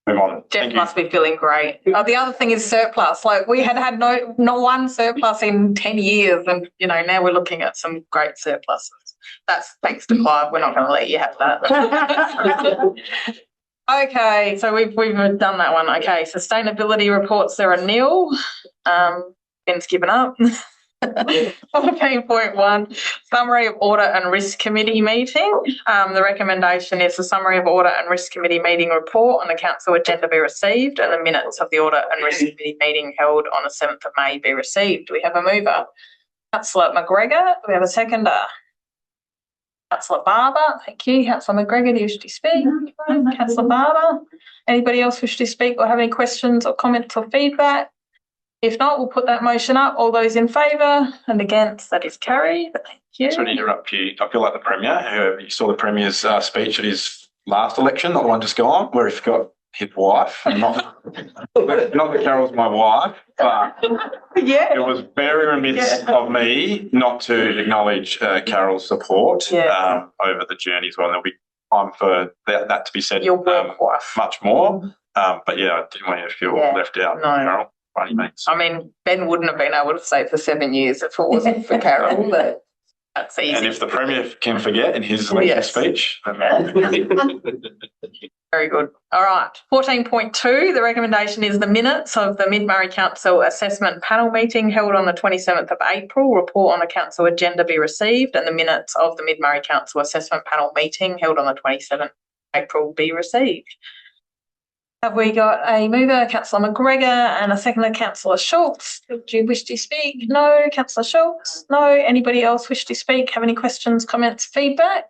move on. Jeff must be feeling great. The other thing is surplus. Like we had no one surplus in 10 years, and you know now we're looking at some great surpluses. That's thanks to Clive. We're not going to let you have that. Okay, so we've done that one. Okay, sustainability reports, there are nil. Ben's given up. 14.1, summary of audit and risk committee meeting. The recommendation is the summary of audit and risk committee meeting report on the council agenda be received, and the minutes of the audit and risk committee meeting held on the 7th of May be received. Do we have a mover? Councillor McGregor. Do we have a seconder? Councillor Barber. Thank you. Councillor McGregor, do you wish to speak? Councillor Barber. Anybody else wish to speak or have any questions or comments or feedback? If not, we'll put that motion up. All those in favour and against, that is carried. Thank you. Sorry to interrupt you. I feel like the Premier. You saw the Premier's speech at his last election, not the one just gone, where he forgot his wife. Not that Carol's my wife, but it was very remiss of me not to acknowledge Carol's support over the journey as well. And there'll be time for that to be said much more. But I didn't want you to feel left out, Carol. I mean, Ben wouldn't have been able to stay for 7 years if it wasn't for Carol, but that's easy. And if the Premier can forget in his election speech. Very good. All right. 14.2, the recommendation is the minutes of the Mid-Murray Council Assessment Panel meeting held on the 27th of April. Report on the council agenda be received, and the minutes of the Mid-Murray Council Assessment Panel meeting held on the 27th of April be received. Have we got a mover, Councillor McGregor, and a seconder, Councillor Schultz? Do you wish to speak? No. Councillor Schultz? No. Anybody else wish to speak? Have any questions, comments, feedback?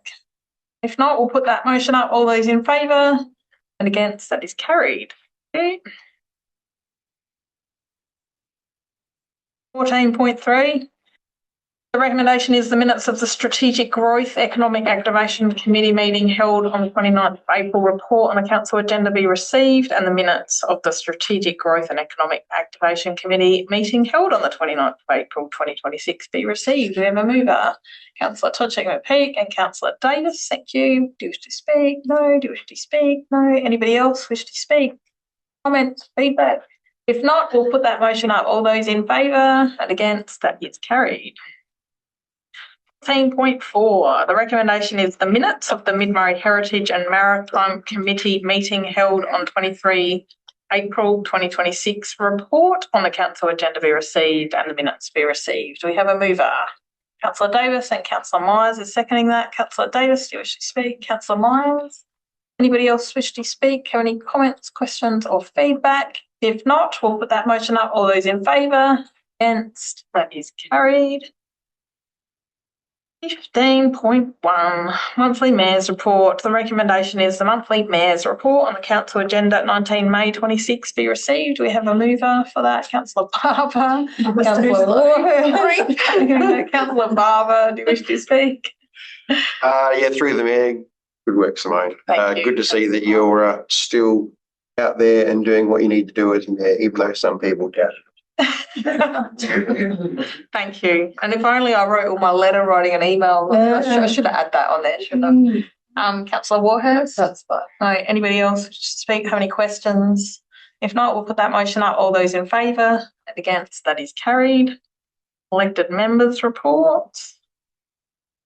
If not, we'll put that motion up. All those in favour and against, that is carried. Okay. 14.3. The recommendation is the minutes of the Strategic Growth Economic Activation Committee meeting held on the 29th of April. Report on the council agenda be received, and the minutes of the Strategic Growth and Economic Activation Committee meeting held on the 29th of April 2026 be received. Do we have a mover? Councillor Toddcheck-McPeak and Councillor Davis. Thank you. Do you wish to speak? No. Do you wish to speak? No. Anybody else wish to speak? Comments? Feedback? If not, we'll put that motion up. All those in favour and against, that is carried. 14.4, the recommendation is the minutes of the Mid-Murray Heritage and Maritime Committee meeting held on 23 April 2026. Report on the council agenda be received and the minutes be received. Do we have a mover? Councillor Davis and Councillor Myers is seconding that. Councillor Davis, do you wish to speak? Councillor Myers? Anybody else wish to speak? Have any comments, questions or feedback? If not, we'll put that motion up. All those in favour? Against? That is carried. 15.1 Monthly Mayor's Report. The recommendation is the monthly Mayor's Report on the Council agenda 19 May 26 be received. Do we have a mover for that? Councillor Barber. Councillor Warhurst. Councillor Barber, do you wish to speak? Yeah, through the mayor. Good work, Simone. Good to see that you're still out there and doing what you need to do as mayor, even though some people doubt it. Thank you. And if only I wrote all my letter writing an email. I should have added that on there, shouldn't I? Councillor Warhurst? That's fine. Right, anybody else wish to speak? Have any questions? If not, we'll put that motion up. All those in favour and against, that is carried. Elected members' report.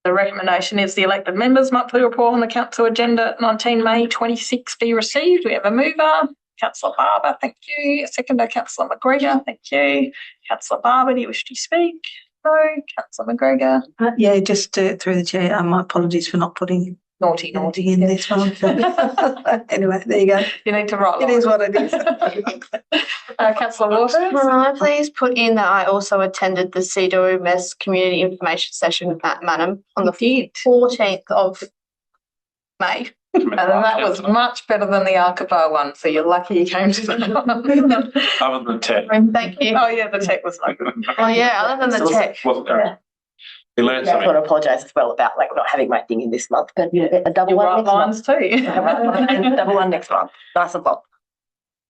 The recommendation is the elected members' monthly report on the council agenda 19 May 26 be received. We have a mover. Councillor Barber, thank you. A seconder, Councillor McGregor, thank you. Councillor Barber, do you wish to speak? No. Councillor McGregor? Yeah, just through the chair, my apologies for not putting Naughty in this one. Anyway, there you go. You need to write. It is what it is. Councillor Waters? Can I please put in that I also attended the CWMS community information session at Manham on the 14th of May. And that was much better than the Archipel one, so you're lucky you came to that. Other than tech. Thank you. Oh yeah, the tech was no good. Oh yeah, other than the tech. Wasn't there? We learned I something. want to apologise as well about not having my thing in this month, but a double You one write next lines month. too. And double one next month. Nice and long.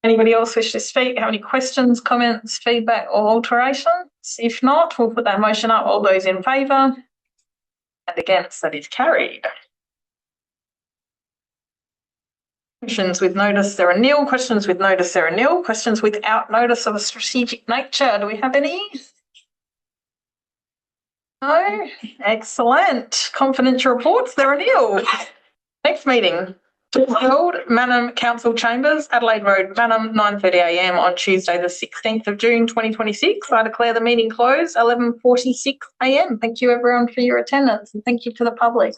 Anybody else wish to speak? Have any questions, comments, feedback or alterations? If not, we'll put that motion up. All those in favour and against, that is carried. Questions with notice, there are nil. Questions with notice, there are nil. Questions without notice of a strategic nature, do we have any? No? Excellent. Confidential reports, there are nil. Next meeting. Held Manham Council Chambers, Adelaide Road, Manham, 9:30 a.m. on Tuesday the 16th of June 2026. I declare the meeting closed 11:46 a.m. Thank you everyone for your attendance and thank you to the public.